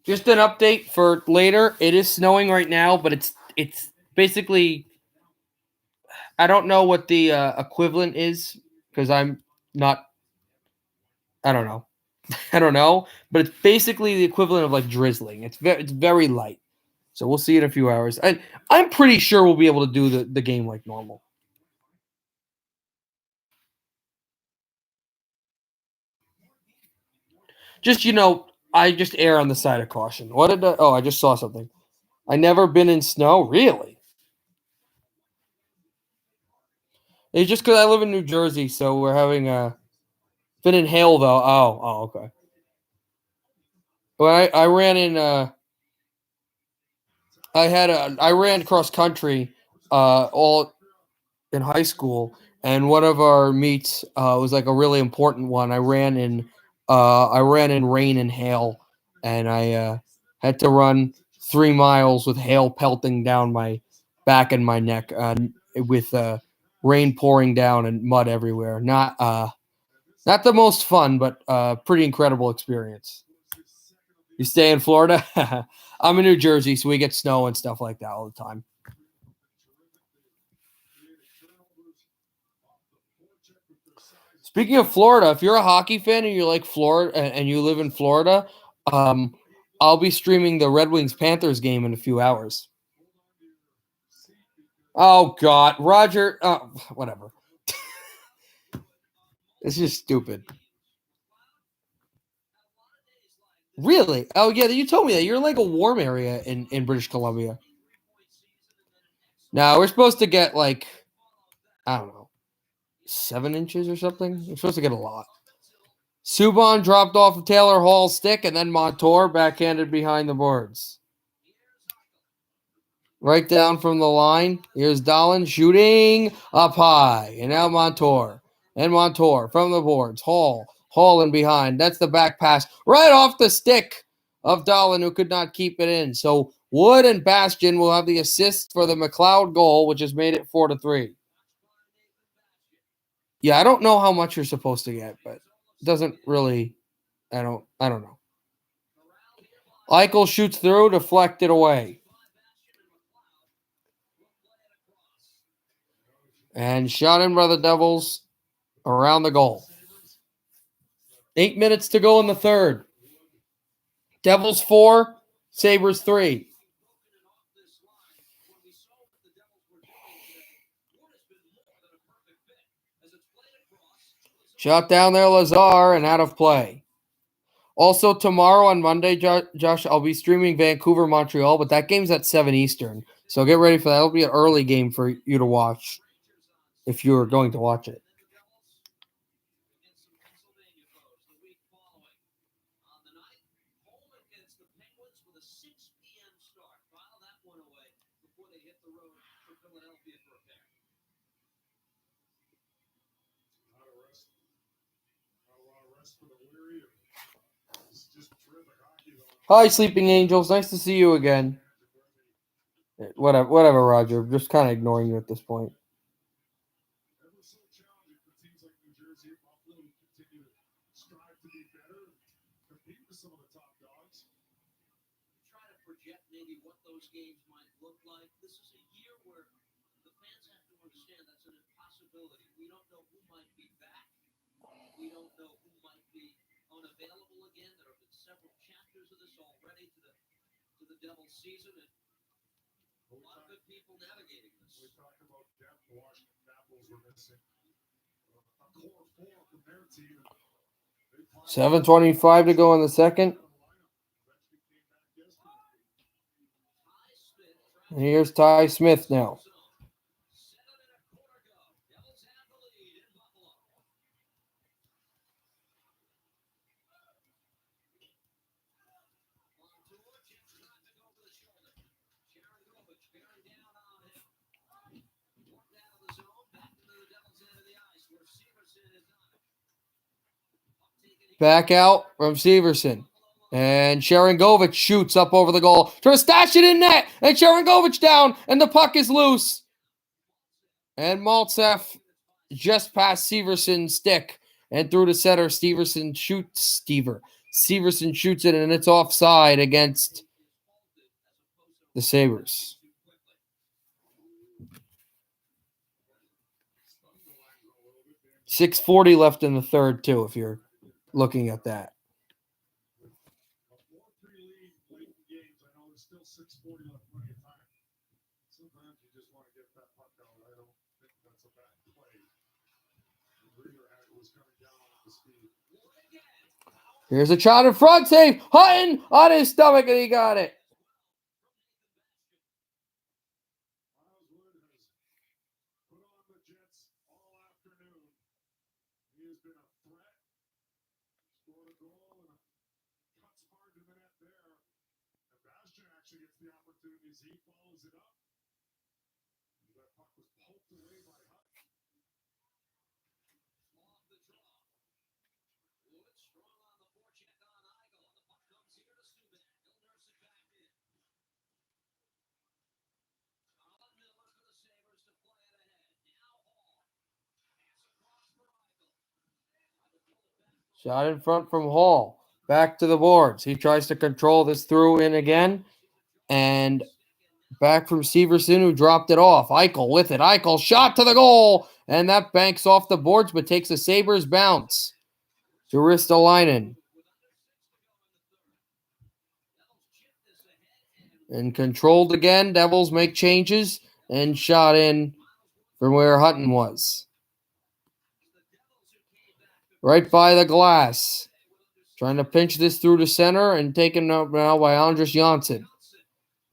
Just an update for later. It is snowing right now, but it's basically, I don't know what the equivalent is because I'm not. I don't know. I don't know, but it's basically the equivalent of like drizzling. It's very light. So we'll see in a few hours. I'm pretty sure we'll be able to do the game like normal. Just, I just err on the side of caution. What did oh, I just saw something. I never been in snow. Really? It's just because I live in New Jersey, so we're having a been in hail though. Oh, okay. Well, I ran in. I ran cross country, all in high school, and one of our meets was like a really important one. I ran in rain and hail, and I had to run 3 miles with hail pelting down my back and my neck, with rain pouring down and mud everywhere. Not the most fun, but pretty incredible experience. You stay in Florida? I'm in New Jersey, so we get snow and stuff like that all the time. Speaking of Florida, if you're a hockey fan and you like Florida and you live in Florida, I'll be streaming the Red Wings Panthers game in a few hours. Oh God, Roger, whatever. It's just stupid. Really? Oh yeah, you told me that you're in like a warm area in British Columbia. Now we're supposed to get like, I don't know, 7 inches or something. We're supposed to get a lot. Subban dropped off of Taylor Hall's stick, and then Montour backhanded behind the boards. Right down from the line. Here's Dahlin shooting up high. And now Montour. And Montour from the boards. Hall in behind. That's the back pass. Right off the stick of Dahlin, who could not keep it in. So Wood and Bastian will have the assist for the McLeod goal, which has made it 4-3. Yeah, I don't know how much you're supposed to get, but it doesn't really. I don't know. Eichel shoots through, deflected away. And shot in by the Devils around the goal. 8 minutes to go in the third. Devils 4, Sabres 3. Shot down there, Lazar, and out of play. Also, tomorrow on Monday, Josh, I'll be streaming Vancouver-Montreal, but that game's at 7 Eastern. So get ready for that. It'll be an early game for you to watch if you're going to watch it. Hi, Sleeping Angels. Nice to see you again. Whatever, Roger. Just kind of ignoring you at this point. Ever so challenging for teams like New Jersey and Buffalo who continue to strive to be better and compete with some of the top dogs. Try to project maybe what those games might look like. This is a year where the fans have to understand that's an impossibility. We don't know who might be back. We don't know who might be unavailable again. There have been several chapters of this already to the Devils season, and a lot of good people navigating this. We talked about depth. The Washington Capitals were missing a core four from their team. 7:25 to go in the second. And here's Ty Smith now. Back out from Severson. And Sharangovich shoots up over the goal. Trying to stash it in net. And Sharangovich down. And the puck is loose. And Maltsev just past Severson's stick. And through to center. Severson shoots it, and it's offside against the Sabres. 6:40 left in the third, too, if you're looking at that. A 4-3 lead late in games. I know there's still 6:40 left, plenty of time. Sometimes you just want to get that puck out. I don't think that's a bad play. The Breeder was coming down on the speed. Here's a shot in front, save. Hutton on his stomach, and he got it. Miles Wood has put on the Jets all afternoon. He has been a threat. Scored a goal and cuts hard to the net there. And Bastian actually gets the opportunities. He follows it up. That puck was poked away by Hutton. Off the draw. Wood strong on the forecheck on Eichel. The puck comes here to Subban. He'll nurse it back in. Colin Miller for the Sabres to play it ahead. Now Hall. Pass across for Eichel. Shot in front from Hall. Back to the boards. He tries to control this through in again. And back from Severson, who dropped it off. Eichel with it. Eichel shot to the goal. And that banks off the boards, but takes a Sabres bounce. To Ristolainen. And controlled again. Devils make changes. And shot in from where Hutton was. Right by the glass. Trying to pinch this through to center and taken up now by Andres Janssen.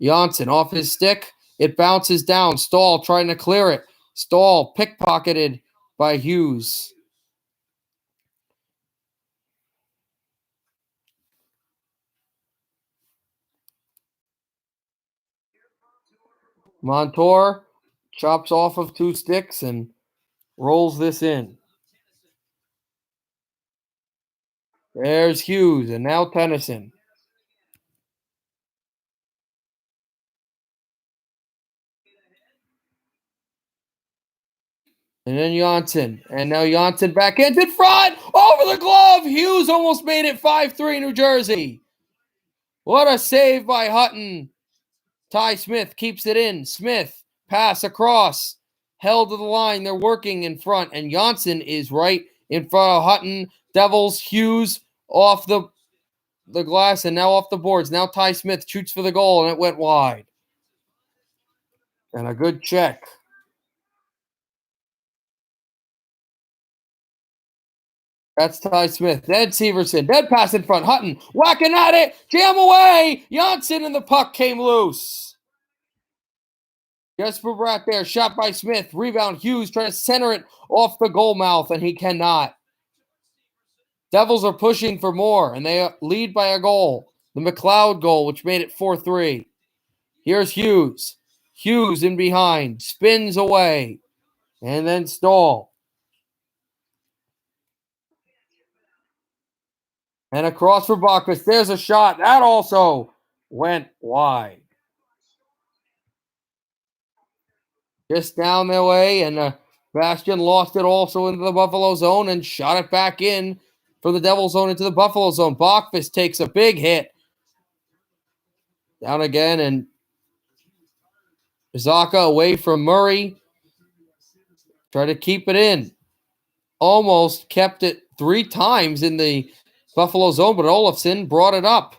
Janssen off his stick. It bounces down. Stahl trying to clear it. Stahl pickpocketed by Hughes. Montour chops off of two sticks and rolls this in. There's Hughes and now Tennyson. And then Janssen. And now Janssen back in front. Over the glove. Hughes almost made it 5-3 New Jersey. What a save by Hutton. Ty Smith keeps it in. Smith, pass across. Held to the line. They're working in front. And Janssen is right in front of Hutton. Devils, Hughes off the glass and now off the boards. Now Ty Smith shoots for the goal and it went wide. And a good check. That's Ty Smith. Then Severson. Dead pass in front. Hutton whacking at it. Jam away. Janssen and the puck came loose. Jesper Bratt there. Shot by Smith. Rebound. Hughes trying to center it off the goal mouth, and he cannot. Devils are pushing for more, and they lead by a goal. The McLeod goal, which made it 4-3. Here's Hughes. Hughes in behind. Spins away. And then Stahl. And across for Bachus. There's a shot. That also went wide. Just down their way, and Bastian lost it also into the Buffalo zone and shot it back in from the Devil zone into the Buffalo zone. Bachus takes a big hit. Down again, and Zaka away from Murray. Try to keep it in. Almost kept it 3 times in the Buffalo zone, but Olofsson brought it up.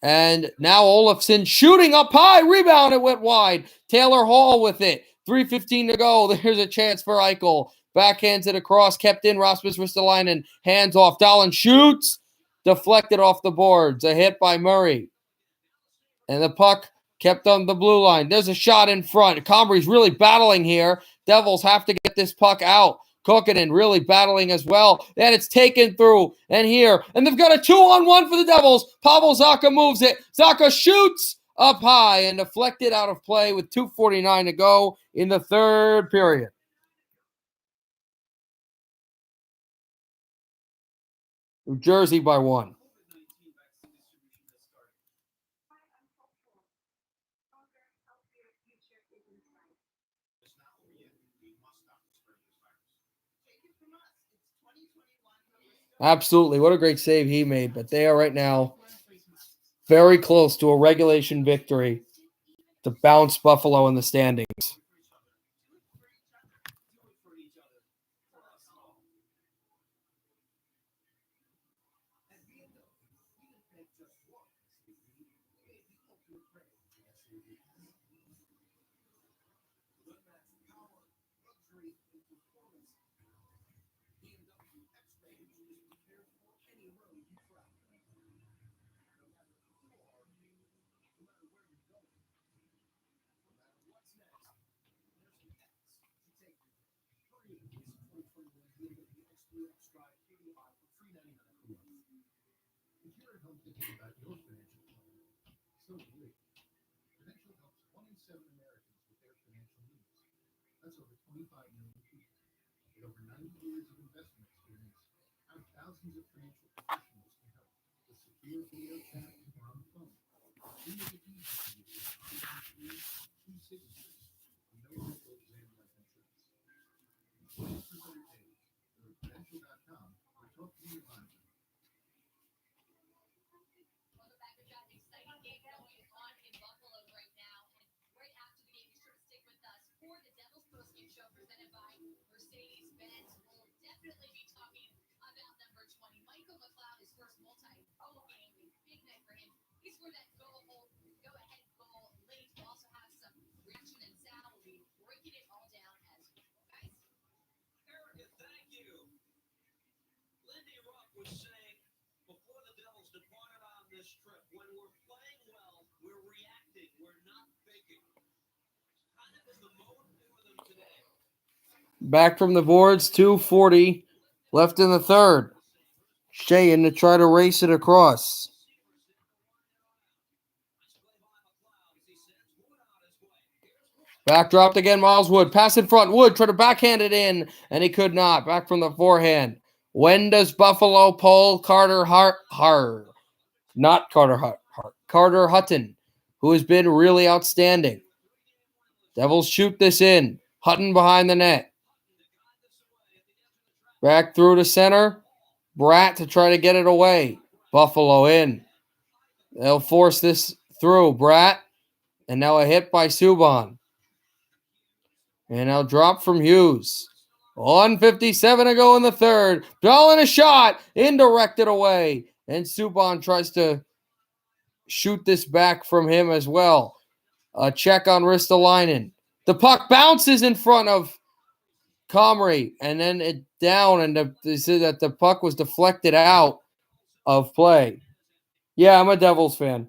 And now Olofsson shooting up high. Rebound, it went wide. Taylor Hall with it. 3:15 to go. There's a chance for Eichel. Backhands it across. Kept in. Rasmus Ristolainen. Hands off. Dahlin shoots. Deflected off the boards. A hit by Murray. And the puck kept on the blue line. There's a shot in front. Combrie's really battling here. Devils have to get this puck out. Kokkonen really battling as well. And it's taken through and here. And they've got a 2-on-1 for the Devils. Pavel Zacha moves it. Zacha shoots up high and deflected out of play with 2:49 to go in the third period. New Jersey by 1. Absolutely. What a great save he made. But they are right now very close to a regulation victory to bounce Buffalo in the standings. thinking about your financial plan. So do we. Prudential helps 1 in 7 Americans with their financial needs. That's over 25 million people. With over 90 years of investment experience, our thousands of financial professionals can help with secure video chat or on the phone. We make it easy for you with online tools, e-signatures, and no medical exam life insurance. Plan for better days. Go to prudential.com or talk to your advisor. Welcome back. We've got an exciting game going on in Buffalo right now. And right after the game, be sure to stick with us for the Devils postgame show presented by Mercedes-Benz. We'll definitely be talking about number 20, Michael McLeod, his first multi-goal game. A big night for him. He scored that go-ahead goal late. We'll also have some reaction and sound. We'll be breaking it all down as usual, guys. Erica, thank you. Lindy Ruff was saying before the Devils departed on this trip, when we're playing well, we're reacting, we're not faking. Kind of in the mode for them today. Back from the boards, 2:40 left in the third. Sheahan to try to race it across. Back dropped again, Miles Wood. Pass in front. Wood tried to backhand it in, and he could not. Back from the forehand. When does Buffalo pull Carter Not Carter Carter Hutton, who has been really outstanding. Devils shoot this in. Hutton behind the net. Back through to center. Bratt to try to get it away. Buffalo in. They'll force this through. Bratt. And now a hit by Subban. And now drop from Hughes. 1:57 to go in the third. Ball in a shot. Indirected away. And Subban tries to shoot this back from him as well. A check on Ristolainen. The puck bounces in front of Comrie. And then it down. And they said that the puck was deflected out of play. Yeah, I'm a Devils fan.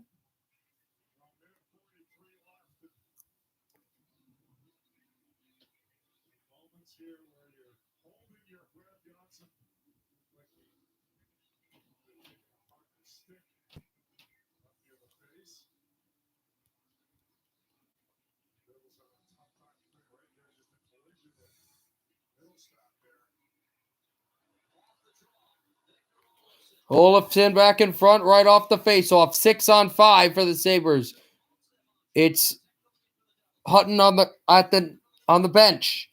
Moments here where you're holding your breath, you know, some like the stick up near the face. Devils have a tough time clear right there, just a collision with middle stop there. Olofsson back in front, right off the faceoff. 6-on-5 for the Sabres. It's Hutton on the bench.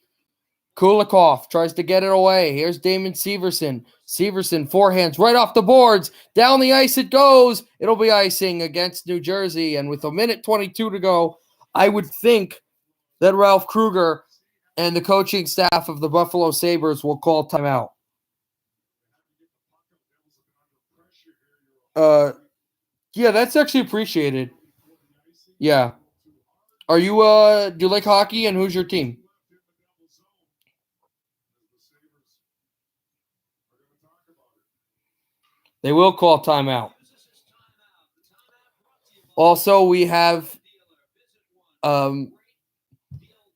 Kulikov tries to get it away. Here's Damon Severson. Severson, forehands right off the boards. Down the ice it goes. It'll be icing against New Jersey. And with 1:22 to go, I would think that Ralph Kruger and the coaching staff of the Buffalo Sabres will call timeout. Yeah, that's actually appreciated. Yeah. Are you do you like hockey, and who's your team? They will call timeout. Also, we have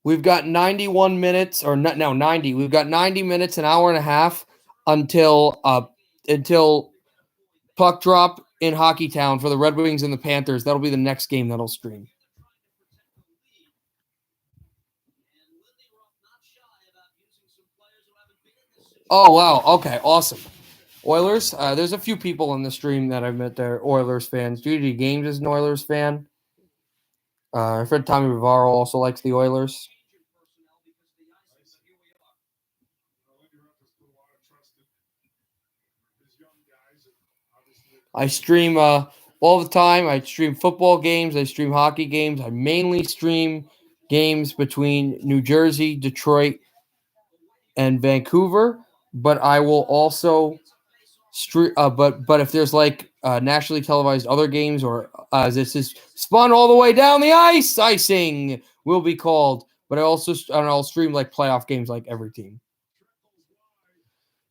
we've got 91 minutes, or not now 90. We've got 90 minutes, an hour and a half until puck drop in Hockey Town for the Red Wings and the Panthers. That'll be the next game that'll stream. Oh, wow. Okay, awesome. Oilers. There's a few people in the stream that I've met that are Oilers fans. Judy Games is an Oilers fan. Our friend Tommy Rivaro also likes the Oilers. I stream all the time. I stream football games. I stream hockey games. I mainly stream games between New Jersey, Detroit, and Vancouver. But I will also but if there's like nationally televised other games, or this is spun all the way down the ice, icing will be called. But I'll stream like playoff games like every team.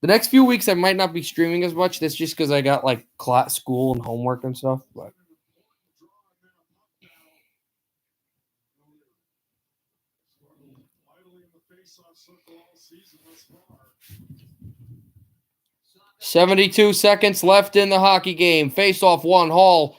The next few weeks I might not be streaming as much. That's just because I got like class, school, and homework and stuff. But 72 seconds left in the hockey game. Face off one. Hall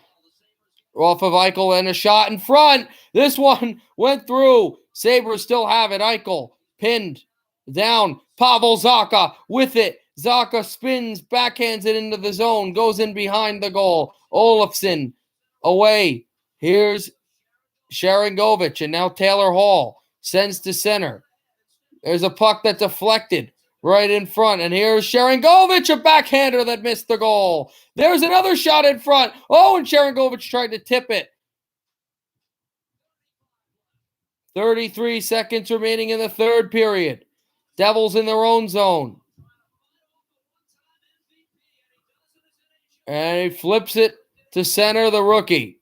off of Eichel and a shot in front. This one went through. Sabres still have it. Eichel pinned down. Pavel Zacha with it. Zacha spins, backhands it into the zone, goes in behind the goal. Olofsson away. Here's Sharangovich, and now Taylor Hall sends to center. There's a puck that deflected right in front, and here's Sharangovich, a backhander that missed the goal. There's another shot in front. Oh, and Sharangovich tried to tip it. 33 seconds remaining in the third period. Devils in their own zone. And he flips it to center, the rookie.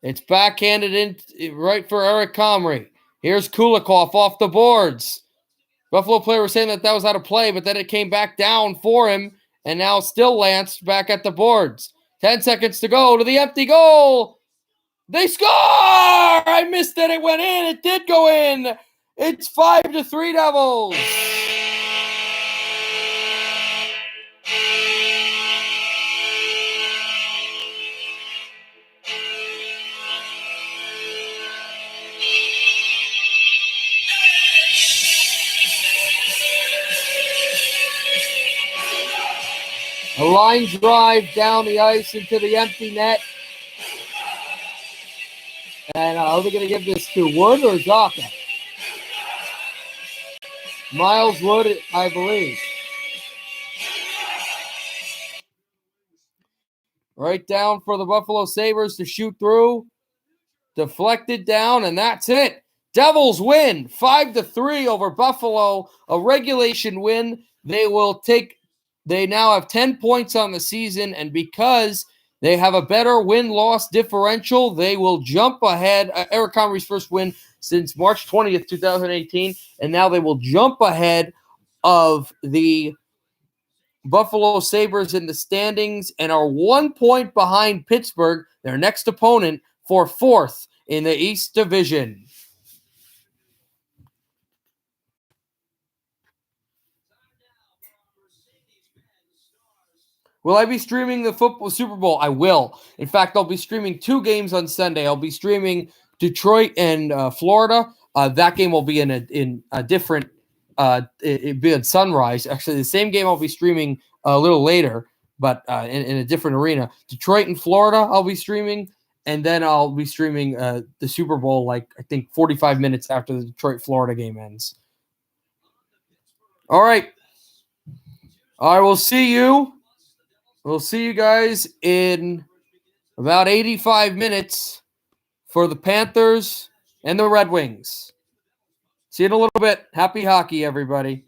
It's backhanded in right for Eric Comrie. Here's Kulikov off the boards. Buffalo player was saying that was out of play, but then it came back down for him, and now still Lance back at the boards. 10 seconds to go to the empty goal. They score! I missed it. It went in. It did go in. It's 5-3 Devils. A line drive down the ice into the empty net. And are we going to give this to Wood or Zacha? Miles Wood, I believe. Right down for the Buffalo Sabres to shoot through. Deflected down, and that's it. Devils win 5-3 over Buffalo. A regulation win. They now have 10 points on the season, and because they have a better win-loss differential, they will jump ahead. Eric Comrie's first win since March 20th, 2018, and now they will jump ahead of the Buffalo Sabres in the standings and are 1 point behind Pittsburgh, their next opponent, for fourth in the East Division. Will I be streaming the football Super Bowl? I will. In fact, I'll be streaming 2 games on Sunday. I'll be streaming Detroit and Florida. That game will be in a different. It'd be at sunrise. Actually, the same game I'll be streaming a little later, but in a different arena. Detroit and Florida, I'll be streaming, and then I'll be streaming the Super Bowl, I think 45 minutes after the Detroit-Florida game ends. All right. I will see you. We'll see you guys in about 85 minutes for the Panthers and the Red Wings. See you in a little bit. Happy hockey, everybody.